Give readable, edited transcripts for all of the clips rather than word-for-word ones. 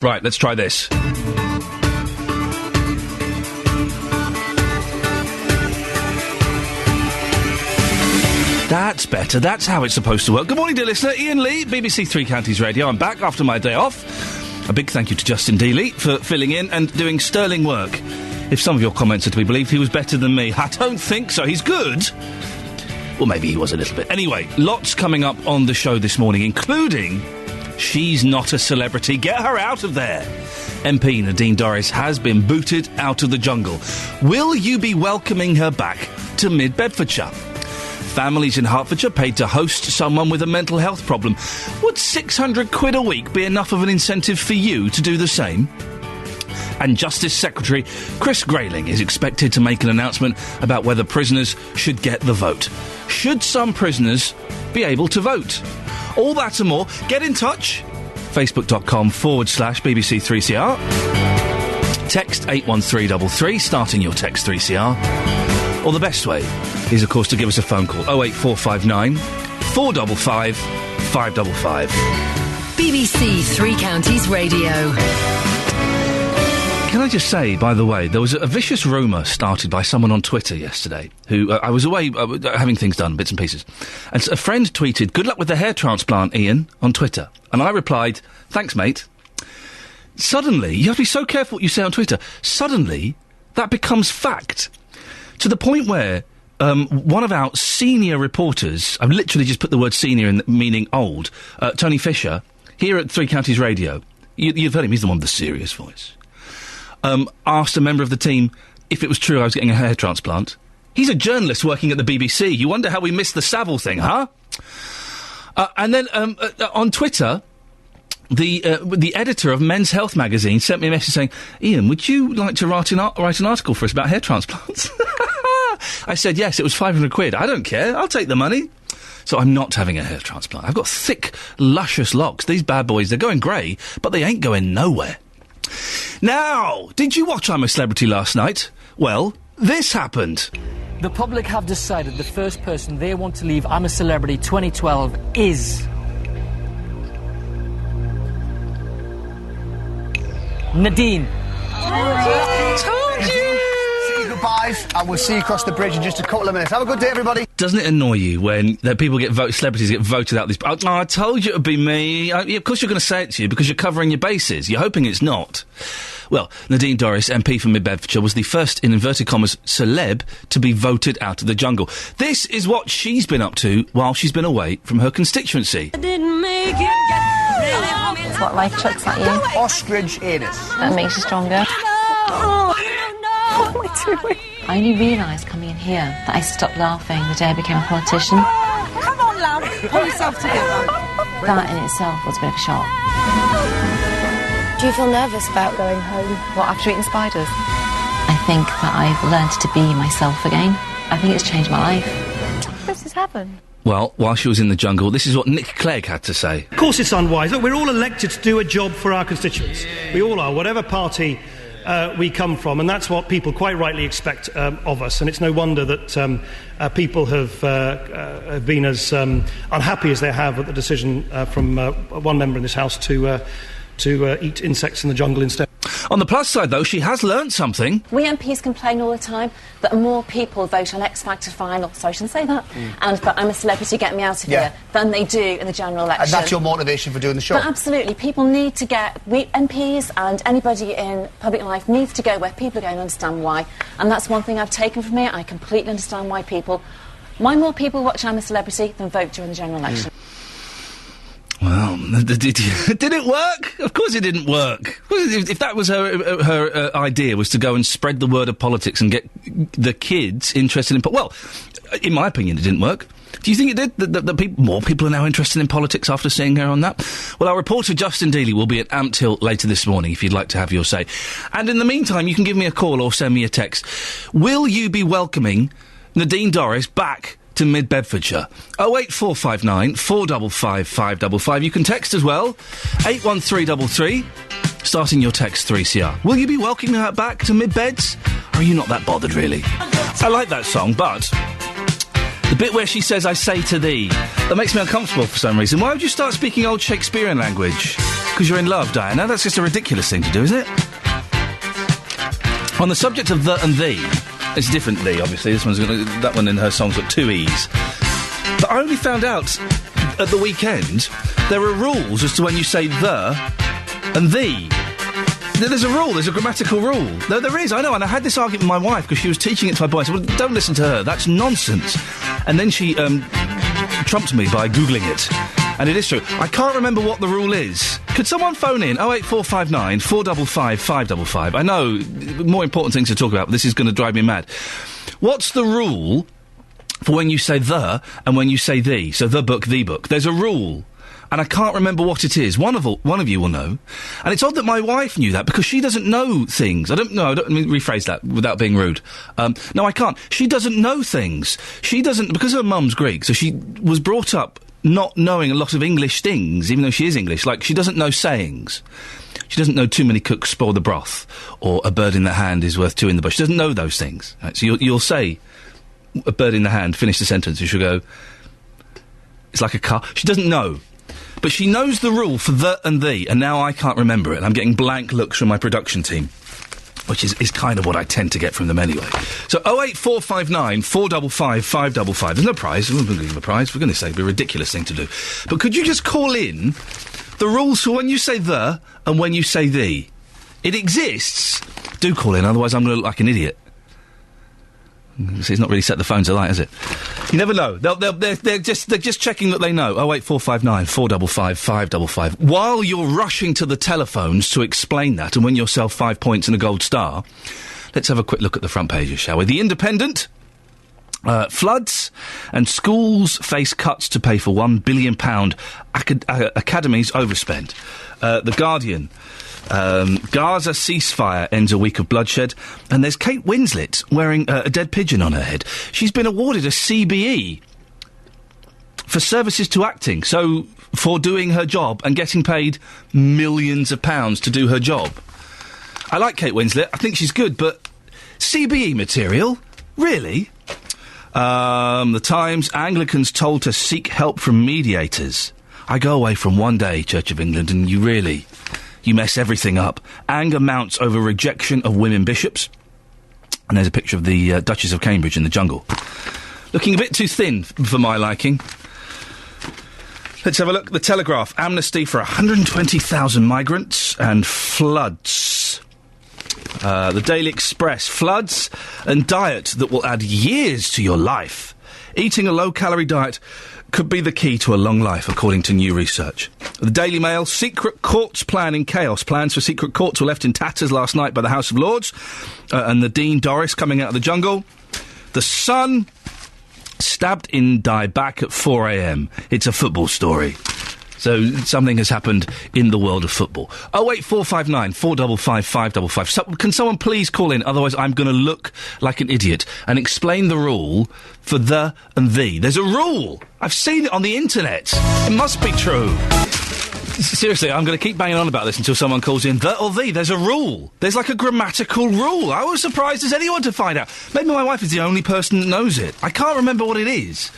Right, let's try this. That's better. That's how it's supposed to work. Good morning, dear listener. Iain Lee, BBC Three Counties Radio. I'm back after my day off. A big thank you to Justin Dealey for filling in and doing sterling work. If some of your comments are to be believed, he was better than me. I don't think so. He's good. Well, maybe he was a little bit. Anyway, lots coming up on the show this morning, including She's Not a Celebrity. Get her out of there. MP Nadine Dorries has been booted out of the jungle. Will you be welcoming her back to Mid-Bedfordshire? Families in Hertfordshire paid to host someone with a mental health problem. Would £600 a week be enough of an incentive for you to do the same? And Justice Secretary Chris Grayling is expected to make an announcement about whether prisoners should get the vote. Should some prisoners be able to vote? All that and more. Get in touch. Facebook.com/BBC3CR. Text 81333, starting your text 3CR. Or the best way is, of course, to give us a phone call. 08459 455 555. BBC Three Counties Radio. Can I just say, by the way, there was a vicious rumour started by someone on Twitter yesterday who... I was away having things done, bits and pieces. And a friend tweeted, "Good luck with the hair transplant, Iain," on Twitter. And I replied, "Thanks, mate." Suddenly, you have to be so careful what you say on Twitter, suddenly that becomes fact. To the point where one of our senior reporters, I've literally just put the word senior in meaning old, Tony Fisher, here at Three Counties Radio, you've heard him, he's the one with the serious voice, asked a member of the team if it was true I was getting a hair transplant. He's a journalist working at the BBC. You wonder how we missed the Savile thing, huh? And then on Twitter, the editor of Men's Health magazine sent me a message saying, "Iain, would you like to write an article for us about hair transplants?" I said, yes, it was £500. I don't care. I'll take the money. So I'm not having a hair transplant. I've got thick, luscious locks. These bad boys, they're going grey, but they ain't going nowhere. Now, did you watch I'm a Celebrity last night? Well, this happened. The public have decided the first person they want to leave I'm a Celebrity 2012 is... Nadine. Told you! Say goodbyes, and we'll see you across the bridge in just a couple of minutes. Have a good day, everybody. Doesn't it annoy you when people celebrities get voted out? Oh, I told you it would be me. Of course you're going to say it to you because you're covering your bases. You're hoping it's not. Well, Nadine Dorries, MP for Mid-Bedfordshire, was the first, in inverted commas, celeb to be voted out of the jungle. This is what she's been up to while she's been away from her constituency. I didn't make it. It's what life chucks at you. Ostrich anus. That makes you stronger. What am I doing? I only realised coming in here that I stopped laughing the day I became a politician. Come on, love. Pull yourself together. That in itself was a bit of a shock. Do you feel nervous about going home? What, after eating spiders? I think that I've learned to be myself again. I think it's changed my life. This has happened. Well, while she was in the jungle, this is what Nick Clegg had to say. Of course it's unwise. Look, we're all elected to do a job for our constituents. We all are, whatever party we come from, and that's what people quite rightly expect of us. And it's no wonder that people have been as unhappy as they have at the decision from one member in this House to eat insects in the jungle instead. On the plus side, though, she has learnt something. We MPs complain all the time that more people vote on X Factor final, sorry, I shouldn't say that, and but I'm a Celebrity, get me out of here, than they do in the general election. And that's your motivation for doing the show? But absolutely, people need to we MPs and anybody in public life needs to go where people are going to understand why. And that's one thing I've taken from here. I completely understand why more people watch I'm a Celebrity than vote during the general election. Well, did it work? Of course it didn't work. If that was her idea, was to go and spread the word of politics and get the kids interested in... Well, in my opinion, it didn't work. Do you think it did? That more people are now interested in politics after seeing her on that? Well, our reporter Justin Dealey will be at Amped Hill later this morning if you'd like to have your say. And in the meantime, you can give me a call or send me a text. Will you be welcoming Nadine Dorries back to Mid-Bedfordshire? 08459 455 555. You can text as well, 81333, starting your text 3CR. Will you be welcoming her back to Mid-Beds? Or are you not that bothered, really? I like that song, but the bit where she says, "I say to thee," that makes me uncomfortable for some reason. Why would you start speaking old Shakespearean language? because you're in love, Diana. That's just a ridiculous thing to do, isn't it? On the subject of the and thee, it's different thee, obviously. That one in her song's got 2 E's. But I only found out at the weekend there are rules as to when you say the and thee. There's a rule, there's a grammatical rule. No, there is, I know, and I had this argument with my wife because she was teaching it to my boy. I said, well, don't listen to her, that's nonsense. And then she trumped me by Googling it. And it is true. I can't remember what the rule is. Could someone phone in? 08459 455 555. I know, more important things to talk about, but this is going to drive me mad. What's the rule for when you say the and when you say thee? So the book, the book. There's a rule. And I can't remember what it is. One of you will know. And it's odd that my wife knew that, because she doesn't know things. I don't rephrase that without being rude. No, I can't. She doesn't know things. She doesn't, because her mum's Greek, so she was brought up not knowing a lot of English things, even though she is English. Like, she doesn't know sayings. She doesn't know too many cooks spoil the broth, or a bird in the hand is worth two in the bush. She doesn't know those things. Right? So you'll say, a bird in the hand, finish the sentence, and she'll go, it's like a car. She doesn't know. But she knows the rule for the and thee, and now I can't remember it. I'm getting blank looks from my production team, which is kind of what I tend to get from them anyway. So 08459 455 555. There's no prize. We're not going to give a prize. For goodness sake, it'd be a ridiculous thing to do. But could you just call in the rules for when you say the and when you say thee? It exists. Do call in, otherwise I'm going to look like an idiot. He's not really set the phones alight, has it? You never know. They're just checking that they know. 08459 455 555. While you're rushing to the telephones to explain that and win yourself 5 points and a gold star, let's have a quick look at the front pages, shall we? The Independent. Floods and schools face cuts to pay for £1 billion academies overspend. The Guardian. Gaza ceasefire ends a week of bloodshed, and there's Kate Winslet wearing a dead pigeon on her head. She's been awarded a CBE for services to acting, so for doing her job and getting paid millions of pounds to do her job. I like Kate Winslet, I think she's good, but CBE material? Really? The Times, Anglicans told to seek help from mediators. I go away from one day, Church of England, and you mess everything up. Anger mounts over rejection of women bishops. And there's a picture of the Duchess of Cambridge in the jungle. Looking a bit too thin for my liking. Let's have a look. The Telegraph. Amnesty for 120,000 migrants and floods. The Daily Express. Floods and diet that will add years to your life. Eating a low-calorie diet could be the key to a long life, according to new research. The Daily Mail, secret courts plan in chaos. Plans for secret courts were left in tatters last night by the House of Lords. And the Dean Doris coming out of the jungle. The Sun, stabbed in, died back at 4 a.m. It's a football story. So something has happened in the world of football. 08459 455 555. So, can someone please call in? Otherwise I'm going to look like an idiot and explain the rule for the and thee. There's a rule. I've seen it on the internet. It must be true. Seriously, I'm going to keep banging on about this until someone calls in. The or thee. There's a rule. There's like a grammatical rule. I was surprised as anyone to find out. Maybe my wife is the only person that knows it. I can't remember what it is.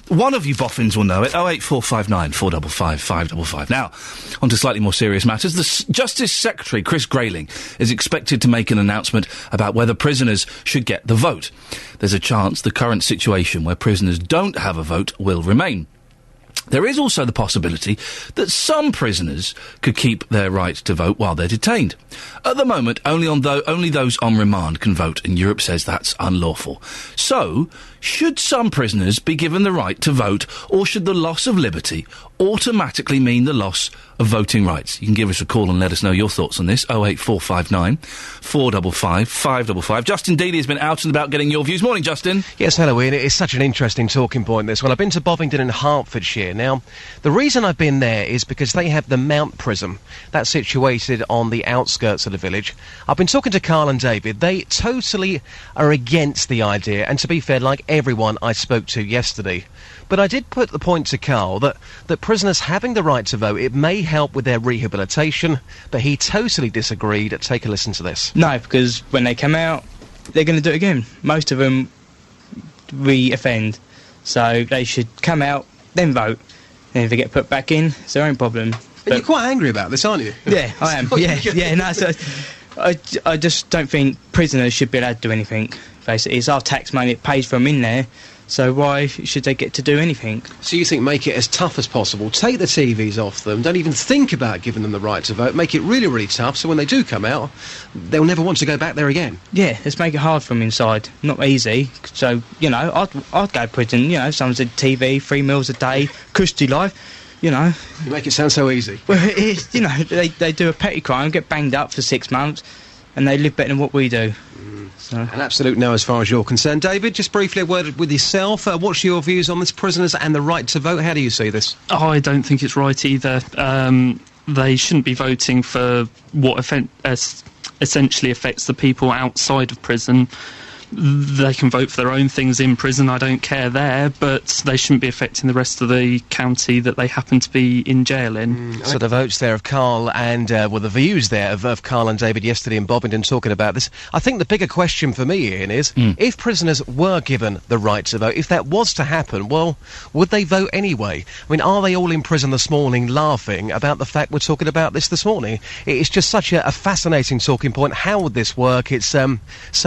One of you boffins will know it. 08459 455 555. Now, on to slightly more serious matters. The Justice Secretary, Chris Grayling, is expected to make an announcement about whether prisoners should get the vote. There's a chance the current situation where prisoners don't have a vote will remain. There is also the possibility that some prisoners could keep their right to vote while they're detained. At the moment, only those on remand can vote, and Europe says that's unlawful. So, should some prisoners be given the right to vote, or should the loss of liberty automatically mean the loss of voting rights? You can give us a call and let us know your thoughts on this. 08459 455 555. Justin Dealey has been out and about getting your views. Morning, Justin. Yes, hello, Ian. It's such an interesting talking point, this one. I've been to Bovingdon in Hertfordshire. Now, the reason I've been there is because they have the Mount Prison. That's situated on the outskirts of the village. I've been talking to Carl and David. They totally are against the idea, and to be fair, like everyone I spoke to yesterday. But I did put the point to Carl that prisoners having the right to vote, it may help with their rehabilitation, but he totally disagreed. Take a listen to this. No, because when they come out, they're going to do it again. Most of them re-offend. So they should come out, then vote. And if they get put back in, it's their own problem. But you're quite angry about this, aren't you? Yeah, I am. Yeah. No, so I just don't think prisoners should be allowed to do anything. Basically, it's our tax money that pays for them in there. So why should they get to do anything? So you think make it as tough as possible, take the TVs off them, don't even think about giving them the right to vote, make it really, really tough, so when they do come out, they'll never want to go back there again. Yeah, let's make it hard for them inside. Not easy. So, I'd go to prison, someone said TV, 3 meals a day, cushy life, You make it sound so easy. Well, it is, they do a petty crime, get banged up for 6 months, and they live better than what we do. So. An absolute no as far as you're concerned. David, just briefly a word with yourself. What's your views on this, prisoners and the right to vote? How do you see this? I don't think it's right either. They shouldn't be voting for what essentially affects the people outside of prison. They can vote for their own things in prison, I don't care there, but they shouldn't be affecting the rest of the county that they happen to be in jail in. So the votes there of Carl and, the views there of Carl and David yesterday in Bovington talking about this. I think the bigger question for me, Ian, is if prisoners were given the right to vote, if that was to happen, well, would they vote anyway? I mean, are they all in prison this morning laughing about the fact we're talking about this morning? It's just such a fascinating talking point. How would this work? It's so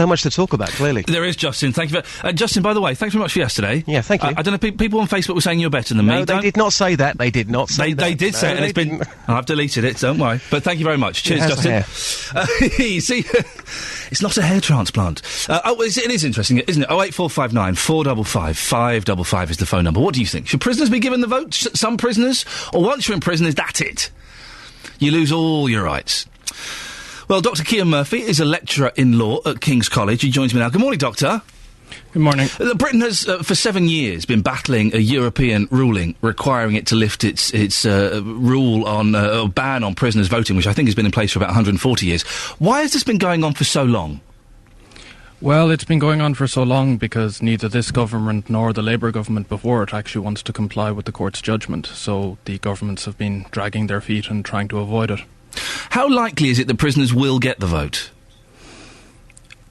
much to talk about, clearly. There is, Justin. Thank you for... Justin, by the way, thanks very much for yesterday. Yeah, thank you. I don't know, people on Facebook were saying you're better than me. No, they did not say that. They did not say that. They did say it, and it's been... I've deleted it, don't worry. But thank you very much. Cheers, Justin. You see, it's not a hair transplant. It is interesting, isn't it? 08459 455 555 is the phone number. What do you think? Should prisoners be given the vote? Some prisoners? Or once you're in prison, is that it? You lose all your rights. Well, Dr. Iain Murphy is a lecturer in law at King's College. He joins me now. Good morning, Doctor. Good morning. Britain has, for 7 years, been battling a European ruling requiring it to lift its rule on, ban on prisoners voting, which I think has been in place for about 140 years. Why has this been going on for so long? Well, it's been going on for so long because neither this government nor the Labour government before it actually wants to comply with the court's judgment. So the governments have been dragging their feet and trying to avoid it. How likely is it that prisoners will get the vote?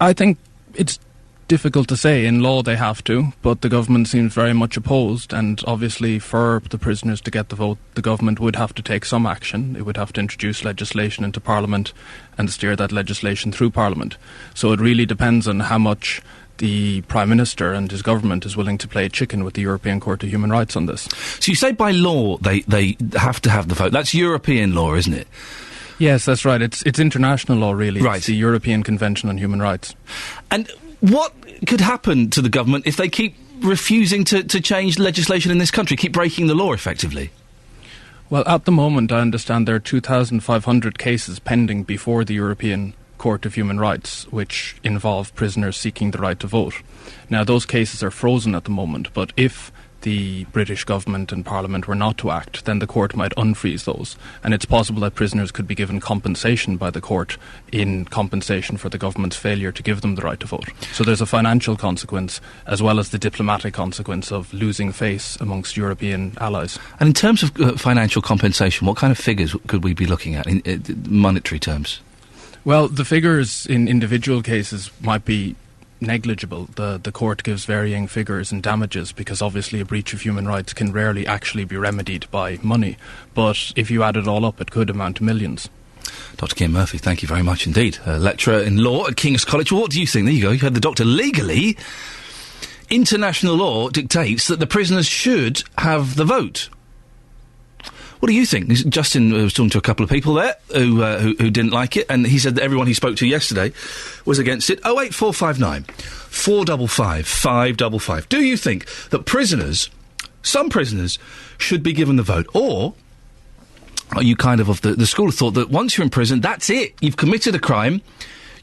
I think it's difficult to say. In law they have to, but the government seems very much opposed, and obviously for the prisoners to get the vote, the government would have to take some action. It would have to introduce legislation into Parliament and steer that legislation through Parliament. So it really depends on how much the Prime Minister and his government is willing to play chicken with the European Court of Human Rights on this. So you say by law they have to have the vote. That's European law, isn't it? Yes, that's right. It's international law, really. Right. It's the European Convention on Human Rights. And what could happen to the government if they keep refusing to change legislation in this country, keep breaking the law, effectively? Well, at the moment, I understand there are 2,500 cases pending before the European Court of Human Rights, which involve prisoners seeking the right to vote. Now, those cases are frozen at the moment, but if the British government and Parliament were not to act, then the court might unfreeze those. And it's possible that prisoners could be given compensation by the court in compensation for the government's failure to give them the right to vote. So there's a financial consequence as well as the diplomatic consequence of losing face amongst European allies. And in terms of financial compensation, what kind of figures could we be looking at in monetary terms? Well, the figures in individual cases might be negligible. The court gives varying figures and damages because obviously a breach of human rights can rarely actually be remedied by money. But if you add it all up, it could amount to millions. Dr. Iain Murphy, thank you very much indeed. Lecturer in law at King's College. Well, what do you think? There you go. You heard the doctor. Legally, international law dictates that the prisoners should have the vote. What do you think? Justin was talking to a couple of people there who didn't like it, and he said that everyone he spoke to yesterday was against it. 08459 455 555. Do you think that some prisoners, should be given the vote? Or are you kind of the school of thought that once you're in prison, that's it? You've committed a crime,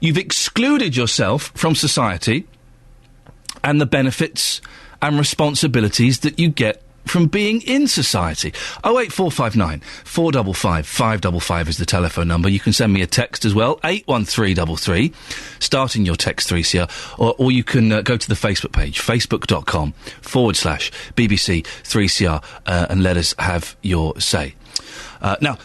you've excluded yourself from society and the benefits and responsibilities that you get from being in society. 08459 455 555 is the telephone number. You can send me a text as well, 81333, starting your text 3CR, or you can go to the Facebook page, facebook.com/BBC 3CR, and let us have your say. Now,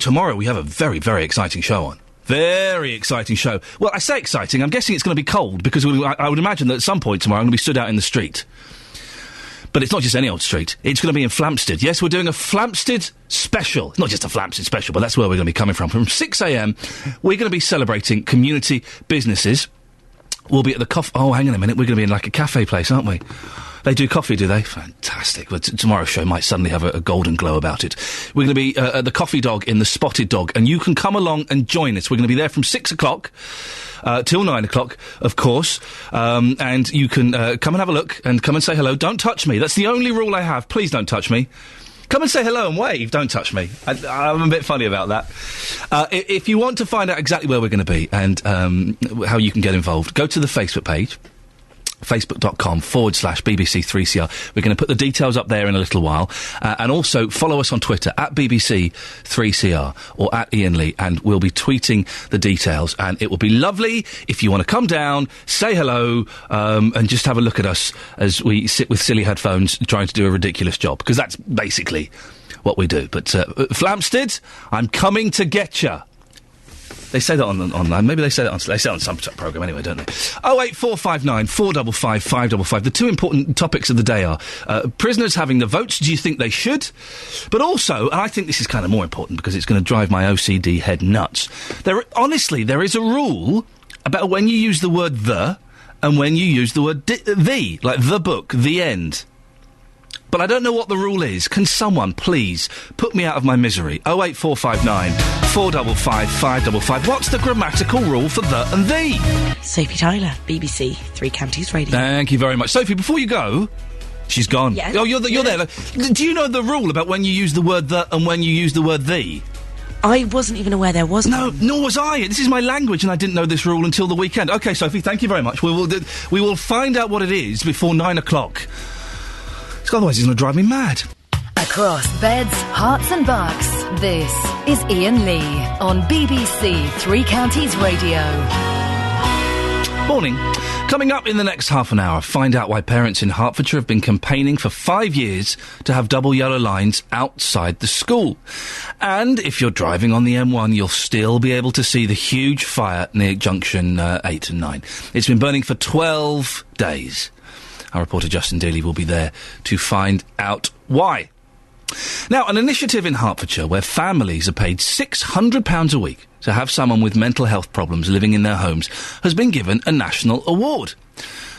tomorrow we have a very, very exciting show on. Very exciting show. Well, I say exciting, I'm guessing it's going to be cold, because I would imagine that at some point tomorrow I'm going to be stood out in the street. But it's not just any old street. It's going to be in Flampstead. Yes, we're doing a Flampstead special. Not just a Flampstead special, but that's where we're going to be coming from. From 6 a.m, we're going to be celebrating community businesses. We'll be at the coffee... Oh, hang on a minute. We're going to be in, like, a cafe place, aren't we? They do coffee, do they? Fantastic. Well, tomorrow's show might suddenly have a golden glow about it. We're going to be at the Coffee Dog in the Spotted Dog, and you can come along and join us. We're going to be there from 6 o'clock till 9 o'clock, of course, and you can come and have a look and come and say hello. Don't touch me. That's the only rule I have. Please don't touch me. Come and say hello and wave. Don't touch me. I'm a bit funny about that. If you want to find out exactly where we're going to be and how you can get involved, go to the Facebook page, facebook.com/BBC3CR. We're going to put the details up there in a little while. And also follow us on Twitter, at BBC3CR or at Iain Lee, and we'll be tweeting the details. And it will be lovely if you want to come down, say hello, and just have a look at us as we sit with silly headphones trying to do a ridiculous job, because that's basically what we do. But Flampstead, I'm coming to get ya. They say that online. Maybe they say that on some programme anyway, don't they? 08459 455 555. The two important topics of the day are prisoners having the votes. Do you think they should? But also, and I think this is kind of more important because it's going to drive my OCD head nuts. Honestly, there is a rule about when you use the word the and when you use the word the, like the book, the end. But I don't know what the rule is. Can someone please put me out of my misery? 08459 455 555. What's the grammatical rule for the and the? Sophie Tyler, BBC Three Counties Radio. Thank you very much. Sophie, before you go... She's gone. Yes. Oh, you're there. Do you know the rule about when you use the word the and when you use the word the? I wasn't even aware there was one. No, nor was I. This is my language, and I didn't know this rule until the weekend. OK, Sophie, thank you very much. We will find out what it is before 9 o'clock. Otherwise, he's going to drive me mad. Across beds, hearts and bucks, this is Iain Lee on BBC Three Counties Radio. Morning. Coming up in the next half an hour, find out why parents in Hertfordshire have been campaigning for 5 years to have double yellow lines outside the school. And if you're driving on the M1, you'll still be able to see the huge fire near junction 8 and 9. It's been burning for 12 days. Our reporter Justin Daly will be there to find out why. Now, an initiative in Hertfordshire where families are paid £600 a week to have someone with mental health problems living in their homes has been given a national award.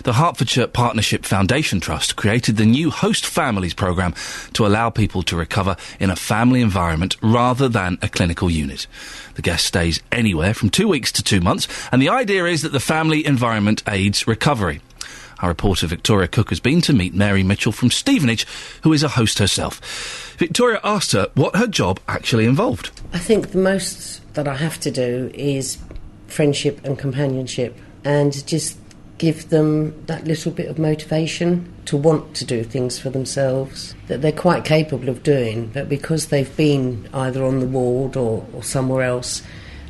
The Hertfordshire Partnership Foundation Trust created the new Host Families programme to allow people to recover in a family environment rather than a clinical unit. The guest stays anywhere from 2 weeks to 2 months, and the idea is that the family environment aids recovery. Our reporter Victoria Cook has been to meet Mary Mitchell from Stevenage, who is a host herself. Victoria asked her what her job actually involved. I think the most that I have to do is friendship and companionship, and just give them that little bit of motivation to want to do things for themselves that they're quite capable of doing, but because they've been either on the ward or somewhere else,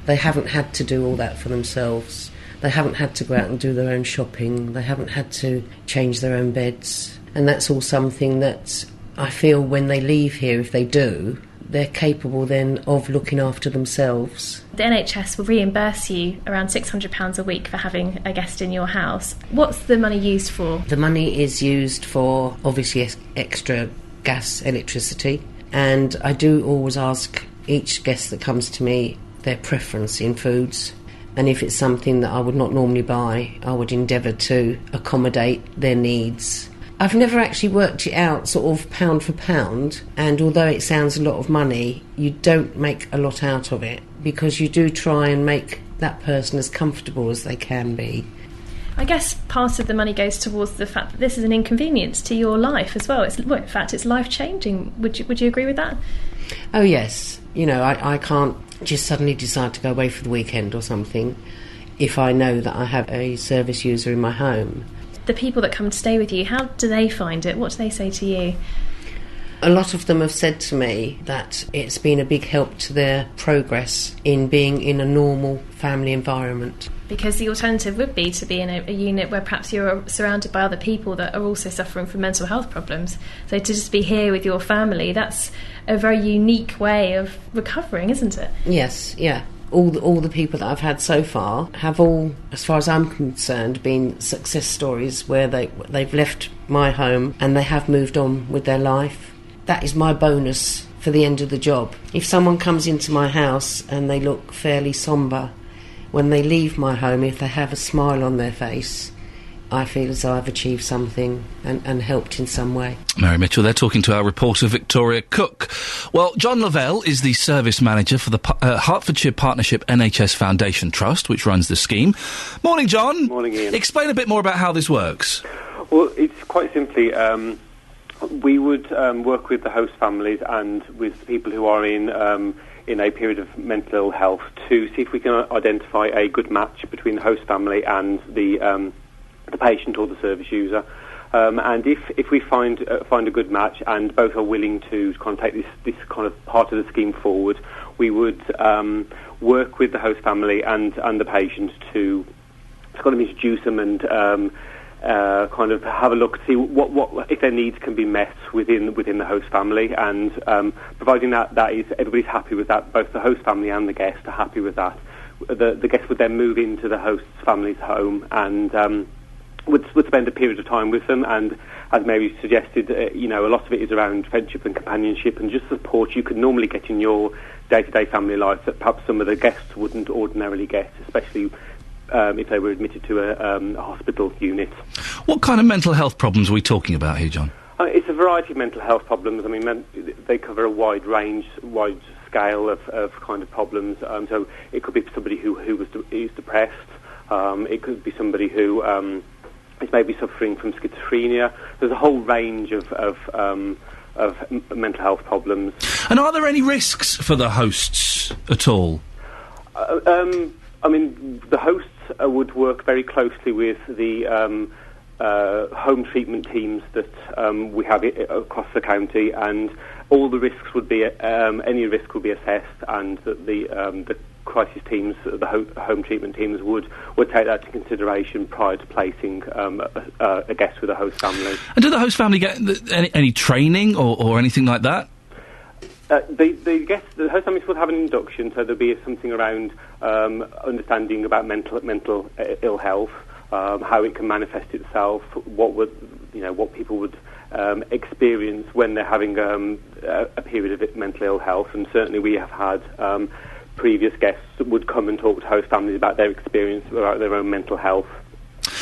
they haven't had to do all that for themselves. They haven't had to go out and do their own shopping. They haven't had to change their own beds. And that's all something that I feel when they leave here, if they do, they're capable then of looking after themselves. The NHS will reimburse you around £600 a week for having a guest in your house. What's the money used for? The money is used for, obviously, extra gas, electricity. And I do always ask each guest that comes to me their preference in foods. And if it's something that I would not normally buy, I would endeavour to accommodate their needs. I've never actually worked it out sort of pound for pound, and although it sounds a lot of money, you don't make a lot out of it because you do try and make that person as comfortable as they can be. I guess part of the money goes towards the fact that this is an inconvenience to your life as well. In fact, it's life-changing. Would you agree with that? Oh, yes. You know, I can't just suddenly decide to go away for the weekend or something if I know that I have a service user in my home. The people that come to stay with you, how do they find it? What do they say to you? A lot of them have said to me that it's been a big help to their progress in being in a normal family environment. Because the alternative would be to be in a unit where perhaps you're surrounded by other people that are also suffering from mental health problems. So to just be here with your family, that's a very unique way of recovering, isn't it? Yes, yeah. all the people that I've had so far have all, as far as I'm concerned, been success stories where they've left my home and they have moved on with their life. That is my bonus for the end of the job. If someone comes into my house and they look fairly sombre, when they leave my home, if they have a smile on their face, I feel as though I've achieved something and helped in some way. Mary Mitchell, they're talking to our reporter Victoria Cook. Well, John Lavelle is the service manager for the Hertfordshire Partnership NHS Foundation Trust, which runs the scheme. Morning, John. Morning, Ian. Explain a bit more about how this works. Well, it's quite simply, we would work with the host families and with people who are in a period of mental ill health to see if we can identify a good match between the host family and the patient or the service user, and if we find a good match and both are willing to kind of take this kind of part of the scheme forward, we would work with the host family and the patient to kind of introduce them and kind of have a look to see what if their needs can be met within the host family, and providing that is everybody's happy with that, both the host family and the guest are happy with that. The guest would then move into the host family's home and would spend a period of time with them, and as Mary suggested, a lot of it is around friendship and companionship and just support you could normally get in your day-to-day family life that perhaps some of the guests wouldn't ordinarily get, especially if they were admitted to a hospital unit. What kind of mental health problems are we talking about here, John? It's a variety of mental health problems. I mean, they cover a wide scale of kind of problems. So it could be somebody who's depressed. It could be somebody who is maybe suffering from schizophrenia. There's a whole range of mental health problems. And are there any risks for the hosts at all? I mean, the hosts would work very closely with the home treatment teams that we have across the county, and all the risks would be any risk would be assessed, and the crisis teams, the home treatment teams would take that into consideration prior to placing a guest with a host family. And do the host family get any training or anything like that? The host families will have an induction, so there'll be something around understanding about mental ill health, how it can manifest itself, what people would experience when they're having a period of mental ill health, and certainly we have had previous guests that would come and talk to host families about their experience, about their own mental health.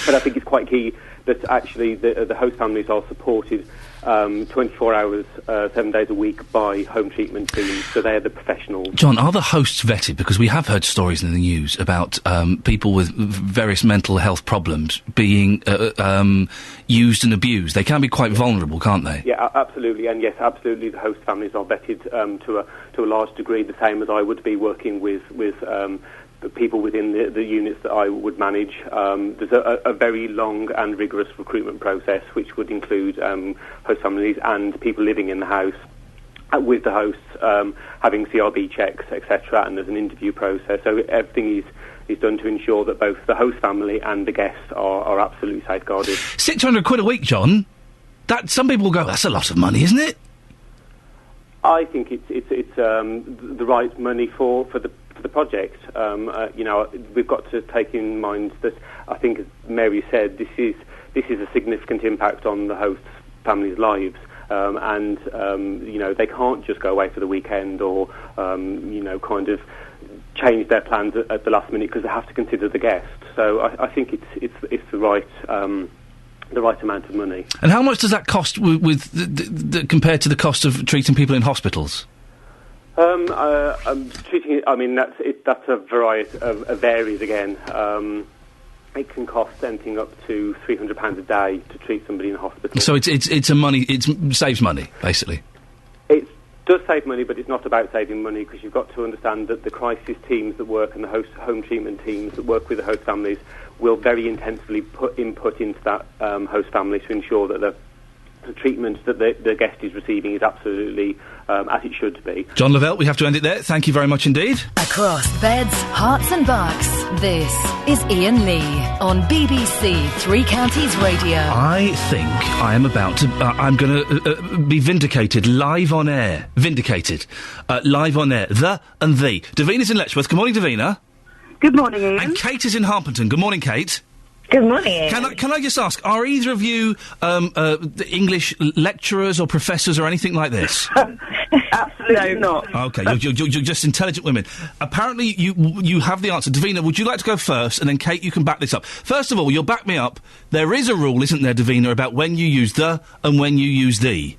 But I think it's quite key that actually the host families are supported 24 hours, 7 days a week by home treatment teams, so they're the professionals. John, are the hosts vetted? Because we have heard stories in the news about people with various mental health problems being used and abused. They can be quite vulnerable, can't they? Yeah, absolutely, and yes, absolutely, the host families are vetted to a large degree, the same as I would be working with the people within the units that I would manage. There's a very long and rigorous recruitment process, which would include host families and people living in the house with the hosts, having CRB checks, etc., and there's an interview process. So everything is done to ensure that both the host family and the guests are absolutely safeguarded. £600 a week, John? That some people will go, that's a lot of money, isn't it? I think it's the right money for the project. We've got to take in mind that I think, as Mary said, this is a significant impact on the host families' lives, and they can't just go away for the weekend or kind of change their plans at the last minute, because they have to consider the guests. So I think it's the right amount of money. And how much does that cost compared to the cost of treating people in hospitals? Treating it, I mean, that's a variety of varies again. It can cost anything up to £300 a day to treat somebody in hospital. So it saves money, basically. It does save money, but it's not about saving money, because you've got to understand that the crisis teams that work and the home treatment teams that work with the host families will very intensively put input into that host family to ensure that the treatment that the guest is receiving is absolutely as it should be. John Lavelle, we have to end it there. Thank you very much indeed. Across beds, hearts and bucks, This is Iain Lee on BBC Three Counties Radio. I think I am about to... I'm going to be vindicated live on air. Vindicated. Live on air. The and the. Davina's in Letchworth. Good morning, Davina. Good morning, Iain. And Kate is in Harpenden. Good morning, Kate. Good morning, Iain. Can I just ask, are either of you English lecturers or professors or anything like this? Absolutely not. Okay, you're just intelligent women. Apparently, you have the answer. Davina, would you like to go first, and then Kate, you can back this up. First of all, you'll back me up. There is a rule, isn't there, Davina, about when you use the and when you use the?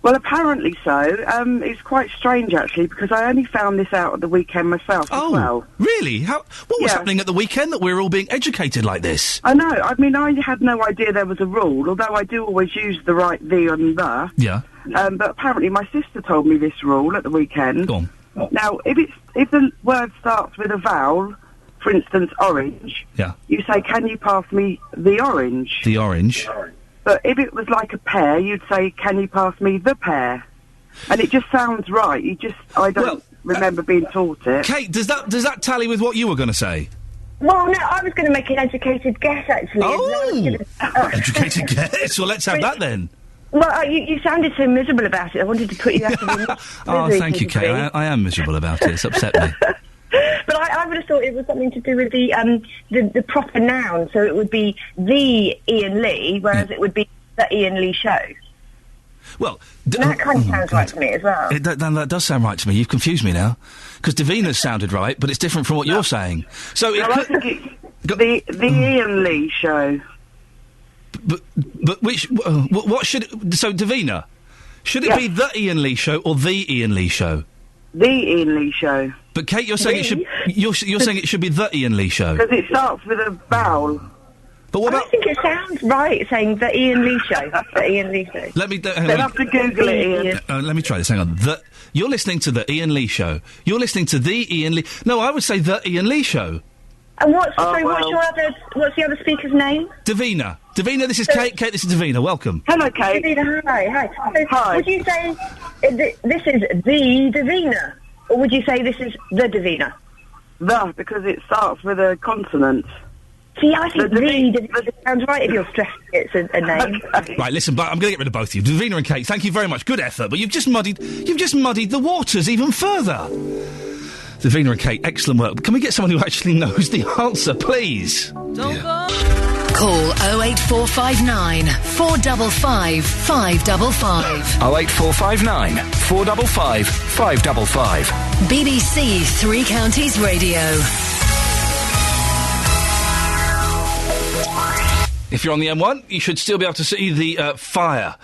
Well, apparently so. It's quite strange, actually, because I only found this out at the weekend myself as well. Really? What was happening at the weekend that we're all being educated like this? I know. I mean, I had no idea there was a rule, although I do always use the right the and the. Yeah. But apparently my sister told me this rule at the weekend. Go on. Now, if the word starts with a vowel, for instance, orange, you say, can you pass me the orange? The orange. But if it was like a pear, you'd say, can you pass me the pear? And it just sounds right. I don't remember being taught it. Kate, does that tally with what you were going to say? Well, no, I was going to make an educated guess, actually. Educated guess? Well, let's have that then. Well, you sounded so miserable about it. I wanted to put you out of your misery. Oh, thank you, Kate. I am miserable about it. It's upset me. But I would have thought it was something to do with the proper noun, so it would be the Iain Lee, whereas it would be the Iain Lee Show. Well... that kind of sounds right to me as well. That does sound right to me. You've confused me now. Because Davina's sounded right, but it's different from what you're saying. So I think it's the Iain Lee Show. But which... what should... So, Davina, should it be the Iain Lee Show or the Iain Lee Show? The Iain Lee Show. But Kate, you're saying it should. You're saying it should be the Iain Lee Show because it starts with a vowel. But what about? I think it sounds right saying the Iain Lee Show. The Iain Lee Show. Let me. You'll have to Google it, Iain. Let me try this. Hang on. You're listening to the Iain Lee Show. You're listening to the Iain Lee. No, I would say the Iain Lee Show. And what's the other speaker's name? Davina. Davina, this is Kate. Kate, this is Davina. Welcome. Hello, Kate. Davina, hi. So hi. Would you say this is the Davina? Or would you say this is the Davina? The, because it starts with a consonant. See, I think the sounds right if you're stressing it's a name. Right, listen, but I'm going to get rid of both of you. Davina and Kate, thank you very much. Good effort, but you've just muddied the waters even further. Davina and Kate, excellent work. Can we get someone who actually knows the answer, please? Don't go. Call 08459 455 555. 08459 455 555. BBC Three Counties Radio. If you're on the M1, you should still be able to see the fire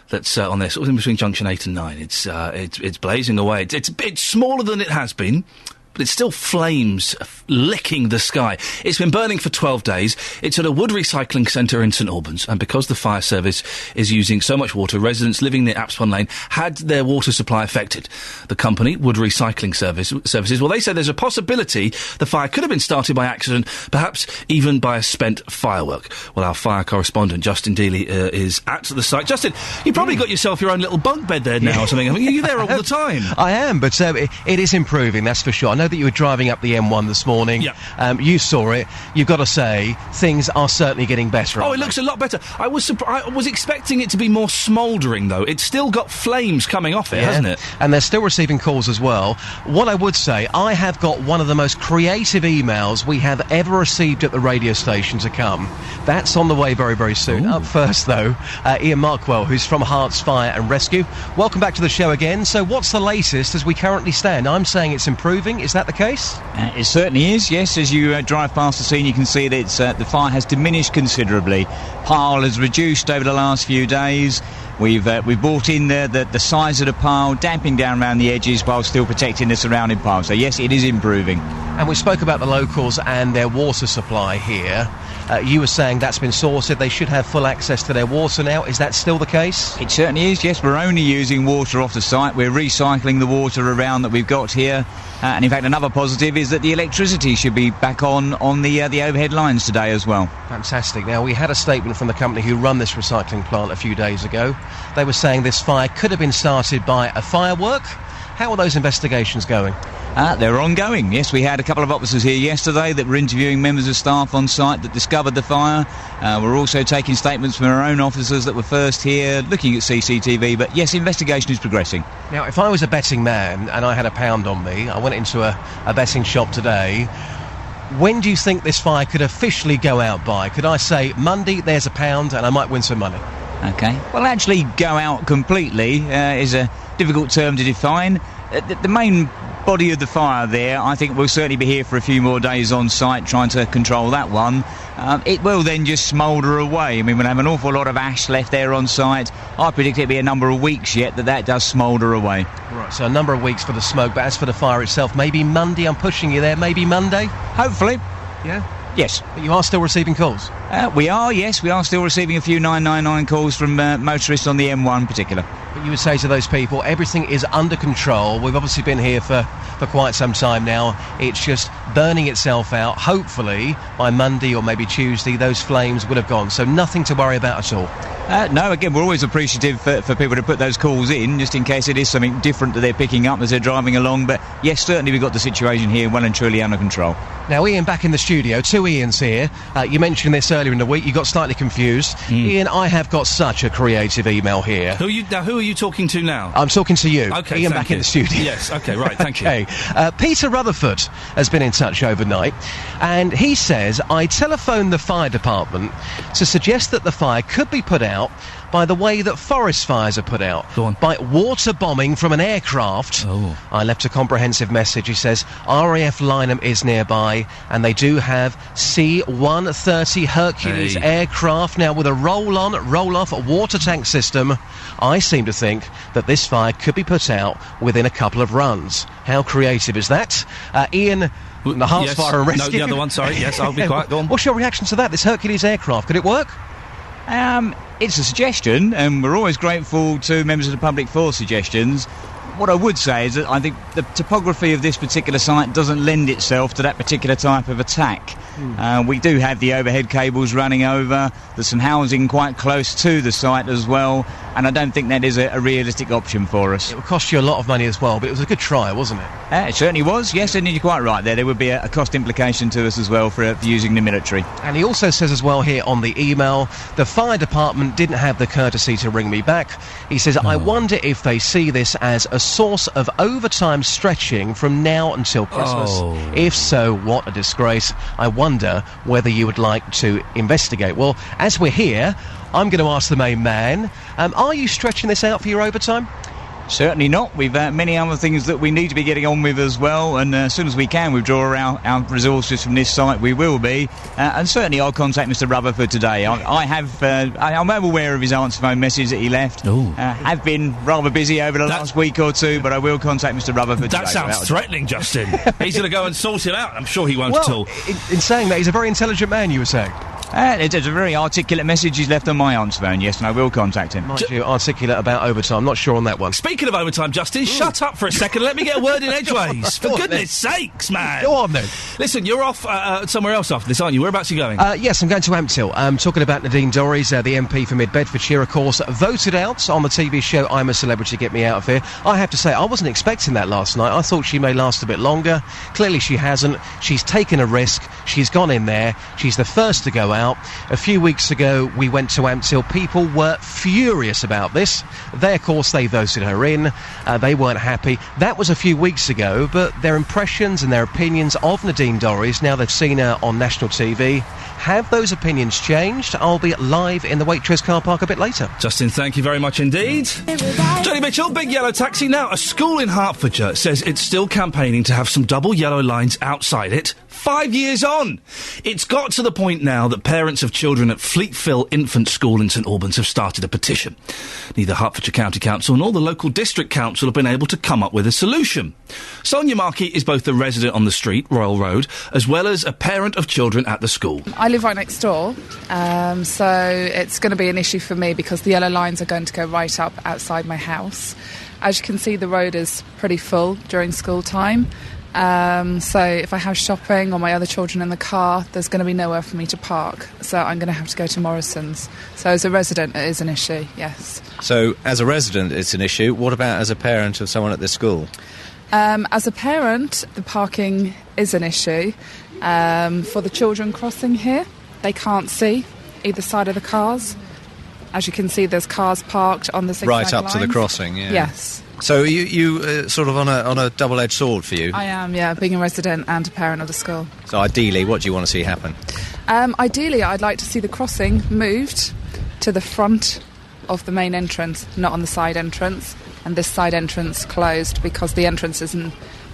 that's on there, sort of in between junction 8 and 9. It's blazing away. It's smaller than it has been, but it's still flames licking the sky. It's been burning for 12 days. It's at a wood recycling centre in St Albans, and because the fire service is using so much water, residents living near Apswan Lane had their water supply affected. The company, Wood Recycling Services, well, they say there's a possibility the fire could have been started by accident, perhaps even by a spent firework. Well, our fire correspondent, Justin Dealey, is at the site. Justin, you probably got yourself your own little bunk bed there now or something. I mean, you're there all the time. I am, but it is improving, that's for sure. I know that you were driving up the M1 this morning. Yeah. You saw it. You've got to say, things are certainly getting better. Oh, it looks a lot better. I was expecting it to be more smouldering, though. It's still got flames coming off it, hasn't it? And they're still receiving calls as well. What I would say, I have got one of the most creative emails we have ever received at the radio station to come. That's on the way very, very soon. Ooh. Up first, though, Ian Markwell, who's from Hearts Fire and Rescue. Welcome back to the show again. So what's the latest as we currently stand? I'm saying it's improving. Is that the case? It certainly is, yes. As you drive past the scene, you can see that the fire has diminished considerably. Pile has reduced over the last few days. We've brought in the size of the pile, damping down around the edges while still protecting the surrounding pile. So yes, it is improving. And we spoke about the locals and their water supply here. You were saying that's been sorted. They should have full access to their water now. Is that still the case? It certainly is, yes. We're only using water off the site. We're recycling the water around that we've got here. And in fact, another positive is that the electricity should be back on the overhead lines today as well. Fantastic. Now, we had a statement from the company who run this recycling plant a few days ago. They were saying this fire could have been started by a firework. How are those investigations going? They're ongoing. Yes, we had a couple of officers here yesterday that were interviewing members of staff on site that discovered the fire. We're also taking statements from our own officers that were first here, looking at CCTV. But yes, investigation is progressing. Now, if I was a betting man and I had £1 on me, I went into a betting shop today. When do you think this fire could officially go out by? Could I say, Monday, there's £1 and I might win some money? OK. Well, actually go out completely is a difficult term to define. The main body of the fire there, I think we'll certainly be here for a few more days on site trying to control that one. It will then just smoulder away. I mean, we'll have an awful lot of ash left there on site. I predict it'll be a number of weeks yet that does smoulder away. Right, so a number of weeks for the smoke, but as for the fire itself, maybe Monday, I'm pushing you there, maybe Monday? Hopefully. Yeah? Yes. But you are still receiving calls? We are, yes. We are still receiving a few 999 calls from motorists on the M1 in particular. But you would say to those people, everything is under control. We've obviously been here for quite some time now. It's just burning itself out. Hopefully, by Monday or maybe Tuesday, those flames will have gone. So nothing to worry about at all. No, again, we're always appreciative for people to put those calls in, just in case it is something different that they're picking up as they're driving along. But yes, certainly we've got the situation here well and truly under control. Now, Iain, back in the studio, 2 Ians here. You mentioned this earlier in the week, you got slightly confused. Iain, I have got such a creative email here. Who are you talking to now? I'm talking to you. Okay, Iain, back in the studio. Yes, okay, right, thank you. Okay. Peter Rutherford has been in touch overnight, and he says, I telephoned the fire department to suggest that the fire could be put out by the way that forest fires are put out. Go on. By water bombing from an aircraft. Oh. I left a comprehensive message. He says, RAF Lynham is nearby, and they do have C-130 Hercules aircraft. Now, with a roll-on, roll-off water tank system, I seem to think that this fire could be put out within a couple of runs. How creative is that? Iain, the Hearts Fire and Rescue. No, the other one, sorry. Yes, I'll be quiet. Go on. What's your reaction to that, this Hercules aircraft? Could it work? It's a suggestion, and we're always grateful to members of the public for suggestions. What I would say is that I think the topography of this particular site doesn't lend itself to that particular type of attack. We do have the overhead cables running over. There's some housing quite close to the site as well, and I don't think that is a realistic option for us. It would cost you a lot of money as well, but it was a good try, wasn't it? It certainly was, yes, and you're quite right there. There would be a cost implication to us as well for using the military. And he also says as well here on the email, the fire department didn't have the courtesy to ring me back. He says, I wonder if they see this as a source of overtime stretching from now until Christmas. If so, what a disgrace. I wonder whether you would like to investigate. Well, as we're here, I'm going to ask the main man, are you stretching this out for your overtime? Certainly not. We've many other things that we need to be getting on with as well, and as soon as we can withdraw our resources from this site, we will be. And certainly I'll contact Mr Rutherford today. I'm aware of his answer phone message that he left. Have been rather busy over the last week or two, but I will contact Mr Rutherford today. That sounds threatening, Justin. He's going to go and sort it out. I'm sure he won't at all. In saying that, he's a very intelligent man, you were saying. It's a very articulate message he's left on my answer phone, yes, and I will contact him. Mind you, articulate about overtime. I'm not sure on that one. Speaking of overtime, Justin, shut up for a second and let me get a word in edgeways. For goodness sakes, man. Go on, then. Listen, you're off somewhere else after this, aren't you? Whereabouts are you going? Yes, I'm going to Ampthill. I'm talking about Nadine Dorries, the MP for Mid-Bedfordshire, of course, voted out on the TV show I'm a Celebrity, Get Me Out of Here. I have to say, I wasn't expecting that last night. I thought she may last a bit longer. Clearly she hasn't. She's taken a risk. She's gone in there. She's the first to go out. A few weeks ago, we went to Ampthill. People were furious about this. They, of course, they voted her in. They weren't happy. That was a few weeks ago, but their impressions and their opinions of Nadine Dorries, now they've seen her on national TV, have those opinions changed? I'll be live in the Waitrose car park a bit later. Justin, thank you very much indeed. Johnny Mitchell, Big Yellow Taxi. Now, a school in Hertfordshire says it's still campaigning to have some double yellow lines outside it 5 years on. It's got to the point now that parents of children at Fleetfill Infant School in St Albans have started a petition. Neither Hertfordshire County Council nor the local district council have been able to come up with a solution. Sonia Markey is both a resident on the street, Royal Road, as well as a parent of children at the school. I live right next door, so it's going to be an issue for me because the yellow lines are going to go right up outside my house. As you can see, the road is pretty full during school time. So if I have shopping or my other children in the car, there's going to be nowhere for me to park. So I'm going to have to go to Morrison's. So as a resident, it is an issue, yes. So as a resident, it's an issue. What about as a parent of someone at this school? As a parent, the parking is an issue. For the children crossing here, they can't see either side of the cars. As you can see, there's cars parked on the zigzag right up lines. to the crossing, yeah. Yes. So you sort of on a double-edged sword for you? I am, yeah, being a resident and a parent of the school. So ideally, what do you want to see happen? Ideally, I'd like to see the crossing moved to the front of the main entrance, not on the side entrance, and this side entrance closed because the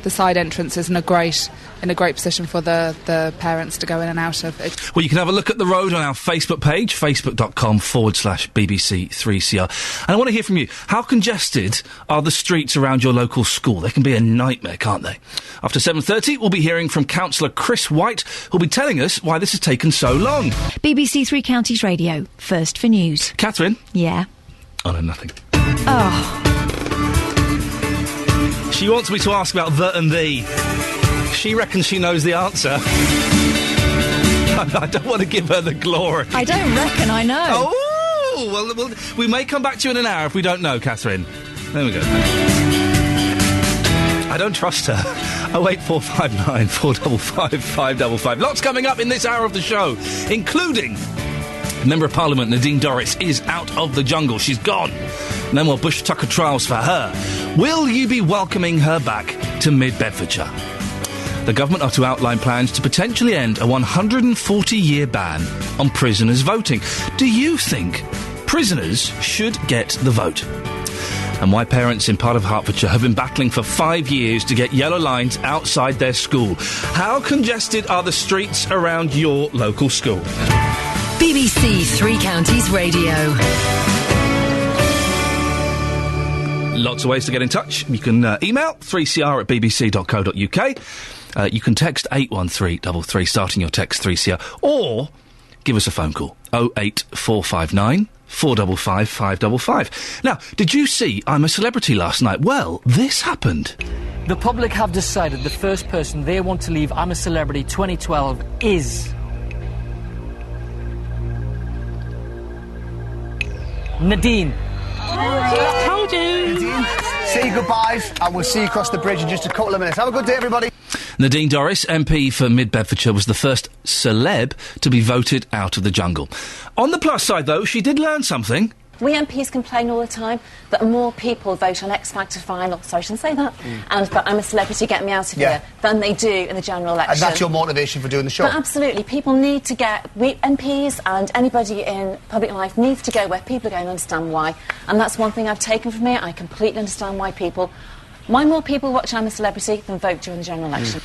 side entrance is in a great position for the parents to go in and out of. Well, you can have a look at the road on our Facebook page, facebook.com/BBC3CR. And I want to hear from you. How congested are the streets around your local school? They can be a nightmare, can't they? After 7:30, we'll be hearing from Councillor Chris White, who'll be telling us why this has taken so long. BBC Three Counties Radio, first for news. Catherine? Yeah? Oh, no, nothing. Oh. She wants me to ask about the and thee. She reckons she knows the answer. I don't want to give her the glory. I don't reckon I know. Oh, well, we may come back to you in an hour if we don't know, Catherine. There we go. I don't trust her. 08459 455 555. Lots coming up in this hour of the show, including Member of Parliament Nadine Dorries is out of the jungle. She's gone. No more Bush Tucker trials for her. Will you be welcoming her back to Mid-Bedfordshire? The government are to outline plans to potentially end a 140-year ban on prisoners voting. Do you think prisoners should get the vote? And why parents in part of Hertfordshire have been battling for 5 years to get yellow lines outside their school. How congested are the streets around your local school? BBC Three Counties Radio. Lots of ways to get in touch. You can email 3cr@bbc.co.uk. You can text 81333, starting your text 3CR, or give us a phone call, 08459 455 555. Now, did you see I'm a Celebrity last night? Well, this happened. The public have decided the first person they want to leave I'm a Celebrity 2012 is Nadine. I told you. Nadine, say goodbyes and we'll see you across the bridge in just a couple of minutes. Have a good day, everybody. Nadine Dorries, MP for Mid-Bedfordshire, was the first celeb to be voted out of the jungle. On the plus side, though, she did learn something. We MPs complain all the time that more people vote on X Factor final, sorry, I shouldn't say that, and but I'm a Celebrity, get me out of here, than they do in the general election. And that's your motivation for doing the show? But absolutely, people need to MPs and anybody in public life needs to go where people are going to understand why, and that's one thing I've taken from it. I completely understand why more people watch I'm a Celebrity than vote during the general election.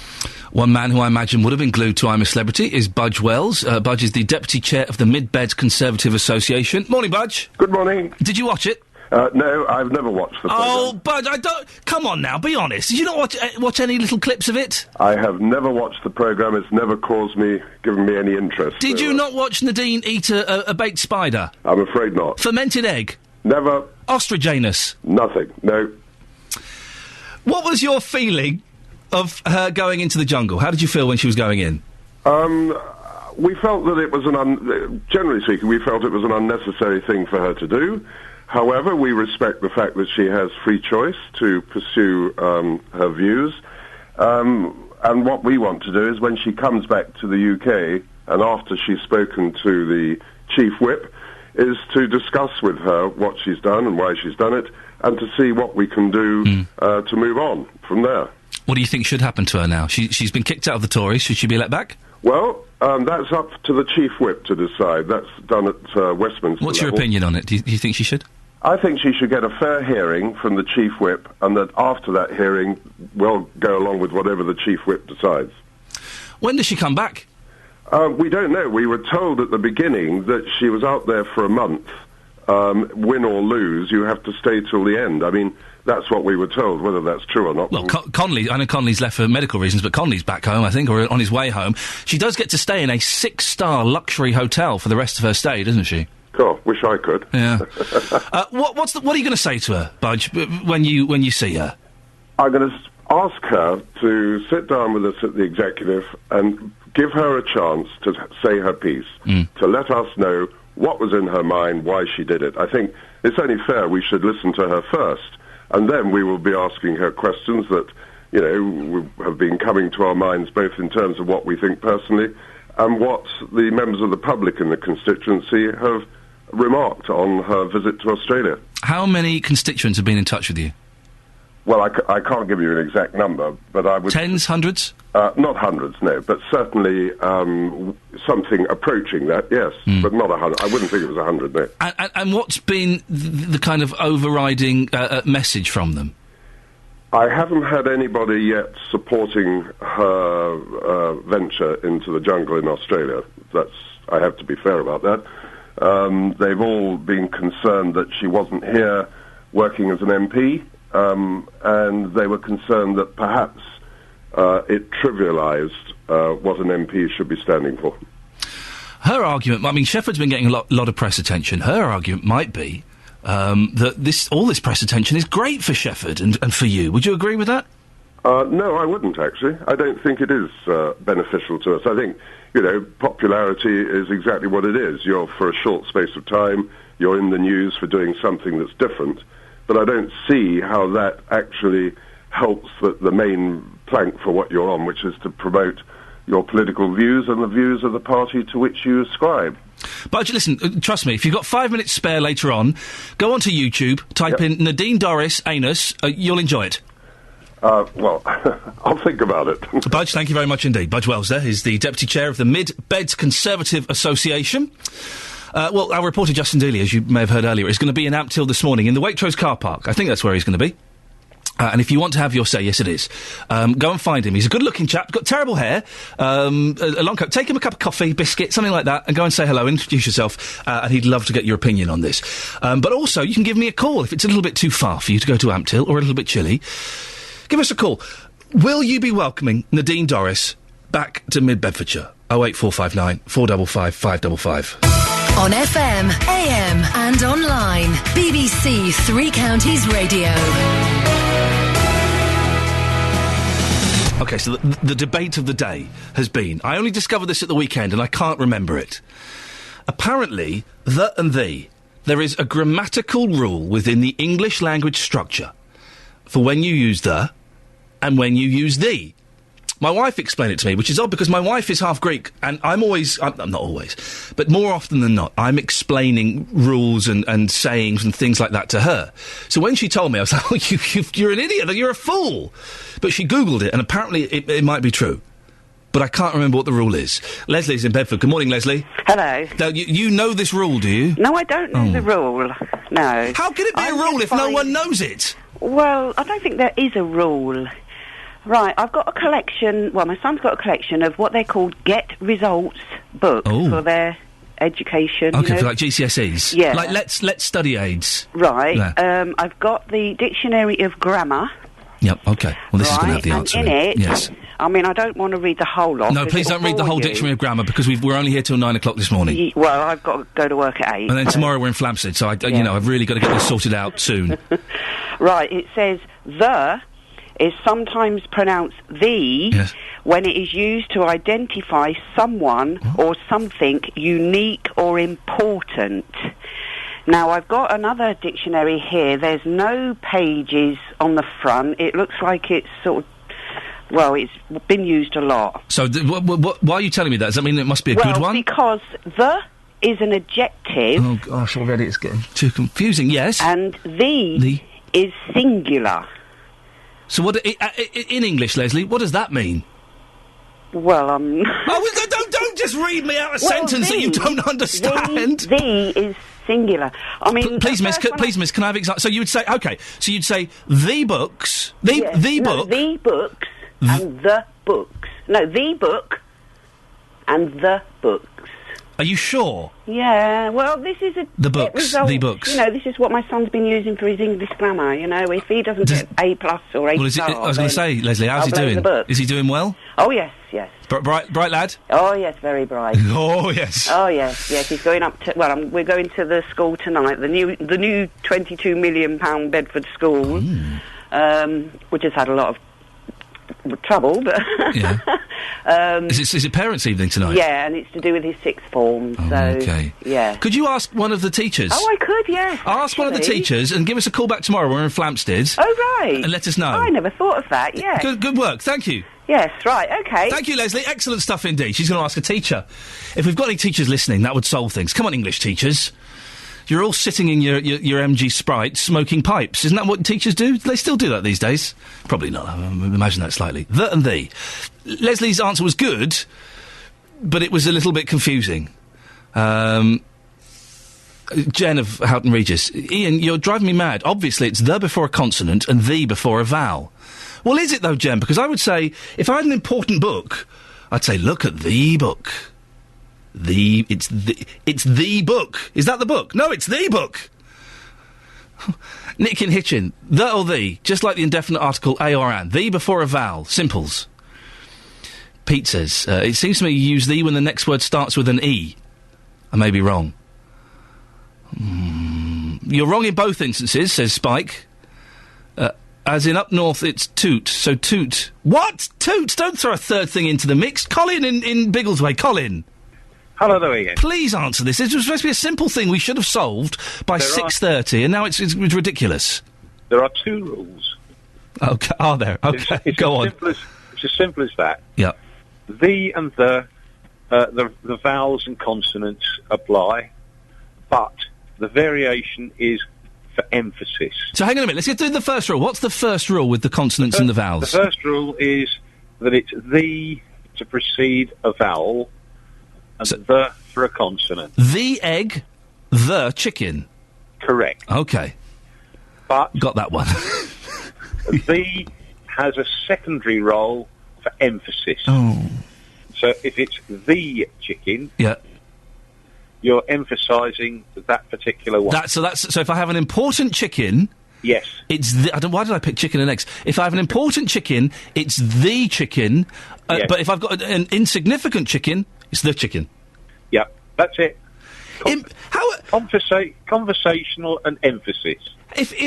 One man who I imagine would have been glued to I'm a Celebrity is Budge Wells. Budge is the Deputy Chair of the Mid-Beds Conservative Association. Morning, Budge. Good morning. Did you watch it? No, I've never watched the programme. Oh, Budge, I don't... Come on now, be honest. Did you not watch any little clips of it? I have never watched the programme. It's never given me any interest. Did you not watch Nadine eat a baked spider? I'm afraid not. Fermented egg? Never. Ostrich anus? Nothing, no. What was your feeling of her going into the jungle? How did you feel when she was going in? We felt that it was generally speaking, we felt it was an unnecessary thing for her to do. However, we respect the fact that she has free choice to pursue her views. And what we want to do is when she comes back to the UK, and after she's spoken to the Chief Whip, is to discuss with her what she's done and why she's done it, and to see what we can do to move on from there. What do you think should happen to her now? She's been kicked out of the Tories. Should she be let back? Well, that's up to the Chief Whip to decide. That's done at Westminster What's your opinion on it? Do you think she should? I think she should get a fair hearing from the Chief Whip, and that after that hearing, we'll go along with whatever the Chief Whip decides. When does she come back? We don't know. We were told at the beginning that she was out there for a month. Win or lose, you have to stay till the end. I mean, that's what we were told. Whether that's true or not... Well, Connolly, I know Connolly's left for medical reasons, but Connolly's back home, I think, or on his way home. She does get to stay in a 6-star luxury hotel for the rest of her stay, doesn't she? Cool. Wish I could. Yeah. What are you going to say to her, Budge, when you see her? I'm going to ask her to sit down with us at the executive and give her a chance to say her piece, to let us know what was in her mind, why she did it. I think it's only fair we should listen to her first, and then we will be asking her questions that, you know, have been coming to our minds both in terms of what we think personally and what the members of the public in the constituency have remarked on her visit to Australia. How many constituents have been in touch with you? Well, I can't give you an exact number, but I would... Tens, hundreds? Not hundreds, no, but certainly something approaching that, yes, but not 100. I wouldn't think it was 100, no. And what's been the kind of overriding message from them? I haven't had anybody yet supporting her venture into the jungle in Australia. I have to be fair about that. They've all been concerned that she wasn't here working as an MP, and they were concerned that perhaps it trivialised what an MP should be standing for. Her argument, I mean, Shefford's been getting a lot of press attention. Her argument might be that all this press attention is great for Shefford and for you. Would you agree with that? No, I wouldn't, actually. I don't think it is beneficial to us. I think, you know, popularity is exactly what it is. You're, for a short space of time, you're in the news for doing something that's different. But I don't see how that actually helps the main plank for what you're on, which is to promote your political views and the views of the party to which you ascribe. But listen, trust me, if you've got 5 minutes spare later on, go onto YouTube, type in Nadine Dorries Anus, you'll enjoy it. Well, I'll think about it. Budge, thank you very much indeed. Budge Wells there is the Deputy Chair of the Mid Beds Conservative Association. Well, our reporter Justin Dealey, as you may have heard earlier, is going to be in Ampthill this morning in the Waitrose car park. I think that's where he's going to be. And if you want to have your say, yes it is, go and find him. He's a good-looking chap, got terrible hair, a long coat. Take him a cup of coffee, biscuit, something like that, and go and say hello, introduce yourself, and he'd love to get your opinion on this. But also, you can give me a call if it's a little bit too far for you to go to Ampthill, or a little bit chilly. Give us a call. Will you be welcoming Nadine Dorries back to Mid-Bedfordshire? 08459 455 555. On FM, AM and online. BBC Three Counties Radio. OK, so the debate of the day has been... I only discovered this at the weekend and I can't remember it. Apparently, the and the. There is a grammatical rule within the English language structure for when you use the and when you use the. My wife explained it to me, which is odd because my wife is half Greek, and I'm not always, but more often than not, I'm explaining rules and sayings and things like that to her. So when she told me, I was like, oh, you're an idiot, you're a fool. But she Googled it, and apparently it might be true. But I can't remember what the rule is. Leslie's in Bedford. Good morning, Leslie. Hello. Now, you know this rule, do you? No, I don't know the rule. No. How can it be a rule if no one knows it? Well, I don't think there is a rule. Right, I've got a collection, well, my son's got a collection of what they call Get Results books for their education. OK, for like GCSEs? Yeah. Like Let's Study Aids? Right. Yeah. I've got the Dictionary of Grammar. Yep, OK. Well, this is going to have the answer in it. Yes. I mean, I don't want to read the whole lot. No, please don't read the whole Dictionary of Grammar, because we're only here till 9 o'clock this morning. Well, I've got to go to work at 8. And then tomorrow we're in Flamstead, so, I've really got to get this sorted out soon. Right, it says, the is sometimes pronounced the when it is used to identify someone or something unique or important. Now, I've got another dictionary here. There's no pages on the front. It looks like it's sort of, well, it's been used a lot. So, why are you telling me that? Does that mean it must be a good one? Well, because the is an adjective. Oh, gosh, already it's getting too confusing, yes. And the is singular. So what, in English, Leslie, what does that mean? Well, don't just read me out a sentence that you don't understand. The is singular. I mean... Please, miss, can I have examples? So you would say, OK, so you'd say the books, the book... the books and the books. No, the book and the books. Are you sure? Yeah, well, this is the books. The books. You know, this is what my son's been using for his English grammar. You know, if he doesn't get A+ or A star, I was going to say, Leslie, how's he doing? Is he doing well? Oh yes. Bright lad. Oh yes, very bright. Oh yes. Oh yes. He's going up to. Well, we're going to the school tonight. The new £22 million Bedford school, which has had a lot of trouble, but... Yeah. Is it parents' evening tonight? Yeah, and it's to do with his sixth form, so... Okay. Yeah. Could you ask one of the teachers? Oh, I could, yes. Ask one of the teachers and give us a call back tomorrow. We're in Flamstead. Oh, right. And let us know. I never thought of that, yeah. Good work, thank you. Yes, right, okay. Thank you, Leslie. Excellent stuff indeed. She's going to ask a teacher. If we've got any teachers listening, that would solve things. Come on, English teachers. You're all sitting in your MG Sprite smoking pipes. Isn't that what teachers do? Do they still do that these days? Probably not. I imagine that slightly. The and the. Leslie's answer was good, but it was a little bit confusing. Jen of Houghton Regis. Ian, you're driving me mad. Obviously, it's the before a consonant and the before a vowel. Well, is it though, Jen? Because I would say, if I had an important book, I'd say, look at the book. It's the book. Is that the book? No, it's the book. Nick in Hitchin. The or the, just like the indefinite article a or an. The before a vowel. Simples. Pete says, it seems to me you use the when the next word starts with an E. I may be wrong. You're wrong in both instances, says Spike. As in up north, it's toot. So toot. What? Toot? Don't throw a third thing into the mix. Colin in Biggleswade. Colin. Hello there, Ian. Please answer this. It was supposed to be a simple thing we should have solved by 6:30, and now it's ridiculous. There are two rules. Okay, are there? Okay, go on. It's as simple as that. Yeah. The and the vowels and consonants apply, but the variation is for emphasis. So hang on a minute. Let's get through the first rule. What's the first rule with the consonants and the vowels? The first rule is that it's the to precede a vowel, and the for a consonant. The egg, the chicken. Correct. Okay. But... Got that one. The has a secondary role for emphasis. Oh. So if it's the chicken... Yeah. You're emphasising that particular one. So if I have an important chicken... Yes. It's why did I pick chicken and eggs? If I have an important chicken, it's the chicken. Yes. But if I've got an insignificant chicken, it's the chicken. Yeah, that's it. Conversational and emphasis.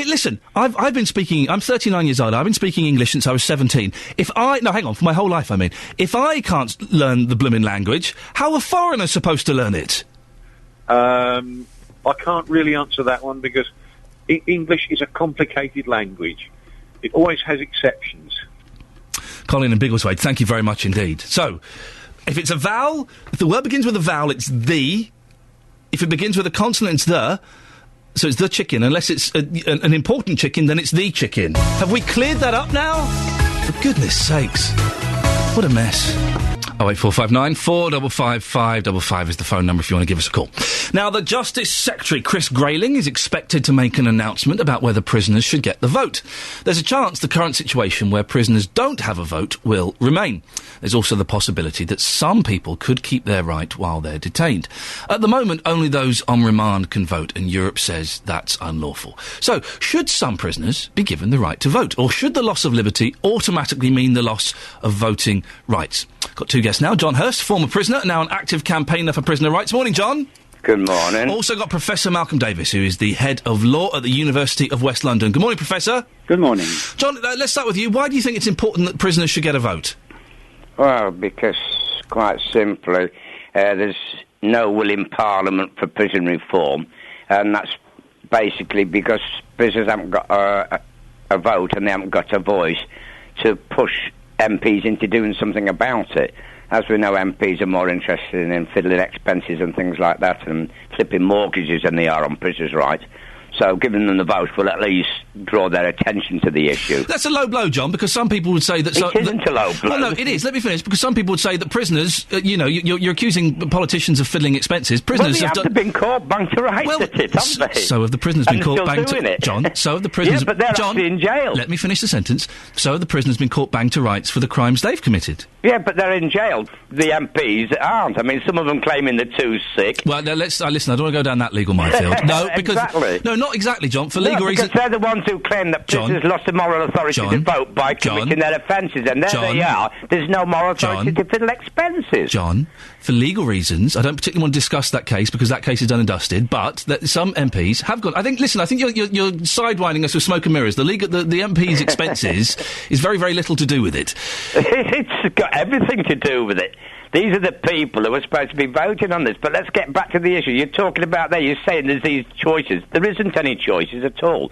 Listen, I've been speaking. I'm 39 years old. I've been speaking English since I was 17. Hang on, for my whole life. I mean, if I can't learn the blooming language, how are foreigners supposed to learn it? I can't really answer that one because English is a complicated language. It always has exceptions. Colin and Biggleswade, thank you very much indeed. So, if it's a vowel, if the word begins with a vowel, it's the. If it begins with a consonant, it's the. So it's the chicken. Unless it's an important chicken, then it's the chicken. Have we cleared that up now? For goodness sakes. What a mess. 08459 455 555 is the phone number if you want to give us a call. Now, the Justice Secretary, Chris Grayling, is expected to make an announcement about whether prisoners should get the vote. There's a chance the current situation where prisoners don't have a vote will remain. There's also the possibility that some people could keep their right while they're detained. At the moment, only those on remand can vote, and Europe says that's unlawful. So, should some prisoners be given the right to vote? Or should the loss of liberty automatically mean the loss of voting rights? Got two guests now. John Hurst, former prisoner, now an active campaigner for prisoner rights. Morning, John. Good morning. Also got Professor Malcolm Davis, who is the head of law at the University of West London. Good morning, Professor. Good morning. John, let's start with you. Why do you think it's important that prisoners should get a vote? Well, because, quite simply, there's no will in Parliament for prison reform, and that's basically because prisoners haven't got a vote and they haven't got a voice to push MPs into doing something about it. As we know, MPs are more interested in fiddling expenses and things like that and flipping mortgages than they are on prisoners' rights. So giving them the vote will at least draw their attention to the issue. That's a low blow, John, because some people would say that... It isn't a low blow. Well, no, it is. Let me finish. Because some people would say that prisoners, you're accusing politicians of fiddling expenses. Prisoners have been caught bang to rights at it, haven't they? So have the prisoners been caught bang to... it. John, so have the prisoners... Yeah, but they're actually in jail. Let me finish the sentence. So have the prisoners been caught bang to rights for the crimes they've committed. Yeah, but they're in jail. The MPs aren't. I mean, some of them claiming they're too sick. Well, now listen, I don't want to go down that legal minefield. No, because... Exactly. No, not exactly, John. For legal reasons, because they're the ones who claim that prisoners lost the moral authority to vote by committing their offences, and there they are. There's no moral authority to fiddle expenses. John, for legal reasons, I don't particularly want to discuss that case because that case is done and dusted. But some MPs have got. I think you're sidewinding us with smoke and mirrors. The MP's expenses is very, very little to do with it. It's got everything to do with it. These are the people who are supposed to be voting on this. But let's get back to the issue. You're talking about there, you're saying there's these choices. There isn't any choices at all.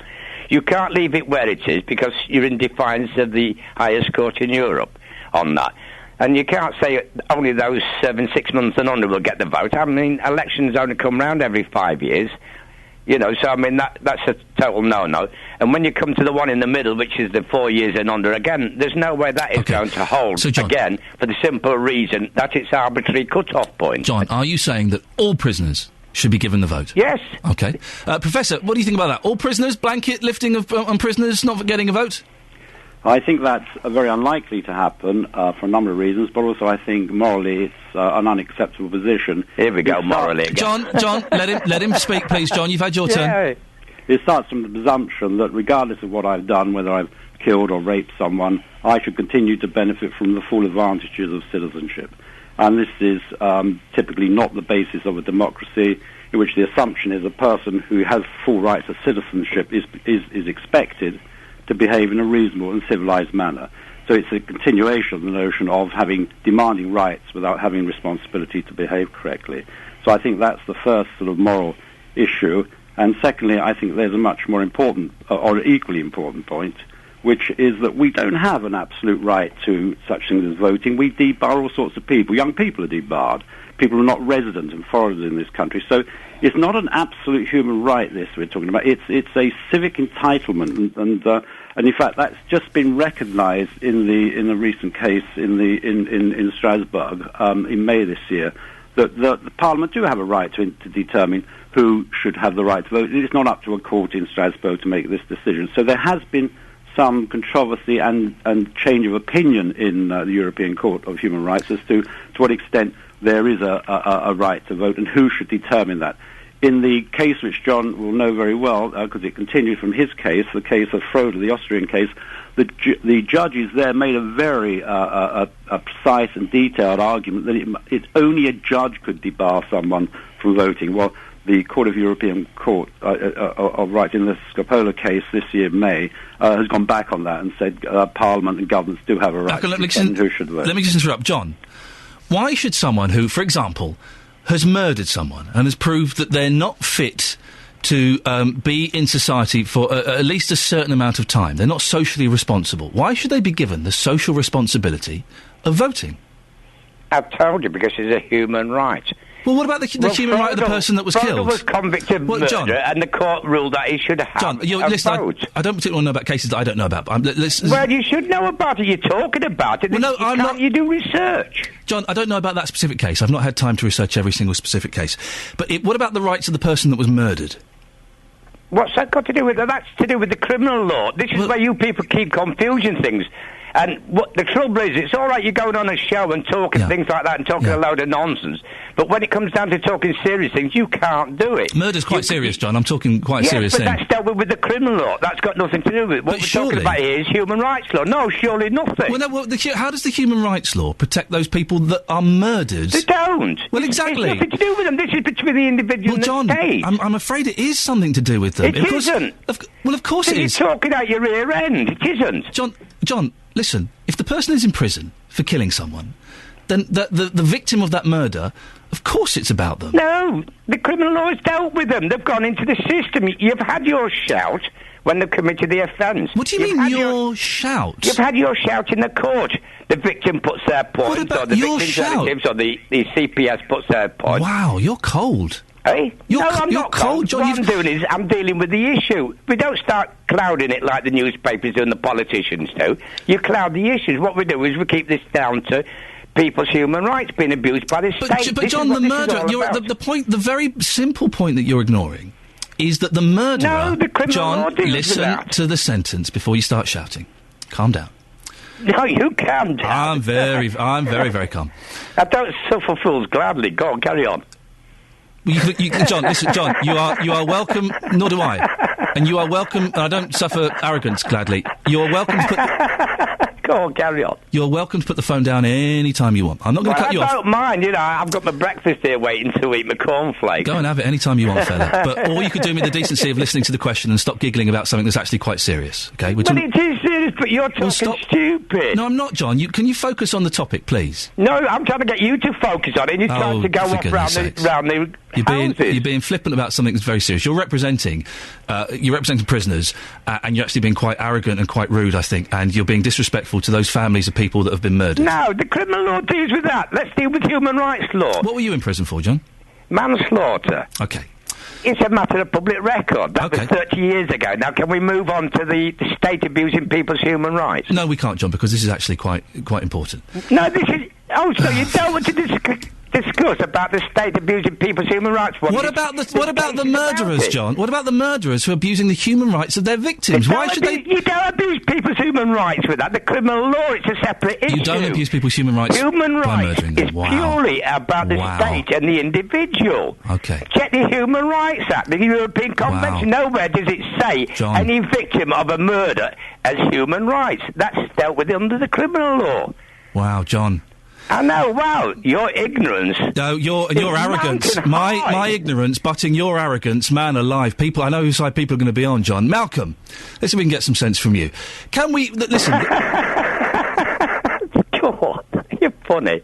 You can't leave it where it is because you're in defiance of the highest court in Europe on that. And you can't say only those 6 months and under will get the vote. I mean, elections only come round every 5 years. You know, so I mean, that's a total no-no. And when you come to the one in the middle, which is the 4 years and under, again, there's no way that is going to hold. So, John, again, for the simple reason that it's arbitrary cut-off point. John, are you saying that all prisoners should be given the vote? Yes. Okay. Professor, what do you think about that? All prisoners, blanket lifting on prisoners not getting a vote? I think that's very unlikely to happen for a number of reasons, but also I think morally it's an unacceptable position. Here we go, morally again. John, let him speak, please. John, you've had your turn. It starts from the presumption that regardless of what I've done, whether I've killed or raped someone, I should continue to benefit from the full advantages of citizenship. And this is typically not the basis of a democracy, in which the assumption is a person who has full rights of citizenship is expected to behave in a reasonable and civilized manner. So it's a continuation of the notion of demanding rights without having responsibility to behave correctly. So I think that's the first sort of moral issue. And secondly, I think there's a much more important, or equally important point, which is that we don't have an absolute right to such things as voting. We debar all sorts of people. Young people are debarred. People who are not resident and foreigners in this country. So it's not an absolute human right, this we're talking about. It's a civic entitlement, and in fact that's just been recognised in the recent case in Strasbourg in May this year, that the Parliament do have a right to determine who should have the right to vote. It's not up to a court in Strasbourg to make this decision. So there has been some controversy and change of opinion in the European Court of Human Rights as to what extent there is a right to vote and who should determine that. In the case which John will know very well, because it continued from his case, the case of Froder, the Austrian case, the judges there made a very precise and detailed argument that only a judge could debar someone from voting. Well, the Court of European Court of Rights in the Scopola case this year, May, has gone back on that and said Parliament and governments do have a right to determine who should vote. Let me just interrupt. John, why should someone who, for example, has murdered someone and has proved that they're not fit to be in society for at least a certain amount of time, they're not socially responsible, why should they be given the social responsibility of voting? I've told you, because it's a human right. Well, what about the human right of the person that was killed? Froder was convicted of murder, John, and the court ruled that he should have John, a vote. I don't particularly know about cases that I don't know about. But well, you should know about it. You're talking about it. Well, no, I'm not. You do research. John, I don't know about that specific case. I've not had time to research every single specific case. But what about the rights of the person that was murdered? What's that got to do with it? That's to do with the criminal law. This is where you people keep confusing things. And what the trouble is, it's all right you going on a show and talking things like that and talking a load of nonsense, but when it comes down to talking serious things, you can't do it. Murder's quite serious, John. I'm talking quite serious thing. Yes, but that's dealt with the criminal law. That's got nothing to do with it. What we're talking about here is human rights law. No, surely nothing. Well, no, how does the human rights law protect those people that are murdered? They don't. Well, exactly. It's nothing to do with them. This is between the individual and John, the state. I'm afraid it is something to do with them. It isn't. Well, of course it is. You're talking out your rear end. It isn't. John, listen. If the person is in prison for killing someone, then the victim of that murder, of course it's about them. No, the criminal law has dealt with them. They've gone into the system. You've had your shout when they've committed the offence. What do you mean your shout? You've had your shout in the court. The victim puts their point, or the victim's relatives, or the CPS puts their point. Wow, you're cold. Hey? I'm you're not cold, John. What I'm doing is I'm dealing with the issue. We don't start clouding it like the newspapers do and the politicians do. You cloud the issues. What we do is we keep this down to people's human rights being abused by the state. But John, the murderer, the very simple point that you're ignoring is that the murderer... No, the criminal law deals with listen that. to the sentence before you start shouting. Calm down. No, you calm down. I'm very, very calm. I don't suffer fools gladly. Go on, carry on. John, listen, John, you are welcome, nor do I. And you are welcome, and I don't suffer arrogance, gladly. You're welcome to put... Go on, carry on. You're welcome to put the phone down any time you want. I'm not going to cut you off. I don't mind, I've got my breakfast here waiting to eat my cornflakes. Go and have it any time you want, fella. Or you could do me the decency of listening to the question and stop giggling about something that's actually quite serious, OK? But it is serious, but you're talking stupid. No, I'm not, John. Can you focus on the topic, please? No, I'm trying to get you to focus on it, and you're trying to go off round the You're being flippant about something that's very serious. You're representing prisoners, and you're actually being quite arrogant and quite rude, I think, and you're being disrespectful to those families of people that have been murdered. No, the criminal law deals with that. Let's deal with human rights law. What were you in prison for, John? Manslaughter. OK. It's a matter of public record. That was 30 years ago. Now, can we move on to the state abusing people's human rights? No, we can't, John, because this is actually quite important. No, this is... Oh, so you don't want to discuss about the state abusing people's human rights? What about the murderers, John? What about the murderers who are abusing the human rights of their victims? Why should they... You don't abuse people's human rights with that. The criminal law, it's a separate issue. You don't abuse people's human rights by murdering them. It's purely about the state and the individual. OK. Check the Human Rights Act, the European Convention. Nowhere does it say any victim of a murder as human rights. That's dealt with under the criminal law. Wow, John. I know, wow, your ignorance. No, your arrogance. My ignorance butting your arrogance, man alive. I know whose side people are going to be on, John. Malcolm, let's see if we can get some sense from you. Can we... Listen... God, you're funny.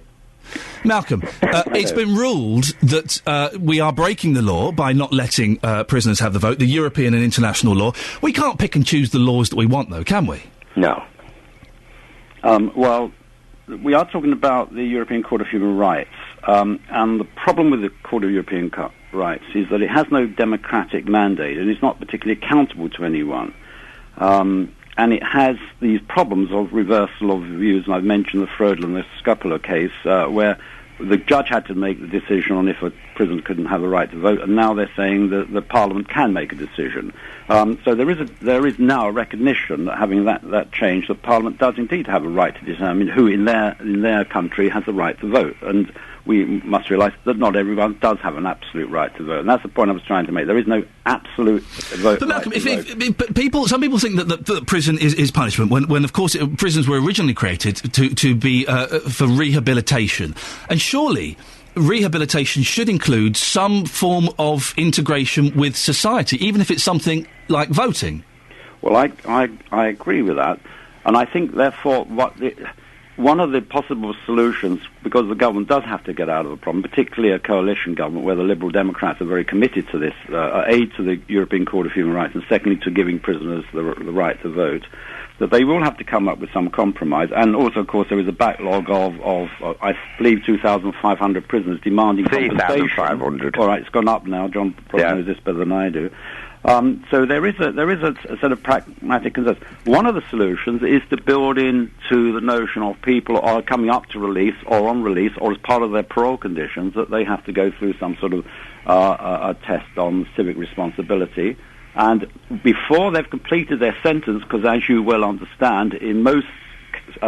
Malcolm, it's been ruled that we are breaking the law by not letting prisoners have the vote, the European and international law. We can't pick and choose the laws that we want, though, can we? No. Well... We are talking about the European Court of Human Rights, and the problem with the Court of European Rights is that it has no democratic mandate, and it's not particularly accountable to anyone. And it has these problems of reversal of views, and I've mentioned the Frodel and the Scuppler case, where the judge had to make the decision on if a prisoner couldn't have a right to vote, and now they're saying that the Parliament can make a decision. So there is now a recognition that having that change, that Parliament does indeed have a right to determine who in their country has the right to vote, and we must realise that not everyone does have an absolute right to vote, and that's the point I was trying to make. There is no absolute vote. But Malcolm, some people think that prison is punishment, when of course prisons were originally created to be for rehabilitation, and surely rehabilitation should include some form of integration with society, even if it's something like voting. Well, I agree with that, and I think therefore one of the possible solutions, because the government does have to get out of the problem, particularly a coalition government where the Liberal Democrats are very committed to this, aid to the European Court of Human Rights, and secondly to giving prisoners the right to vote, that they will have to come up with some compromise. And also, of course, there is a backlog of I believe, 2,500 prisoners demanding compensation. 3,500. All right, it's gone up now. John probably knows this better than I do. So there is a set of pragmatic concerns. One of the solutions is to build into the notion of people are coming up to release or on release or as part of their parole conditions that they have to go through some sort of a test on civic responsibility. And before they've completed their sentence, because as you well understand, in most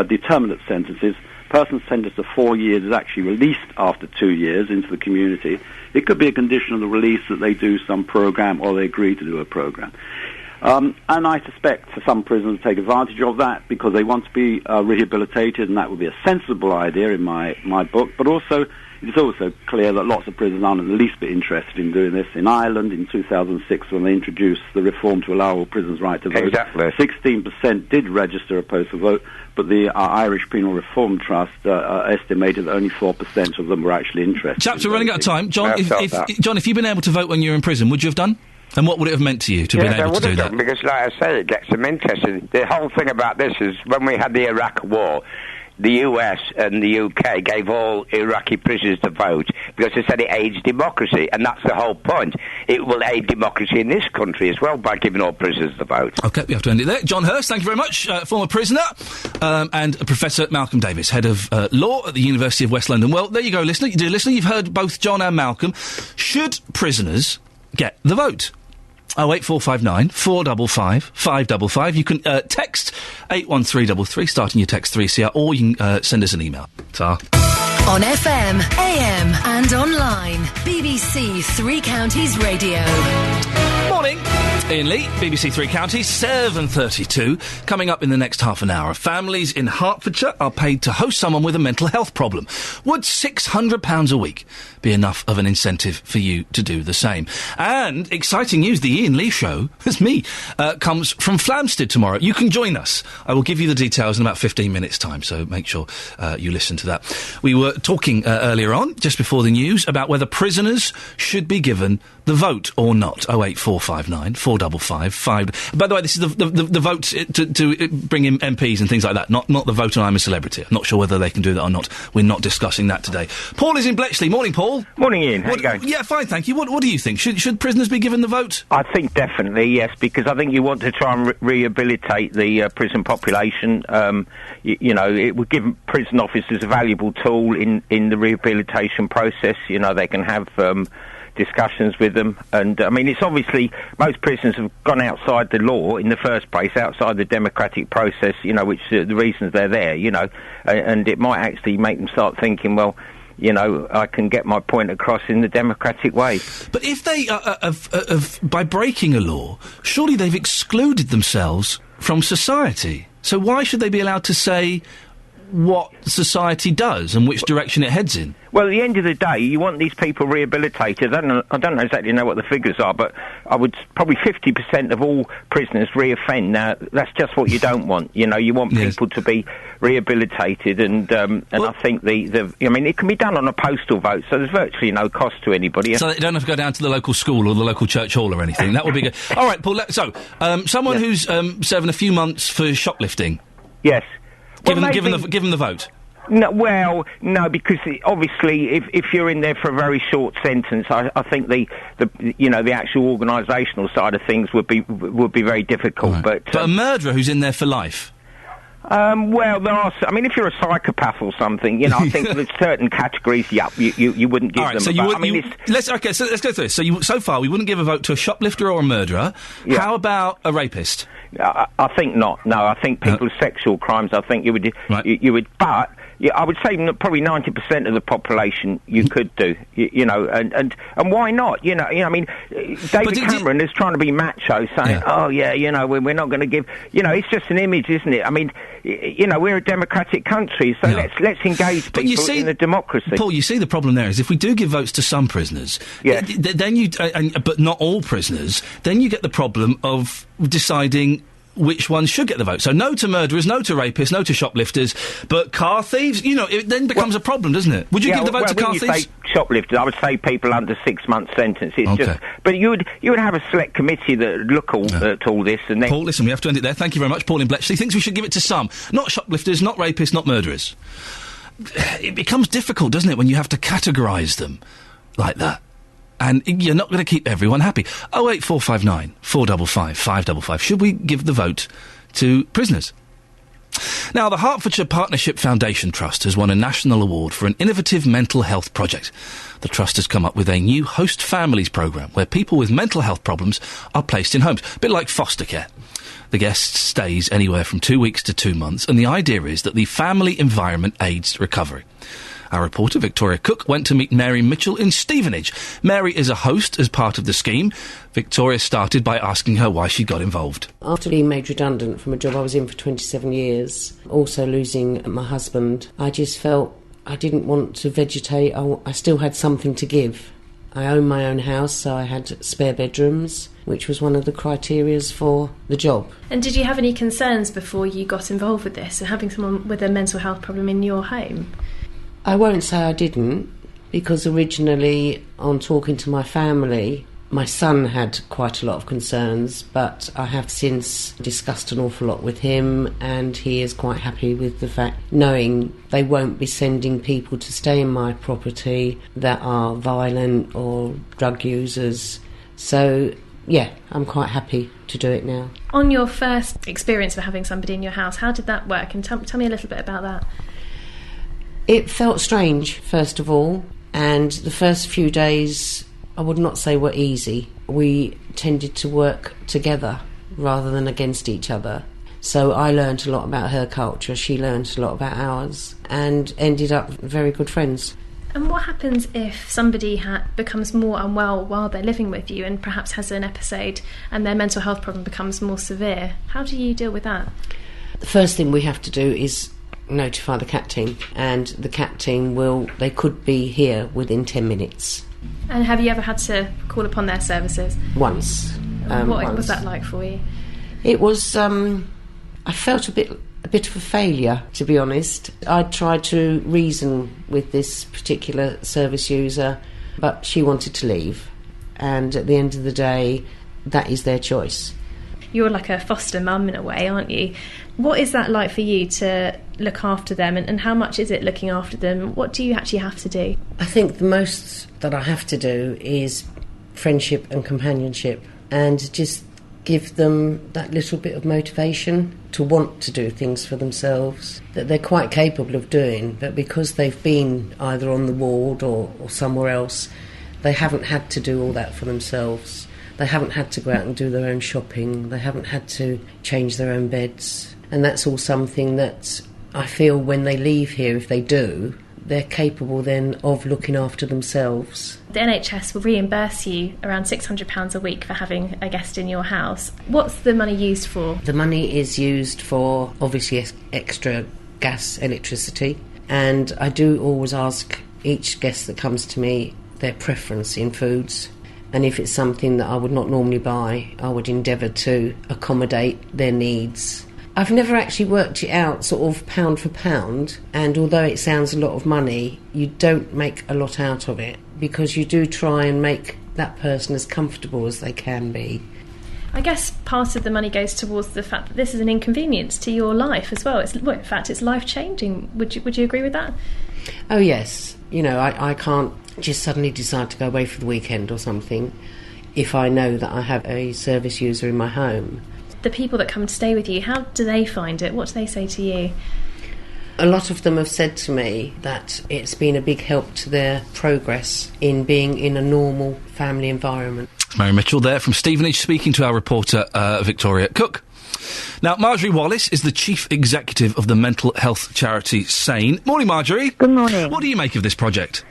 determinate sentences, person sentenced to 4 years is actually released after 2 years into the community. It could be a condition of the release that they do some program or they agree to do a program. And I suspect for some prisoners to take advantage of that because they want to be rehabilitated, and that would be a sensible idea in my book. But also, it's also clear that lots of prisoners aren't in the least bit interested in doing this. In Ireland, in 2006, when they introduced the reform to allow all prisoners' right to vote, 16% did register opposed to vote, but the Irish Penal Reform Trust estimated that only 4% of them were actually interested. Chaps, we're running out of time. John, if you'd been able to vote when you were in prison, would you have done? And what would it have meant to you to be able to do that? Because, like I say, it gets them interested. The whole thing about this is when we had the Iraq War, the US and the UK gave all Iraqi prisoners the vote because they said it aids democracy, and that's the whole point. It will aid democracy in this country as well by giving all prisoners the vote. OK, we have to end it there. John Hurst, thank you very much, former prisoner, and Professor Malcolm Davis, Head of Law at the University of West London. Well, there you go, listener. Dear listener, you've heard both John and Malcolm. Should prisoners get the vote? 08459 455 555. You can text 81333, starting your text 3CR, or you can send us an email. Ta. On FM, AM and online. BBC Three Counties Radio. Morning. Iain Lee, BBC Three Counties, 7:32. Coming up in the next half an hour, families in Hertfordshire are paid to host someone with a mental health problem. Would £600 a week be enough of an incentive for you to do the same? And exciting news, the Iain Lee Show, that's me, comes from Flamstead tomorrow. You can join us. I will give you the details in about 15 minutes' time, so make sure you listen to that. We were talking earlier on, just before the news, about whether prisoners should be given the vote or not. 08459 455 5. By the way, this is the vote to bring in MPs and things like that, not the vote on I'm a Celebrity. I'm not sure whether they can do that or not. We're not discussing that today. Paul is in Bletchley. Morning, Paul. Morning, Ian. How you going? Yeah, fine, thank you. What do you think? Should prisoners be given the vote? I think definitely, yes, because I think you want to try and rehabilitate the prison population. You know, it would give prison officers a valuable tool in the rehabilitation process. You know, they can have discussions with them, and I mean, it's obviously most prisoners have gone outside the law in the first place, outside the democratic process, you know, which the reasons they're there, you know, and it might actually make them start thinking, well, you know, I can get my point across in the democratic way. But if they by breaking a law, surely they've excluded themselves from society, so why should they be allowed to say what society does and which direction it heads in? Well, at the end of the day, you want these people rehabilitated. I don't exactly know what the figures are, but I would probably 50% of all prisoners reoffend. Now, that's just what you don't want. You know, you want people to be rehabilitated, and I think I mean, it can be done on a postal vote, so there's virtually no cost to anybody. So they don't have to go down to the local school or the local church hall or anything. That would be good. All right, Paul. So, someone who's serving a few months for shoplifting. Yes. Give them the vote. No, well, no, because obviously, if you're in there for a very short sentence, I think the actual organisational side of things would be very difficult. Right. But a murderer who's in there for life. Well, there are. I mean, if you're a psychopath or something, you know, I think there's certain categories. You wouldn't give them. So let's go through this. So far, we wouldn't give a vote to a shoplifter or a murderer. Yeah. How about a rapist? I think not. No, I think people's sexual crimes. I think you would. Right. You would, but. Yeah, I would say probably 90% of the population you could do, you know, and why not? You know, I mean, David Cameron is trying to be macho, saying, "Oh yeah, you know, we're not going to give." You know, it's just an image, isn't it? I mean, you know, we're a democratic country, so let's engage people in a democracy. Paul, you see, the problem there is if we do give votes to some prisoners, then you, but not all prisoners, then you get the problem of deciding which ones should get the vote. So no to murderers, no to rapists, no to shoplifters, but car thieves, you know, it then becomes a problem, doesn't it? Would you give the vote to car thieves? When you say shoplifters, I would say people under 6 months sentence. It's just, but you would have a select committee that would look at all this, and then... Paul, listen, we have to end it there. Thank you very much. Paul in Bletchley thinks we should give it to some. Not shoplifters, not rapists, not murderers. It becomes difficult, doesn't it, when you have to categorise them like that? And you're not going to keep everyone happy. 08459 455 555. Should we give the vote to prisoners? Now, the Hertfordshire Partnership Foundation Trust has won a national award for an innovative mental health project. The Trust has come up with a new host families programme where people with mental health problems are placed in homes, a bit like foster care. The guest stays anywhere from 2 weeks to 2 months, and the idea is that the family environment aids recovery. Our reporter, Victoria Cook, went to meet Mary Mitchell in Stevenage. Mary is a host as part of the scheme. Victoria started by asking her why she got involved. After being made redundant from a job I was in for 27 years, also losing my husband, I just felt I didn't want to vegetate. I still had something to give. I own my own house, so I had spare bedrooms, which was one of the criterias for the job. And did you have any concerns before you got involved with this, and having someone with a mental health problem in your home? I won't say I didn't, because originally, on talking to my family, my son had quite a lot of concerns, but I have since discussed an awful lot with him, and he is quite happy with the fact, knowing they won't be sending people to stay in my property that are violent or drug users. So, yeah, I'm quite happy to do it now. On your first experience of having somebody in your house, how did that work? And tell me a little bit about that. It felt strange, first of all, and the first few days, I would not say were easy. We tended to work together rather than against each other. So I learnt a lot about her culture, she learnt a lot about ours, and ended up very good friends. And what happens if somebody becomes more unwell while they're living with you and perhaps has an episode and their mental health problem becomes more severe? How do you deal with that? The first thing we have to do is notify the CAT team, and the CAT team they could be here within 10 minutes. And have you ever had to call upon their services? Once. What was that like for you? It was, I felt a bit of a failure, to be honest. I tried to reason with this particular service user, but she wanted to leave. And at the end of the day, that is their choice. You're like a foster mum in a way, aren't you? What is that like for you to look after them, and how much is it looking after them? What do you actually have to do? I think the most that I have to do is friendship and companionship, and just give them that little bit of motivation to want to do things for themselves that they're quite capable of doing, but because they've been either on the ward or somewhere else, they haven't had to do all that for themselves. They haven't had to go out and do their own shopping. They haven't had to change their own beds. And that's all something that I feel when they leave here, if they do, they're capable then of looking after themselves. The NHS will reimburse you around £600 a week for having a guest in your house. What's the money used for? The money is used for, obviously, extra gas, electricity. And I do always ask each guest that comes to me their preference in foods. And if it's something that I would not normally buy, I would endeavour to accommodate their needs. I've never actually worked it out sort of pound for pound, and although it sounds a lot of money, you don't make a lot out of it, because you do try and make that person as comfortable as they can be. I guess part of the money goes towards the fact that this is an inconvenience to your life as well. In fact, it's life-changing. Would you agree with that? Oh, yes. You know, I can't just suddenly decide to go away for the weekend or something if I know that I have a service user in my home. The people that come to stay with you, how do they find it? What do they say to you? A lot of them have said to me that it's been a big help to their progress in being in a normal family environment. Mary Mitchell there from Stevenage speaking to our reporter Victoria Cook. Now, Marjorie Wallace is the Chief Executive of the mental health charity SANE. Morning, Marjorie. Good morning. What do you make of this project?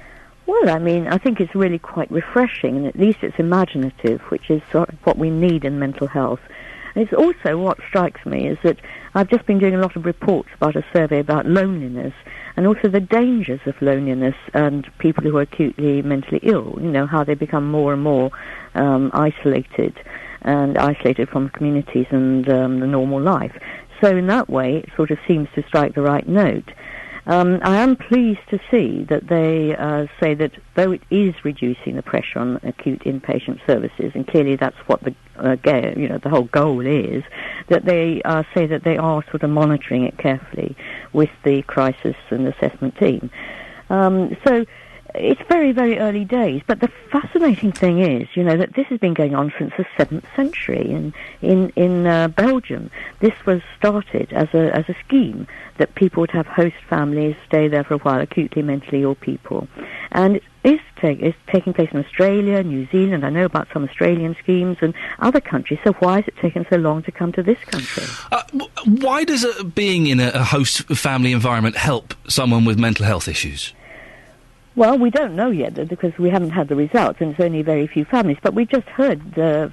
Well, I mean, I think it's really quite refreshing, and at least it's imaginative, which is sort of what we need in mental health. And it's also what strikes me is that I've just been doing a lot of reports about a survey about loneliness and also the dangers of loneliness and people who are acutely mentally ill, you know, how they become more and more isolated from communities and the normal life. So in that way, it sort of seems to strike the right note. I am pleased to see that they say that though it is reducing the pressure on acute inpatient services, and clearly that's what the whole goal is, that they say that they are sort of monitoring it carefully with the crisis and assessment team. So it's very, very early days, but the fascinating thing is, you know, that this has been going on since the 7th century in Belgium. This was started as a scheme that people would have host families stay there for a while, acutely mentally ill people. And it's taking place in Australia, New Zealand. I know about some Australian schemes and other countries. So why has it taken so long to come to this country? Why does being in a host family environment help someone with mental health issues? Well, we don't know yet because we haven't had the results, and it's only very few families. But we just heard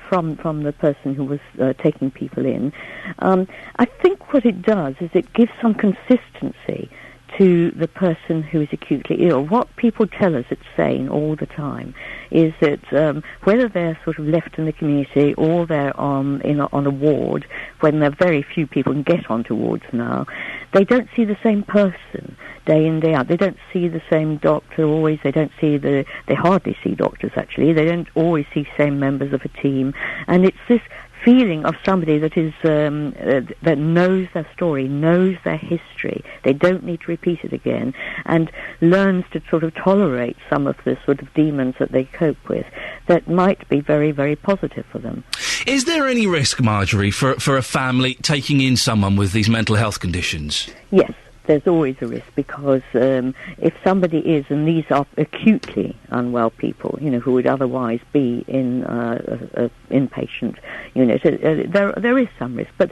from the person who was taking people in. I think what it does is it gives some consistency to the person who is acutely ill. What people tell us at SANE all the time is that whether they're sort of left in the community or they're on a ward, when there are very few people can get onto wards now, they don't see the same person day in, day out. They don't see the same doctor always. They hardly see doctors, actually. They don't always see same members of a team. And it's this feeling of somebody that is that knows their story, knows their history. They don't need to repeat it again, and learns to sort of tolerate some of the sort of demons that they cope with that might be very, very positive for them. Is there any risk, Marjorie, for a family taking in someone with these mental health conditions? Yes. There's always a risk because if somebody is, and these are acutely unwell people, you know, who would otherwise be in an inpatient unit, there is some risk. But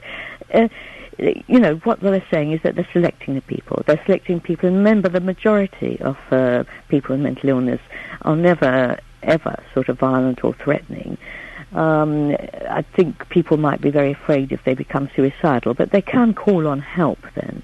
you know, what they're saying is that they're selecting the people. They're selecting people, and remember, the majority of people with mental illness are never, ever sort of violent or threatening. I think people might be very afraid if they become suicidal, but they can call on help then.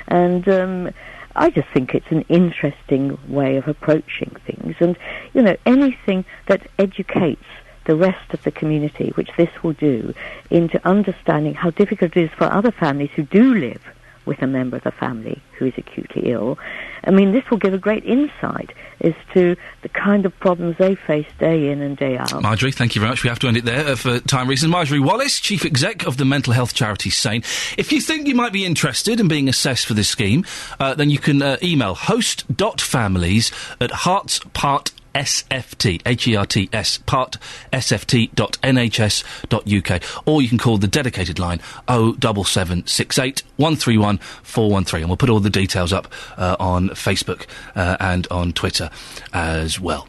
And I just think it's an interesting way of approaching things. And, you know, anything that educates the rest of the community, which this will do, into understanding how difficult it is for other families who do live with a member of the family who is acutely ill. I mean, this will give a great insight as to the kind of problems they face day in and day out. Marjorie, thank you very much. We have to end it there for time reasons. Marjorie Wallace, Chief Exec of the mental health charity SANE. If you think you might be interested in being assessed for this scheme, then you can email host.families@heartspart SFT, HERTS, part sft.nhs.uk, or you can call the dedicated line 07768 131 413, and we'll put all the details up on Facebook and on Twitter as well.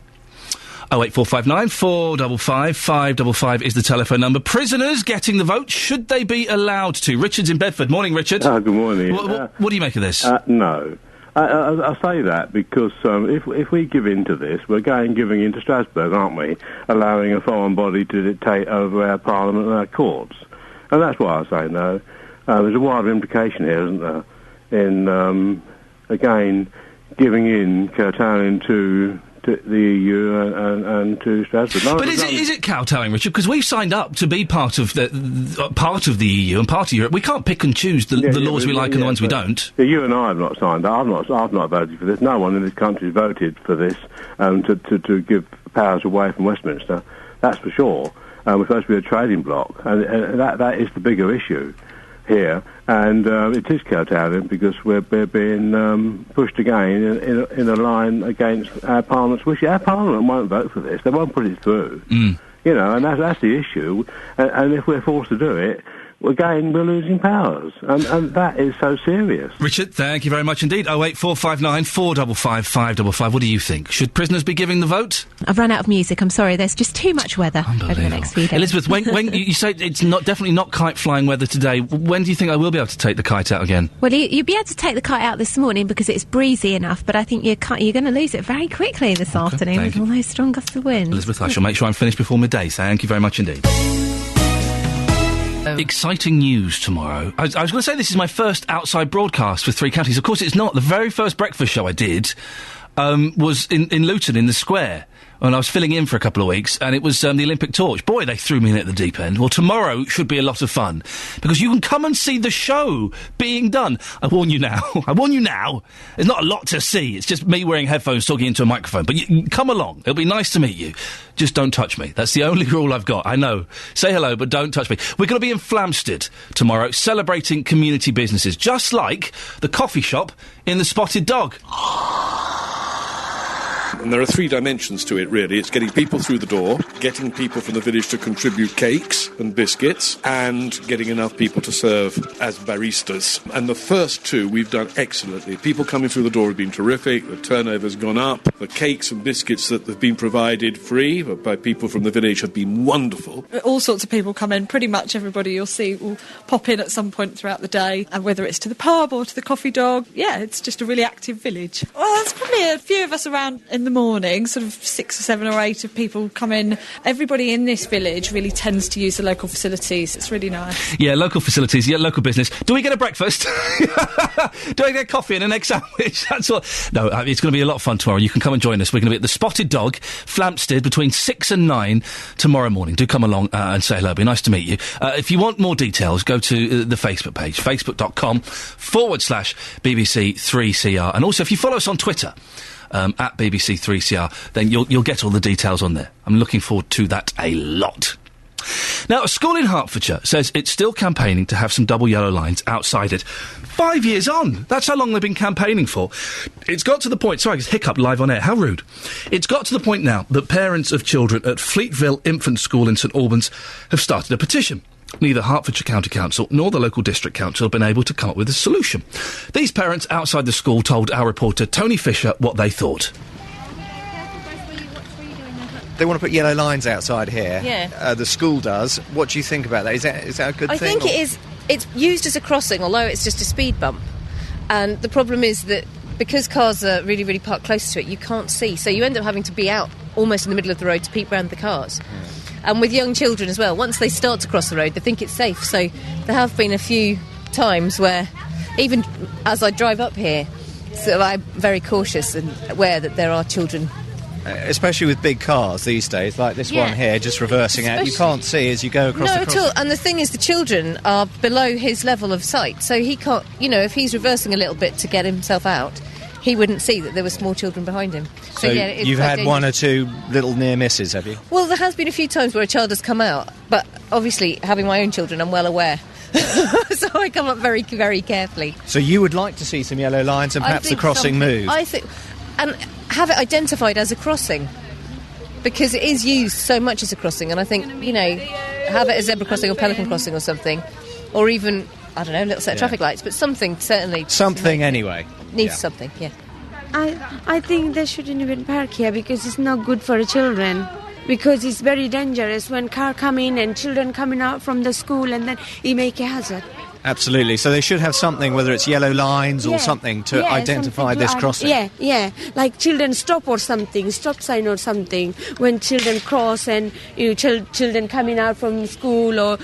08459 455 555 is the telephone number. Prisoners getting the vote, should they be allowed to? Richard's in Bedford. Morning, Richard. Good morning. What do you make of this? No. I say that because if we give in to this, we're giving in to Strasbourg, aren't we? Allowing a foreign body to dictate over our parliament and our courts. And that's why I say no. There's a wider implication here, isn't there? In, again, giving in, curtailing to the EU and to Strasbourg. But is it kowtowing, Richard? Because we've signed up to be part of the EU and part of Europe. We can't pick and choose the laws we like and the ones we don't. Yeah, you and I have not signed up. I've not voted for this. No one in this country voted for this to give powers away from Westminster. That's for sure. We're supposed to be a trading bloc, and that is the bigger issue here, and it is kowtowing because we're being pushed again in a line against our Parliament's wishes. Our Parliament won't vote for this; they won't put it through. You know, and that's the issue. And if we're forced to do it, again, we're losing powers, and that is so serious. Richard, thank you very much indeed. 08459 455 555. What do you think? Should prisoners be giving the vote? I've run out of music. I'm sorry. There's just too much weather over the next few days. Elizabeth, when you say it's definitely not kite flying weather today, when do you think I will be able to take the kite out again? Well, you'll be able to take the kite out this morning because it's breezy enough, but I think you're going to lose it very quickly this afternoon with all those strong gusts of wind. Elizabeth, I shall make sure I'm finished before midday. Thank you very much indeed. Exciting news tomorrow. I was going to say this is my first outside broadcast with Three Counties. Of course it's not. The very first breakfast show I did was in Luton, in the Square, when I was filling in for a couple of weeks, and it was the Olympic Torch. Boy, they threw me in at the deep end. Well, tomorrow should be a lot of fun, because you can come and see the show being done. I warn you now. There's not a lot to see. It's just me wearing headphones talking into a microphone. But you come along. It'll be nice to meet you. Just don't touch me. That's the only rule I've got. I know. Say hello, but don't touch me. We're going to be in Flamstead tomorrow, celebrating community businesses, just like the coffee shop in the Spotted Dog. And there are three dimensions to it, really. It's getting people through the door, getting people from the village to contribute cakes and biscuits, and getting enough people to serve as baristas. And the first two we've done excellently. People coming through the door have been terrific. The turnover's gone up. The cakes and biscuits that have been provided free by people from the village have been wonderful. All sorts of people come in. Pretty much everybody you'll see will pop in at some point throughout the day, and whether it's to the pub or to the coffee dog. Yeah, it's just a really active village. Well, there's probably a few of us around in the morning, sort of 6 or 7 or 8 of people come in. Everybody in this village really tends to use the local facilities. It's really nice. Yeah, local facilities, yeah, local business. Do we get a breakfast? Do I get coffee and an egg sandwich? That's all. No, it's going to be a lot of fun tomorrow. You can come and join us. We're going to be at the Spotted Dog, Flamstead, between 6 and 9 tomorrow morning. Do come along and say hello. It'll be nice to meet you. If you want more details, go to the Facebook page, facebook.com/BBC3CR. And also, if you follow us on Twitter, at BBC3CR, then you'll get all the details on there. I'm looking forward to that a lot. Now, a school in Hertfordshire says it's still campaigning to have some double yellow lines outside it. 5 years on! That's how long they've been campaigning for. It's got to the point... Sorry, I just hiccuped live on air. How rude. It's got to the point now that parents of children at Fleetville Infant School in St Albans have started a petition. Neither Hertfordshire County Council nor the local district council have been able to come up with a solution. These parents outside the school told our reporter Tony Fisher what they thought. They want to put yellow lines outside here. Yeah. The school does. What do you think about that? Is that a good thing? I think it is it's used as a crossing, although it's just a speed bump. And the problem is that because cars are really, really parked close to it, you can't see. So you end up having to be out almost in the middle of the road to peep round the cars. And with young children as well, once they start to cross the road, they think it's safe. So there have been a few times where, even as I drive up here, so I'm very cautious and aware that there are children. Especially with big cars these days, like this one here, just reversing out. You can't see as you go across the crossing. No, at all. And the thing is, the children are below his level of sight, so he can't, if he's reversing a little bit to get himself out, he wouldn't see that there were small children behind him. So yeah, it's you've quite had dangerous. one or two little near misses, have you? Well, there has been a few times where a child has come out, but obviously, having my own children, I'm well aware. So I come up very, very carefully. So you would like to see some yellow lines and perhaps the crossing move? I think, and have it identified as a crossing, because it is used so much as a crossing, and I think, have it a zebra crossing or pelican crossing or something, or even, I don't know, a little set of traffic lights, but something certainly. Something anyway. Needs something, yeah. I think they shouldn't even park here because it's not good for the children. Because it's very dangerous when car come in and children coming out from the school and then it make a hazard. Absolutely. So they should have something, whether it's yellow lines or something, to identify this crossing. Yeah. Like children stop or something, stop sign or something, when children cross and children coming out from school or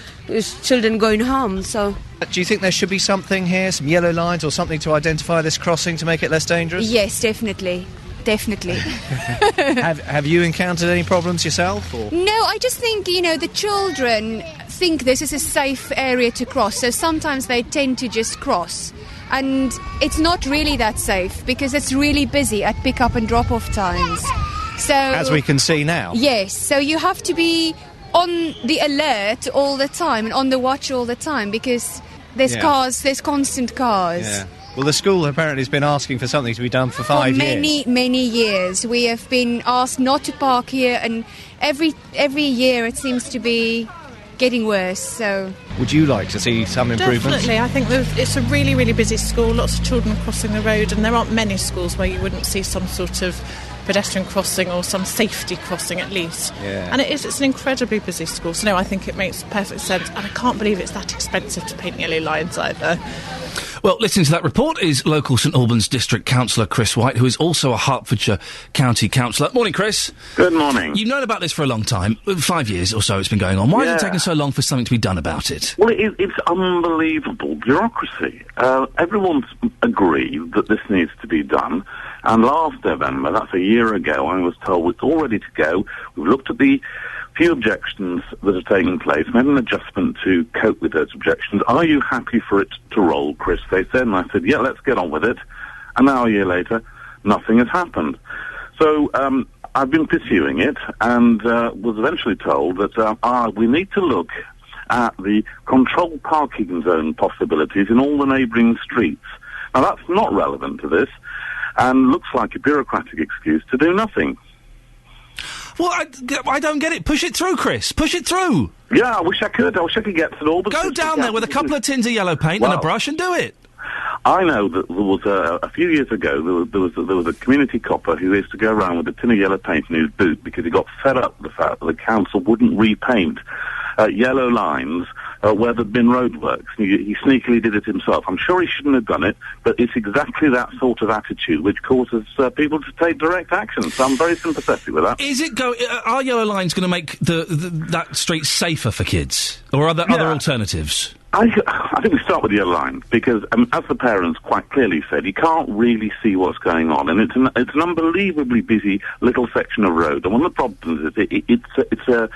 children going home, so... Do you think there should be something here, some yellow lines or something to identify this crossing to make it less dangerous? Yes, definitely. Have you encountered any problems yourself? Or? No, I just think, the children think this is a safe area to cross, so sometimes they tend to just cross. And it's not really that safe, because it's really busy at pick-up and drop-off times. So, as we can see now. Yes, so you have to be on the alert all the time and on the watch all the time, because there's constant cars. Yeah. Well, the school apparently has been asking for something to be done for 5 years. Many years. We have been asked not to park here, and every year it seems to be getting worse, so... Would you like to see some improvements? Definitely. I think it's a really, really busy school, lots of children crossing the road, and there aren't many schools where you wouldn't see some sort of pedestrian crossing or some safety crossing at least. Yeah. And it's an incredibly busy school, so no, I think it makes perfect sense, and I can't believe it's that expensive to paint yellow lines either. Well, listening to that report is local St Albans District Councillor Chris White, who is also a Hertfordshire County Councillor. Morning, Chris. Good morning. You've known about this for a long time. 5 years or so it's been going on. Why has it taken so long for something to be done about it? Well, it's unbelievable bureaucracy. Everyone's agreed that this needs to be done. And last November, that's a year ago, I was told it's all ready to go. We've looked at the few objections that have taken place, made an adjustment to cope with those objections. Are you happy for it to roll, Chris? They said, and I said, yeah, let's get on with it. And now a year later, nothing has happened. So I've been pursuing it and was eventually told that we need to look at the controlled parking zone possibilities in all the neighbouring streets. Now, that's not relevant to this and looks like a bureaucratic excuse to do nothing. Well, I don't get it. Push it through, Chris. Push it through. Yeah, I wish I could. I wish I could get to all. Go down there with a couple of tins of yellow paint and a brush and do it. I know that there was a few years ago there was a community copper who used to go around with a tin of yellow paint in his boot because he got fed up with the fact that the council wouldn't repaint yellow lines where there'd been roadworks. He sneakily did it himself. I'm sure he shouldn't have done it, but it's exactly that sort of attitude which causes people to take direct action. So I'm very sympathetic with that. Are yellow lines going to make that street safer for kids, or are there other alternatives? I think we start with the yellow line because, as the parents quite clearly said, you can't really see what's going on, and it's an unbelievably busy little section of road. And one of the problems is it's a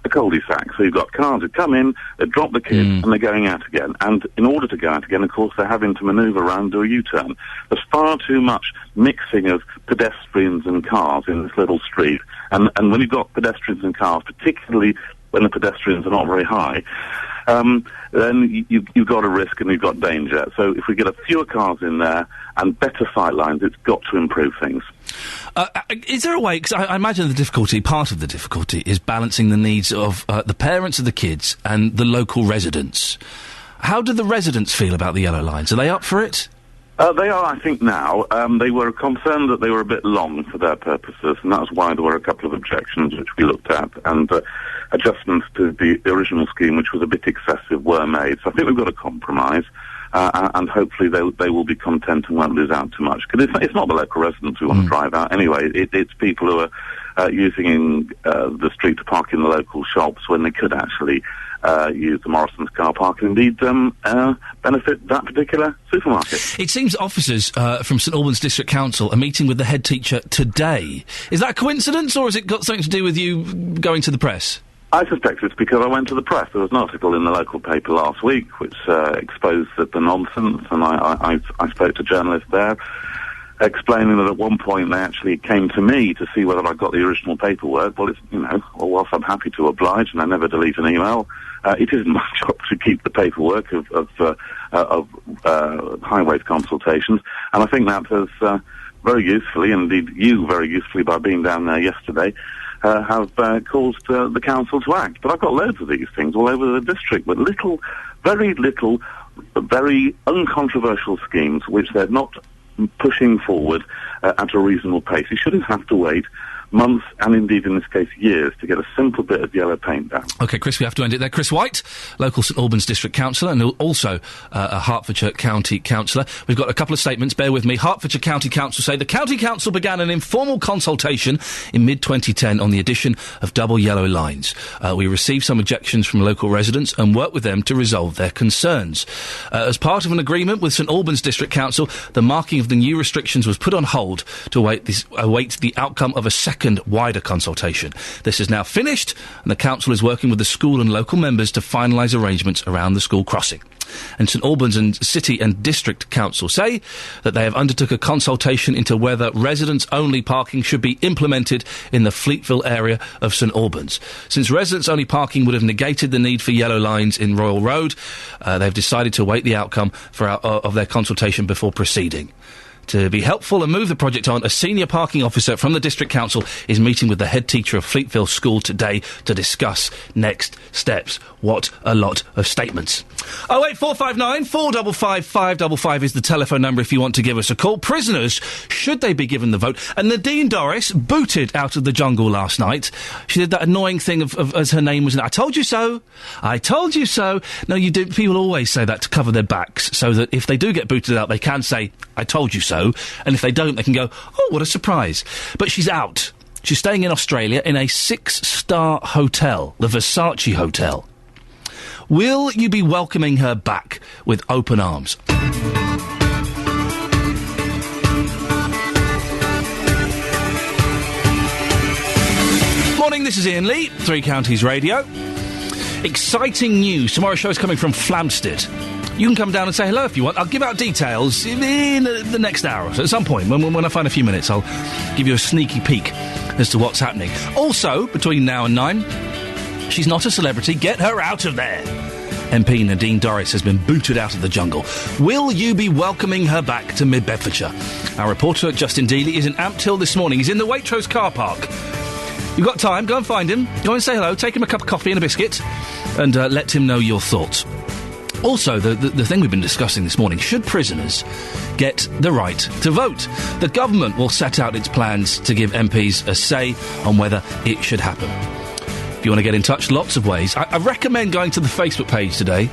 cul-de-sac, so you've got cars that come in, they drop the kids, and they're going out again. And in order to go out again, of course, they're having to manoeuvre around, do a U-turn. There's far too much mixing of pedestrians and cars in this little street, and when you've got pedestrians and cars, particularly when the pedestrians are not very high, then you've got a risk and you've got danger. So if we get a fewer cars in there and better sight lines, it's got to improve things. Is there a way, because I imagine part of the difficulty is balancing the needs of the parents of the kids and the local residents. How do the residents feel about the yellow lines? Are they up for it? They are, I think, now. They were concerned that they were a bit long for their purposes, and that's why there were a couple of objections which we looked at. And adjustments to the original scheme, which was a bit excessive, were made. So I think we've got a compromise. And hopefully they will be content and won't lose out too much. Because it's not the local residents who want to drive out anyway. It's people who are using the street to park in the local shops when they could actually use the Morrison's car park and indeed benefit that particular supermarket. It seems officers from St Albans District Council are meeting with the head teacher today. Is that a coincidence, or has it got something to do with you going to the press? I suspect it's because I went to the press. There was an article in the local paper last week which exposed the nonsense, and I spoke to journalists there, explaining that at one point they actually came to me to see whether I got the original paperwork. Well, whilst I'm happy to oblige, and I never delete an email, it isn't my job to keep the paperwork of highways consultations, and I think that has very usefully, and indeed you very usefully by being down there yesterday, have caused the council to act. But I've got loads of these things all over the district, with very little, very uncontroversial schemes which they're not pushing forward at a reasonable pace. You shouldn't have to wait months, and indeed in this case years, to get a simple bit of yellow paint down. OK, Chris, we have to end it there. Chris White, local St Albans District Councillor, and also a Hertfordshire County Councillor. We've got a couple of statements, bear with me. Hertfordshire County Council say the County Council began an informal consultation in mid-2010 on the addition of double yellow lines. We received some objections from local residents and worked with them to resolve their concerns. As part of an agreement with St Albans District Council, the marking of the new restrictions was put on hold to await the outcome of a second wider consultation. This is now finished, and the council is working with the school and local members to finalise arrangements around the school crossing. And St Albans and City and District Council say that they have undertook a consultation into whether residents-only parking should be implemented in the Fleetville area of St Albans. Since residents-only parking would have negated the need for yellow lines in Royal Road, they've decided to await the outcome of their consultation before proceeding. To be helpful and move the project on, a senior parking officer from the District Council is meeting with the head teacher of Fleetville School today to discuss next steps. What a lot of statements. 08459 455 555 is the telephone number if you want to give us a call. Prisoners, should they be given the vote? And Nadine Dorris, booted out of the jungle last night. She did that annoying thing of as her name was, I told you so. I told you so. No, you do. People always say that to cover their backs, so that if they do get booted out, they can say, I told you so. And if they don't, they can go, oh, what a surprise. But she's out. She's staying in Australia in a 6-star hotel, the Versace Hotel. Will you be welcoming her back with open arms? Morning, this is Iain Lee, Three Counties Radio. Exciting news. Tomorrow's show is coming from Flamstead. You can come down and say hello if you want. I'll give out details in the next hour. So at some point, when I find a few minutes, I'll give you a sneaky peek as to what's happening. Also, between now and 9, she's not a celebrity. Get her out of there. MP Nadine Dorris has been booted out of the jungle. Will you be welcoming her back to Mid-Bedfordshire? Our reporter, Justin Dealey, is in Ampthill Hill this morning. He's in the Waitrose car park. You've got time, go and find him. Go and say hello, take him a cup of coffee and a biscuit, and let him know your thoughts. Also, the thing we've been discussing this morning, should prisoners get the right to vote? The government will set out its plans to give MPs a say on whether it should happen. If you want to get in touch, lots of ways. I recommend going to the Facebook page today.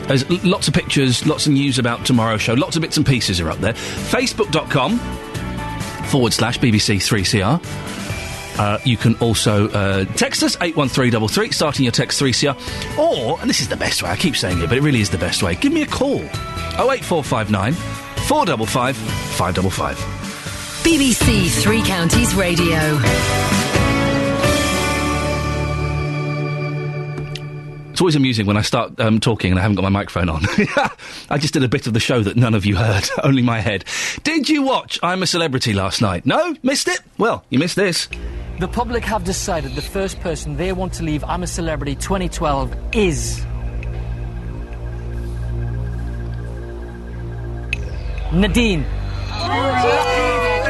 There's lots of pictures, lots of news about tomorrow's show, lots of bits and pieces are up there. Facebook.com/BBC3CR. You can also text us, 81333, starting your text 3CR. Or, and this is the best way, I keep saying it, but it really is the best way, give me a call. 08459 455 555. BBC Three Counties Radio. It's always amusing when I start talking and I haven't got my microphone on. I just did a bit of the show that none of you heard, only my head. Did you watch I'm a Celebrity last night? No? Missed it? Well, you missed this. The public have decided the first person they want to leave I'm a Celebrity 2012 is... Nadine.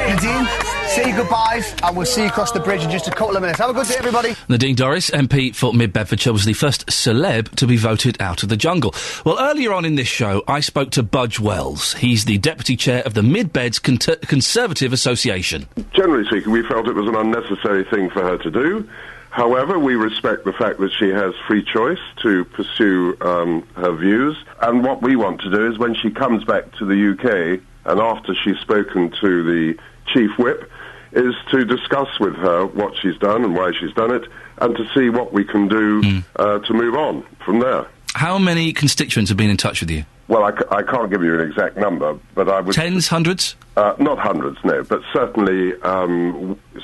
Nadine, say your goodbyes and we'll see you across the bridge in just a couple of minutes. Have a good day, everybody. Nadine Dorris, MP for Mid-Bedfordshire, was the first celeb to be voted out of the jungle. Well, earlier on in this show, I spoke to Budge Wells. He's the deputy chair of the Mid-Beds Conservative Association. Generally speaking, we felt it was an unnecessary thing for her to do. However, we respect the fact that she has free choice to pursue her views. And what we want to do is when she comes back to the UK, and after she's spoken to the Chief Whip, is to discuss with her what she's done and why she's done it, and to see what we can do to move on from there. How many constituents have been in touch with you? Well, I can't give you an exact number, but I would... Tens, hundreds? Not hundreds, no, but certainly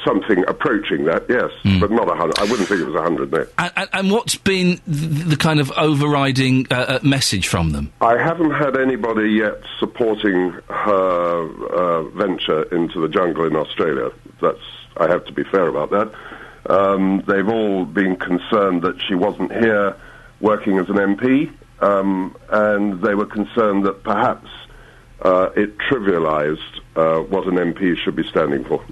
something approaching that, yes, but not 100. I wouldn't think it was 100, no. And what's been the kind of overriding message from them? I haven't had anybody yet supporting her venture into the jungle in Australia. I have to be fair about that. They've all been concerned that she wasn't here working as an MP, and they were concerned that perhaps it trivialised what an MP should be standing for.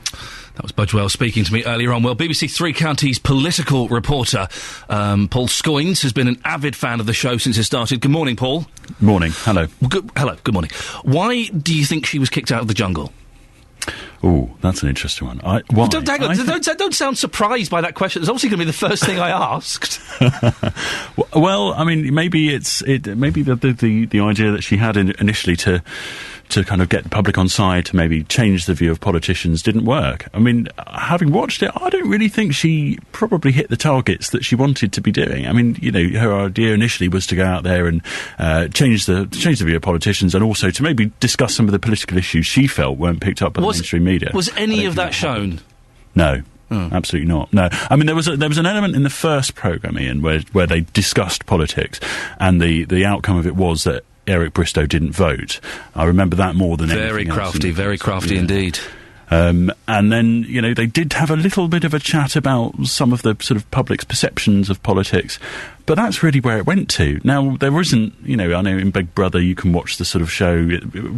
That was Budgewell speaking to me earlier on. Well, BBC Three Counties political reporter Paul Scoynes has been an avid fan of the show since it started. Good morning, Paul. Morning. Hello. Good morning. Why do you think she was kicked out of the jungle? Oh, that's an interesting one. Why? Don't sound surprised by that question. It's obviously going to be the first thing I asked. Well, I mean, maybe maybe the idea that she had initially to kind of get the public on side to maybe change the view of politicians didn't work. I mean, having watched it, I don't really think she probably hit the targets that she wanted to be doing. I mean, you know, her idea initially was to go out there and change the view of politicians, and also to maybe discuss some of the political issues she felt weren't picked up by the mainstream media. Was any of that shown? No. Absolutely not. No, I mean there was an element in the first programme, Ian, where they discussed politics, and the outcome of it was that Eric Bristow didn't vote. I remember that more than anything else. Very crafty indeed. And then, you know, they did have a little bit of a chat about some of the sort of public's perceptions of politics, but that's really where it went to. Now, there isn't, you know, I know in Big Brother you can watch the sort of show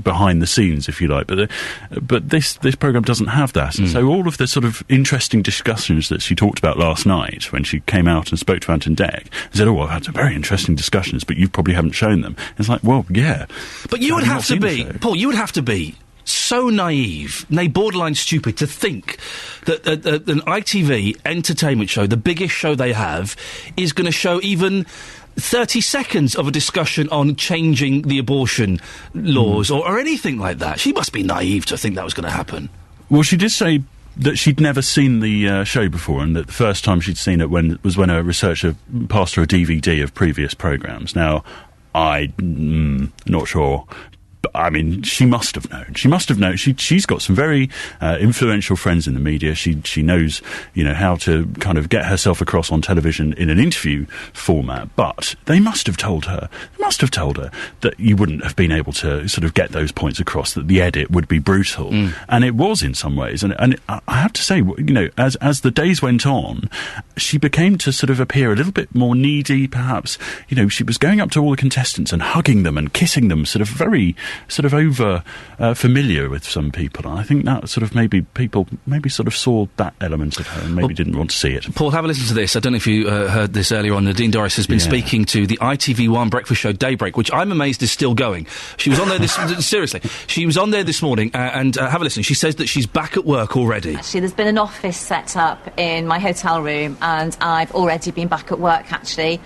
behind the scenes, if you like, but this programme doesn't have that. And so all of the sort of interesting discussions that she talked about last night when she came out and spoke to Anton Deck, and said, I've had some very interesting discussions, but you probably haven't shown them. It's like, well, yeah. But you would have to be, Paul, you would have to be so naive, nay, borderline stupid, to think that an ITV entertainment show, the biggest show they have, is going to show even 30 seconds of a discussion on changing the abortion laws or anything like that. She must be naive to think that was going to happen. Well, she did say that she'd never seen the show before, and that the first time she'd seen it was when a researcher passed her a DVD of previous programmes. Now, I'm not sure. I mean, she must have known. She must have known. She's got some very influential friends in the media. She knows, you know, how to kind of get herself across on television in an interview format. But they must have told her that you wouldn't have been able to sort of get those points across, that the edit would be brutal. And it was in some ways. And I have to say, you know, as the days went on, she became to sort of appear a little bit more needy, perhaps. You know, she was going up to all the contestants and hugging them and kissing them, sort of very sort of over familiar with some people. And I think that sort of maybe people sort of saw that element of her and maybe didn't want to see it. Paul, have a listen to this. I don't know if you heard this earlier on. Nadine Dorries has been speaking to the ITV1 breakfast show Daybreak, which I'm amazed is still going. She was on there seriously. She was on there this morning and have a listen. She says that she's back at work already. Actually, there's been an office set up in my hotel room, and I've already been back at work, actually.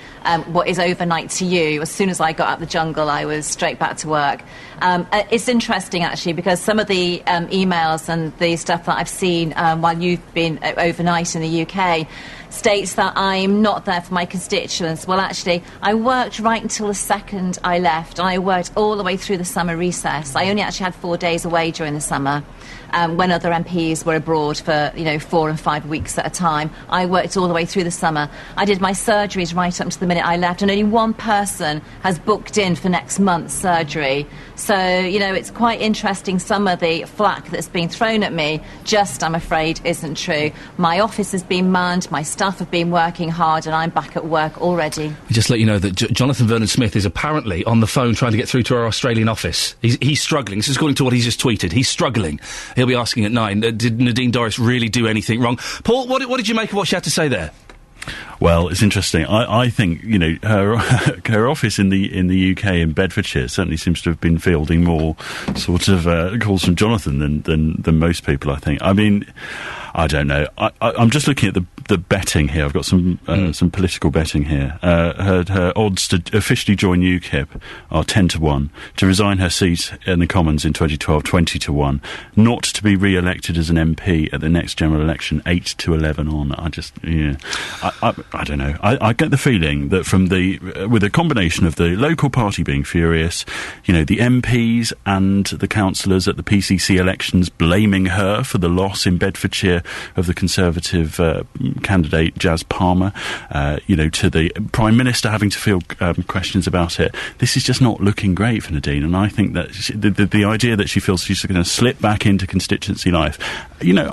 What is overnight to you? As soon as I got out of the jungle, I was straight back to work. It's interesting, actually, because some of the emails and the stuff that I've seen while you've been overnight in the UK states that I'm not there for my constituents. Well, actually, I worked right until the second I left, and I worked all the way through the summer recess. I only actually had 4 days away during the summer. When other MPs were abroad for, 4 and 5 weeks at a time. I worked all the way through the summer. I did my surgeries right up to the minute I left, and only one person has booked in for next month's surgery. So, it's quite interesting. Some of the flack that's been thrown at me just, I'm afraid, isn't true. My office has been manned, my staff have been working hard, and I'm back at work already. Just let you know that Jonathan Vernon-Smith is apparently on the phone trying to get through to our Australian office. He's struggling. This is according to what he's just tweeted. He's struggling. He'll be asking at 9, did Nadine Dorries really do anything wrong? Paul, what did you make of what she had to say there? Well, it's interesting. I think, her office in the UK in Bedfordshire certainly seems to have been fielding more sort of calls from Jonathan than most people, I think. I mean, I don't know. I'm just looking at the betting here. I've got some political betting here. Her odds to officially join UKIP are 10-1. To resign her seat in the Commons in 2012, 20-1. Not to be re-elected as an MP at the next general election, 8-11 on. I don't know. I get the feeling that with a combination of the local party being furious, the MPs and the councillors at the PCC elections blaming her for the loss in Bedfordshire of the Conservative candidate Jazz Palmer, to the Prime Minister having to field questions about it. This is just not looking great for Nadine, and I think that the idea that she feels she's going to slip back into constituency life,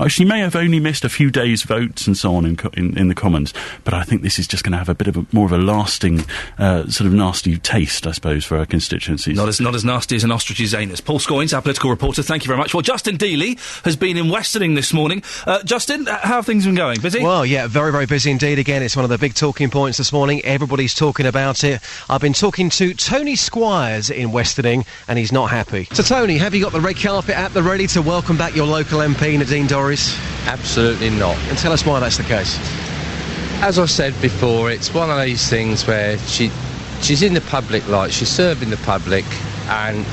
she may have only missed a few days' votes and so on in the Commons, but I think this is just going to have a bit of more of a lasting sort of nasty taste, I suppose, for our constituencies. Not as nasty as an ostrich's anus. Paul Scoynes, our political reporter, thank you very much. Well, Justin Dealey has been in Westerning this morning. Justin, how have things been going? Busy? Well, yeah, very, very busy indeed. Again, it's one of the big talking points this morning. Everybody's talking about it. I've been talking to Tony Squires in Westerning, and he's not happy. So, Tony, have you got the red carpet at the ready to welcome back your local MP, Nadine Dorries? Absolutely not. And tell us why that's the case. As I said before, it's one of these things where she's in the public light, she's serving the public, and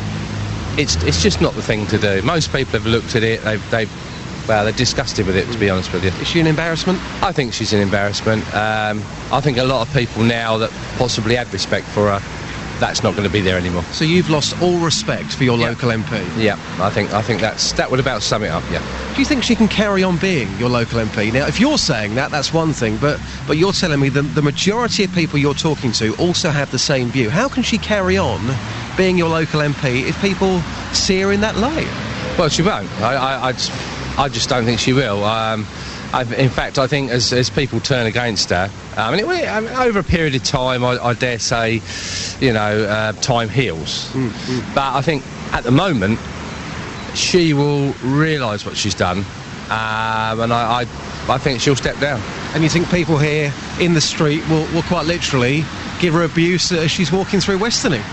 it's just not the thing to do. Most people have looked at it, they're disgusted with it, to be honest with you. Is she an embarrassment? I think she's an embarrassment. I think a lot of people now that possibly had respect for her, that's not going to be there anymore. So you've lost all respect for your local MP? Yeah, I think that would about sum it up, yeah. Do you think she can carry on being your local MP? Now, if you're saying that, that's one thing, but you're telling me the majority of people you're talking to also have the same view. How can she carry on being your local MP if people see her in that light? Well, she won't. I just don't think she will. In fact, I think as people turn against her, over a period of time, I dare say, time heals. But I think at the moment, she will realise what she's done, and I think she'll step down. And you think people here in the street will quite literally give her abuse as she's walking through Westerning?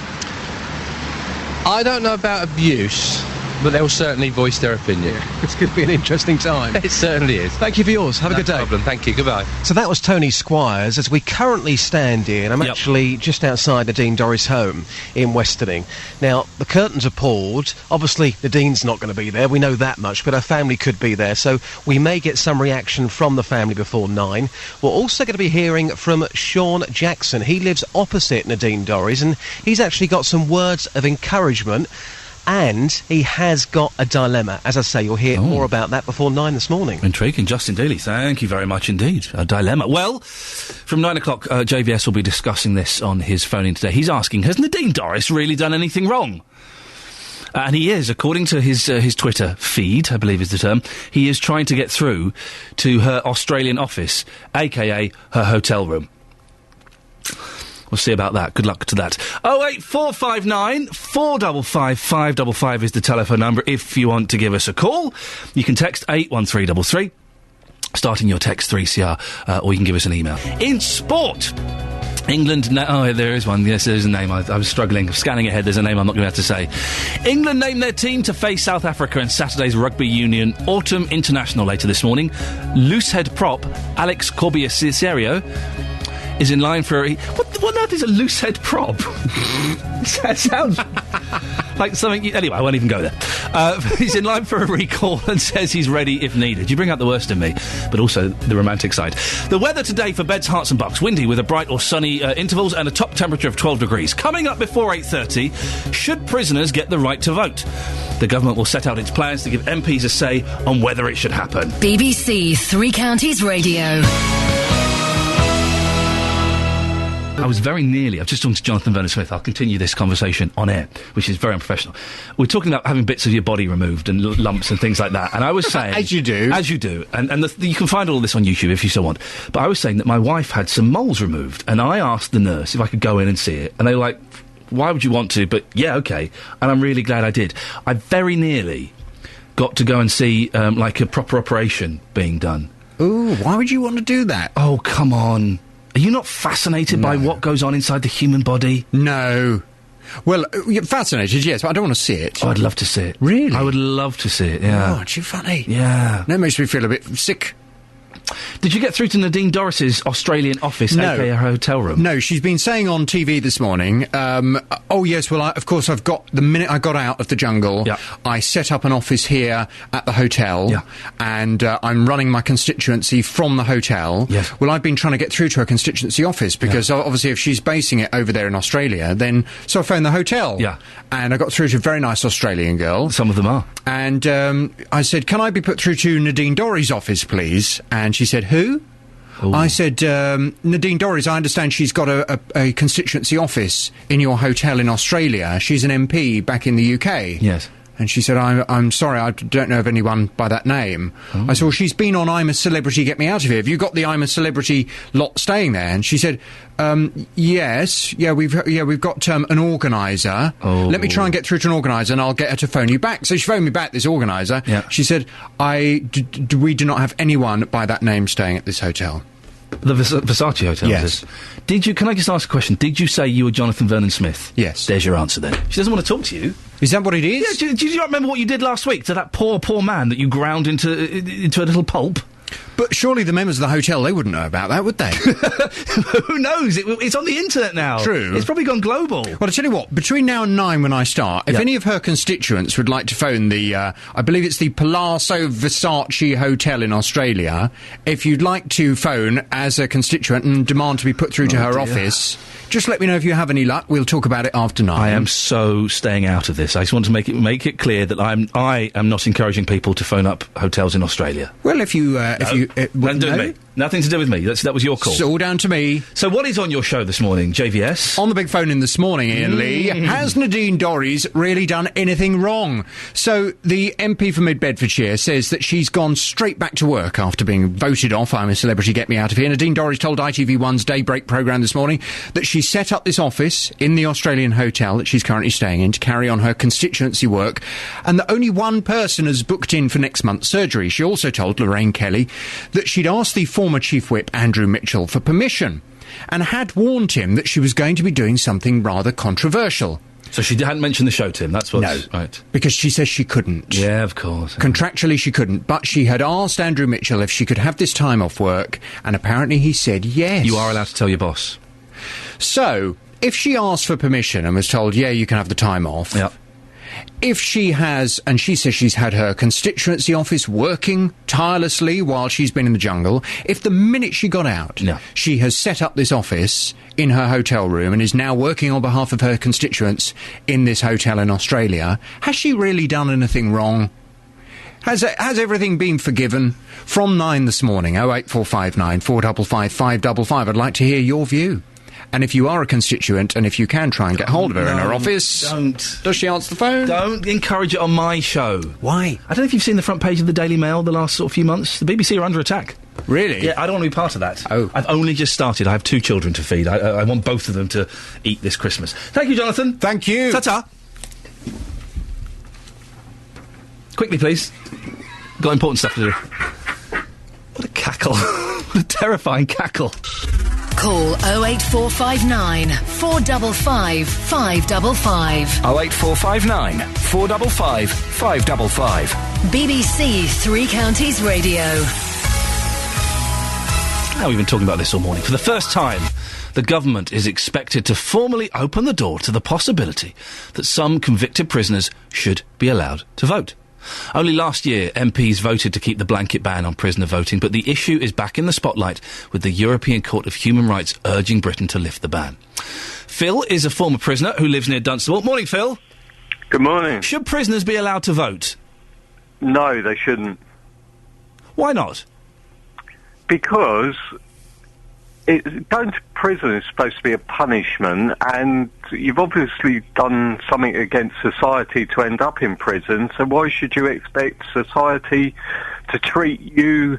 I don't know about abuse, but they'll certainly voice their opinion. Yeah, it's going to be an interesting time. It certainly is. Thank you for yours. Have a good day. No problem. Thank you. Goodbye. So that was Tony Squires. As we currently stand here, and I'm actually just outside Nadine Dorries' home in Westerning. Now, the curtains are pulled. Obviously, Nadine's not going to be there. We know that much, but her family could be there. So we may get some reaction from the family before 9. We're also going to be hearing from Sean Jackson. He lives opposite Nadine Dorries, and he's actually got some words of encouragement. And he has got a dilemma. As I say, you'll hear more about that before 9 this morning. Intriguing. Justin Dealey, thank you very much indeed. A dilemma. Well, from 9 o'clock, JVS will be discussing this on his phone-in today. He's asking, has Nadine Dorries really done anything wrong? And he is, according to his Twitter feed, I believe is the term, he is trying to get through to her Australian office, a.k.a. her hotel room. We'll see about that. Good luck to that. 08459 455 555 is the telephone number if you want to give us a call. You can text 81333, starting your text 3CR, or you can give us an email. In sport, England... there is one. Yes, there's a name. I was struggling. Scanning ahead, there's a name I'm not going to have to say. England named their team to face South Africa in Saturday's Rugby Union Autumn International later this morning. Loosehead prop Alex Corbier-Cicerio is in line for a... What on earth is a loosehead prop? That sounds like something... Anyway, I won't even go there. He's in line for a recall and says he's ready if needed. You bring out the worst in me, but also the romantic side. The weather today for Beds, Herts and Bucks. Windy with a bright or sunny intervals and a top temperature of 12 degrees. Coming up before 8:30, should prisoners get the right to vote? The government will set out its plans to give MPs a say on whether it should happen. BBC Three Counties Radio. I was very nearly... I've just talked to Jonathan Vernon-Smith. I'll continue this conversation on air, which is very unprofessional. We're talking about having bits of your body removed and lumps and things like that. And I was saying... As you do. As you do. And you can find all this on YouTube if you so want. But I was saying that my wife had some moles removed. And I asked the nurse if I could go in and see it. And they were like, why would you want to? But, yeah, OK. And I'm really glad I did. I very nearly got to go and see, a proper operation being done. Ooh, why would you want to do that? Oh, come on. Are you not fascinated by what goes on inside the human body? No. Well, you're fascinated, yes, but I don't want to see it. Oh, I'd love to see it. Really? I would love to see it, yeah. Oh, aren't you funny? Yeah. That makes me feel a bit sick. Did you get through to Nadine Dorris's Australian office, No. aka her hotel room? No, she's been saying on TV this morning, oh yes, well, of course I've got, the minute I got out of the jungle, I set up an office here at the hotel, and I'm running my constituency from the hotel. Yes. Well, I've been trying to get through to her constituency office, because obviously if she's basing it over there in Australia, then, so I phoned the hotel. Yeah. And I got through to a very nice Australian girl. Some of them are. And I said, can I be put through to Nadine Dorries' office, please? And she said, who? Ooh. I said, Nadine Dorries, I understand she's got a constituency office in your hotel in Australia. She's an MP back in the UK. Yes. And she said, I'm sorry, I don't know of anyone by that name. Oh. I said, well, she's been on I'm a Celebrity, Get Me Out of Here. Have you got the I'm a Celebrity lot staying there? And she said, yes, we've got an organiser. Oh. Let me try and get through to an organiser and I'll get her to phone you back. So she phoned me back, this organiser. Yeah. She said, we do not have anyone by that name staying at this hotel. The Versace Hotel? Yes. Can I just ask a question? Did you say you were Jonathan Vernon Smith? Yes. There's your answer then. She doesn't want to talk to you. Is that what it is? Yeah, do you not remember what you did last week to that poor man that you ground into a little pulp? But surely the members of the hotel, they wouldn't know about that, would they? Who knows? It's on the internet now. True. It's probably gone global. Well, I tell you what, between now and 9 when I start, if any of her constituents would like to phone the, I believe it's the Palazzo Versace Hotel in Australia, if you'd like to phone as a constituent and demand to be put through to her office, just let me know if you have any luck. We'll talk about it after 9. I am so staying out of this. I just want to make it clear that I am not encouraging people to phone up hotels in Australia. Well, if you nothing to do with me. Nothing to do with me. That was your call. It's all down to me. So what is on your show this morning, JVS? On the big phone in this morning, Iain Lee, has Nadine Dorries really done anything wrong? So the MP for Mid Bedfordshire says that she's gone straight back to work after being voted off. I'm a Celebrity, Get Me Out of Here. Nadine Dorries told ITV1's Daybreak programme this morning that she set up this office in the Australian hotel that she's currently staying in to carry on her constituency work, and that only one person has booked in for next month's surgery. She also told Lorraine Kelly that she'd asked the former Chief Whip Andrew Mitchell for permission and had warned him that she was going to be doing something rather controversial. So she hadn't mentioned the show to him, that's what's... No, right. Because she says she couldn't. Yeah, of course. Contractually she couldn't, but she had asked Andrew Mitchell if she could have this time off work, and apparently he said yes. You are allowed to tell your boss. So, if she asked for permission and was told, yeah, you can have the time off... Yep. If she has, and she says she's had her constituency office working tirelessly while she's been in the jungle, if the minute she got out, she has set up this office in her hotel room and is now working on behalf of her constituents in this hotel in Australia, has she really done anything wrong? Has everything been forgiven? From 9 this morning, 08459 455 555. I'd like to hear your view. And if you are a constituent, and if you can try and get hold of her in her office... Don't. Does she answer the phone? Don't encourage it on my show. Why? I don't know if you've seen the front page of the Daily Mail the last sort of few months. The BBC are under attack. Really? Yeah, I don't want to be part of that. Oh. I've only just started. I have 2 children to feed. I want both of them to eat this Christmas. Thank you, Jonathan. Thank you. Ta-ta. Quickly, please. Got important stuff to do. What a cackle. What a terrifying cackle. Call 08459 455 555. 08459 455 555. BBC Three Counties Radio. Now, we've been talking about this all morning. For the first time, the government is expected to formally open the door to the possibility that some convicted prisoners should be allowed to vote. Only last year, MPs voted to keep the blanket ban on prisoner voting, but the issue is back in the spotlight, with the European Court of Human Rights urging Britain to lift the ban. Phil is a former prisoner who lives near Dunstable. Morning, Phil. Good morning. Should prisoners be allowed to vote? No, they shouldn't. Why not? Because going to prison is supposed to be a punishment, and you've obviously done something against society to end up in prison, so why should you expect society to treat you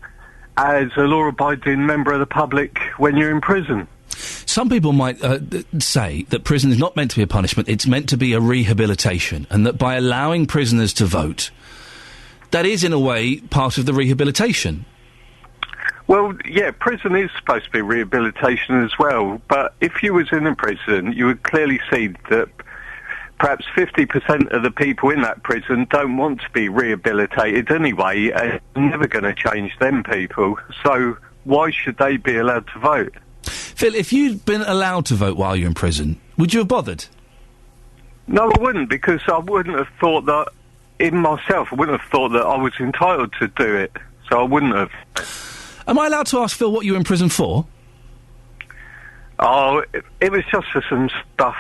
as a law-abiding member of the public when you're in prison? Some people might say that prison is not meant to be a punishment, it's meant to be a rehabilitation, and that by allowing prisoners to vote, that is, in a way, part of the rehabilitation. Well, yeah, prison is supposed to be rehabilitation as well, but if you was in a prison, you would clearly see that perhaps 50% of the people in that prison don't want to be rehabilitated anyway, and you're never going to change them people. So why should they be allowed to vote? Phil, if you'd been allowed to vote while you're in prison, would you have bothered? No, I wouldn't, because I wouldn't have thought that in myself. I wouldn't have thought that I was entitled to do it, so I wouldn't have. Am I allowed to ask Phil what you were in prison for? Oh, it was just for some stuff,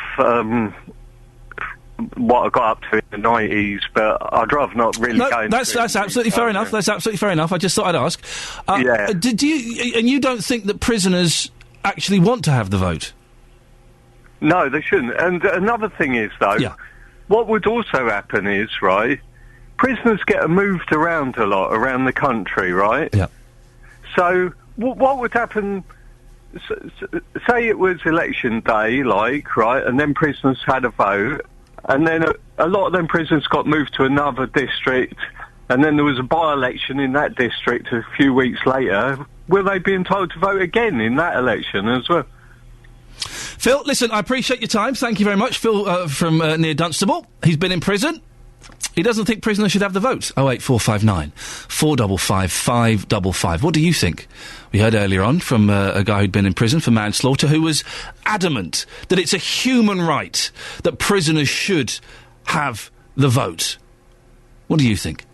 what I got up to in the 90s, but I'd rather not really go into that's absolutely fair enough. That's absolutely fair enough. I just thought I'd ask. Yeah. Do you, and you don't think that prisoners actually want to have the vote? No, they shouldn't. And another thing is, though, what would also happen is, right, prisoners get moved around a lot around the country, right? Yeah. So what would happen, say it was election day, like, right, and then prisoners had a vote, and then a lot of them prisoners got moved to another district, and then there was a by-election in that district a few weeks later. Will they be entitled to vote again in that election as well? Phil, listen, I appreciate your time. Thank you very much. Phil from near Dunstable. He's been in prison. He doesn't think prisoners should have the vote. 08459 455 555. What do you think? We heard earlier on from a guy who'd been in prison for manslaughter who was adamant that it's a human right that prisoners should have the vote. What do you think?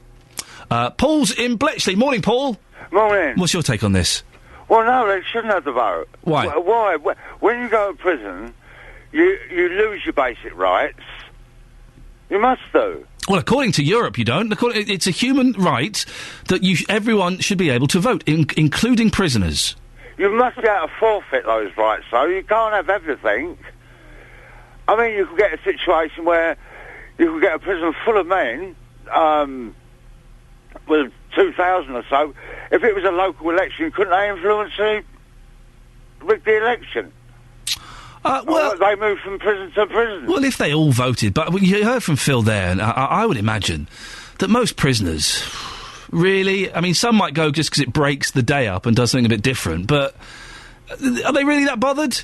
Paul's in Bletchley. Morning, Paul. Morning. What's your take on this? Well, no, they shouldn't have the vote. Why? Why? When you go to prison, you lose your basic rights. You must do. Well, according to Europe, you don't. It's a human right that everyone should be able to vote, including prisoners. You must be able to forfeit those rights, though. You can't have everything. I mean, you could get a situation where you could get a prison full of men, with 2,000 or so. If it was a local election, couldn't they influence the election? Well, they moved from prison to prison. Well, if they all voted, but you heard from Phil there, and I would imagine that most prisoners, really, I mean, some might go just because it breaks the day up and does something a bit different, but are they really that bothered?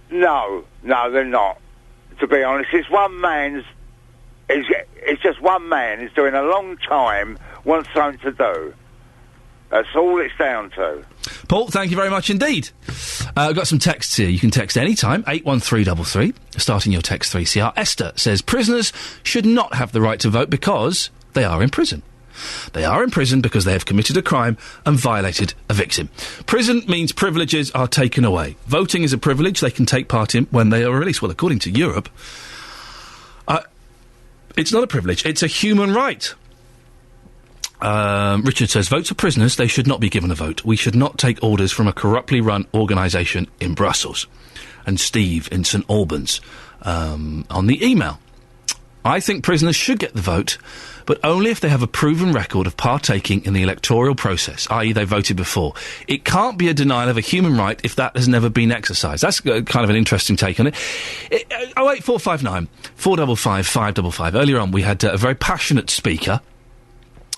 No, they're not. To be honest, it's one man's. It's just one man who's doing a long time, wants something to do. That's all it's down to. Paul, thank you very much indeed. I've got some texts here. You can text any time, 81333, starting your text 3CR. Esther says, prisoners should not have the right to vote because they are in prison. They are in prison because they have committed a crime and violated a victim. Prison means privileges are taken away. Voting is a privilege they can take part in when they are released. Well, according to Europe, it's not a privilege, it's a human right. Richard says, votes for prisoners, they should not be given a vote. We should not take orders from a corruptly run organisation in Brussels. And Steve in St Albans on the email. I think prisoners should get the vote, but only if they have a proven record of partaking in the electoral process, i.e. they voted before. It can't be a denial of a human right if that has never been exercised. That's kind of an interesting take on it. 08459 455 555. Earlier on, we had a very passionate speaker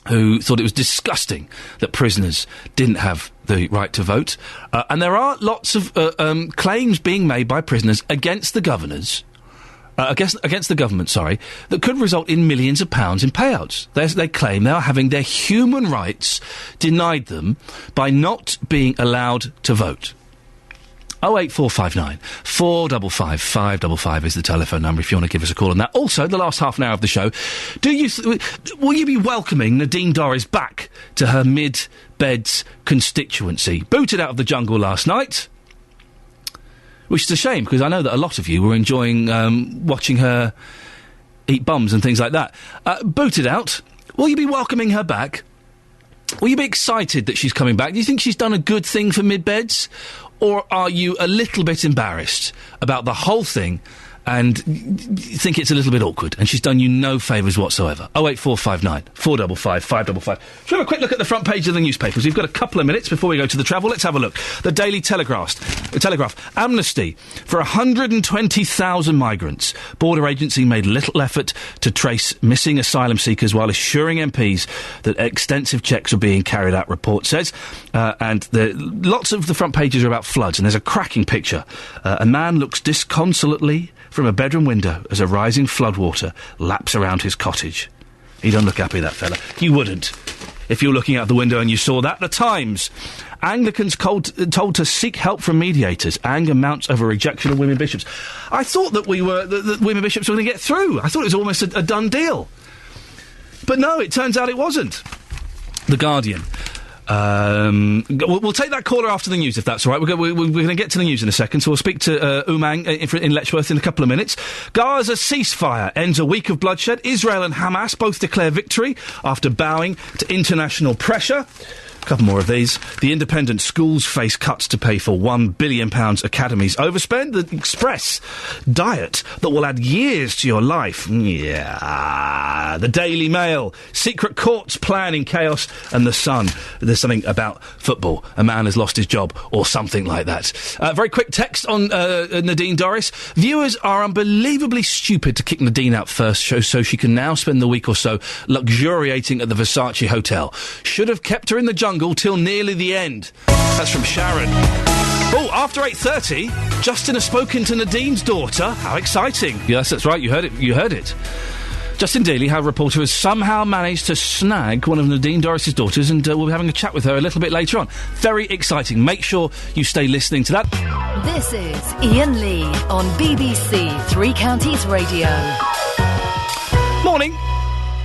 who thought it was disgusting that prisoners didn't have the right to vote. And there are lots of claims being made by prisoners against the governors, against the government, that could result in millions of pounds in payouts. They claim they are having their human rights denied them by not being allowed to vote. 08459 455 555 is the telephone number if you want to give us a call on that. Also, the last half an hour of the show, will you be welcoming Nadine Dorries back to her Mid-Beds constituency? Booted out of the jungle last night, which is a shame because I know that a lot of you were enjoying watching her eat bums and things like that. Booted out. Will you be welcoming her back? Will you be excited that she's coming back? Do you think she's done a good thing for Mid-Beds? Or are you a little bit embarrassed about the whole thing and think it's a little bit awkward and she's done you no favours whatsoever? 08459 455 555. Should we have a quick look at the front page of the newspapers? We've got a couple of minutes before we go to the travel. Let's have a look. The Daily Telegraph. Amnesty for 120,000 migrants. Border agency made little effort to trace missing asylum seekers while assuring MPs that extensive checks are being carried out, report says. And lots of the front pages are about floods, and there's a cracking picture. A man looks disconsolately from a bedroom window as a rising floodwater laps around his cottage. He don't look happy, that fella. You wouldn't, if you were looking out the window and you saw that. The Times. Anglicans told to seek help from mediators. Anger mounts over rejection of women bishops. I thought that that women bishops were going to get through. I thought it was almost a done deal. But no, it turns out it wasn't. The Guardian. We'll take that caller after the news, if that's all right. We're going to get to the news in a second, so we'll speak to Umang in Letchworth in a couple of minutes. Gaza ceasefire ends a week of bloodshed. Israel and Hamas both declare victory after bowing to international pressure. A couple more of these. The Independent schools face cuts to pay for £1 billion academies overspend. The Express diet that will add years to your life. Yeah. The Daily Mail. Secret courts plan in chaos. And The Sun. There's something about football. A man has lost his job or something like that. Very quick text on Nadine Dorries. Viewers are unbelievably stupid to kick Nadine out first, so she can now spend the week or so luxuriating at the Versace Hotel. Should have kept her in the jungle till nearly the end. That's from Sharon. Oh, after 8:30, Justin has spoken to Nadine's daughter. How exciting. Yes, that's right, you heard it. Justin Dealey, our reporter, has somehow managed to snag one of Nadine Dorries' daughters, and we'll be having a chat with her a little bit later on. Very exciting. Make sure you stay listening to that. This is Iain Lee on BBC Three Counties Radio. Morning.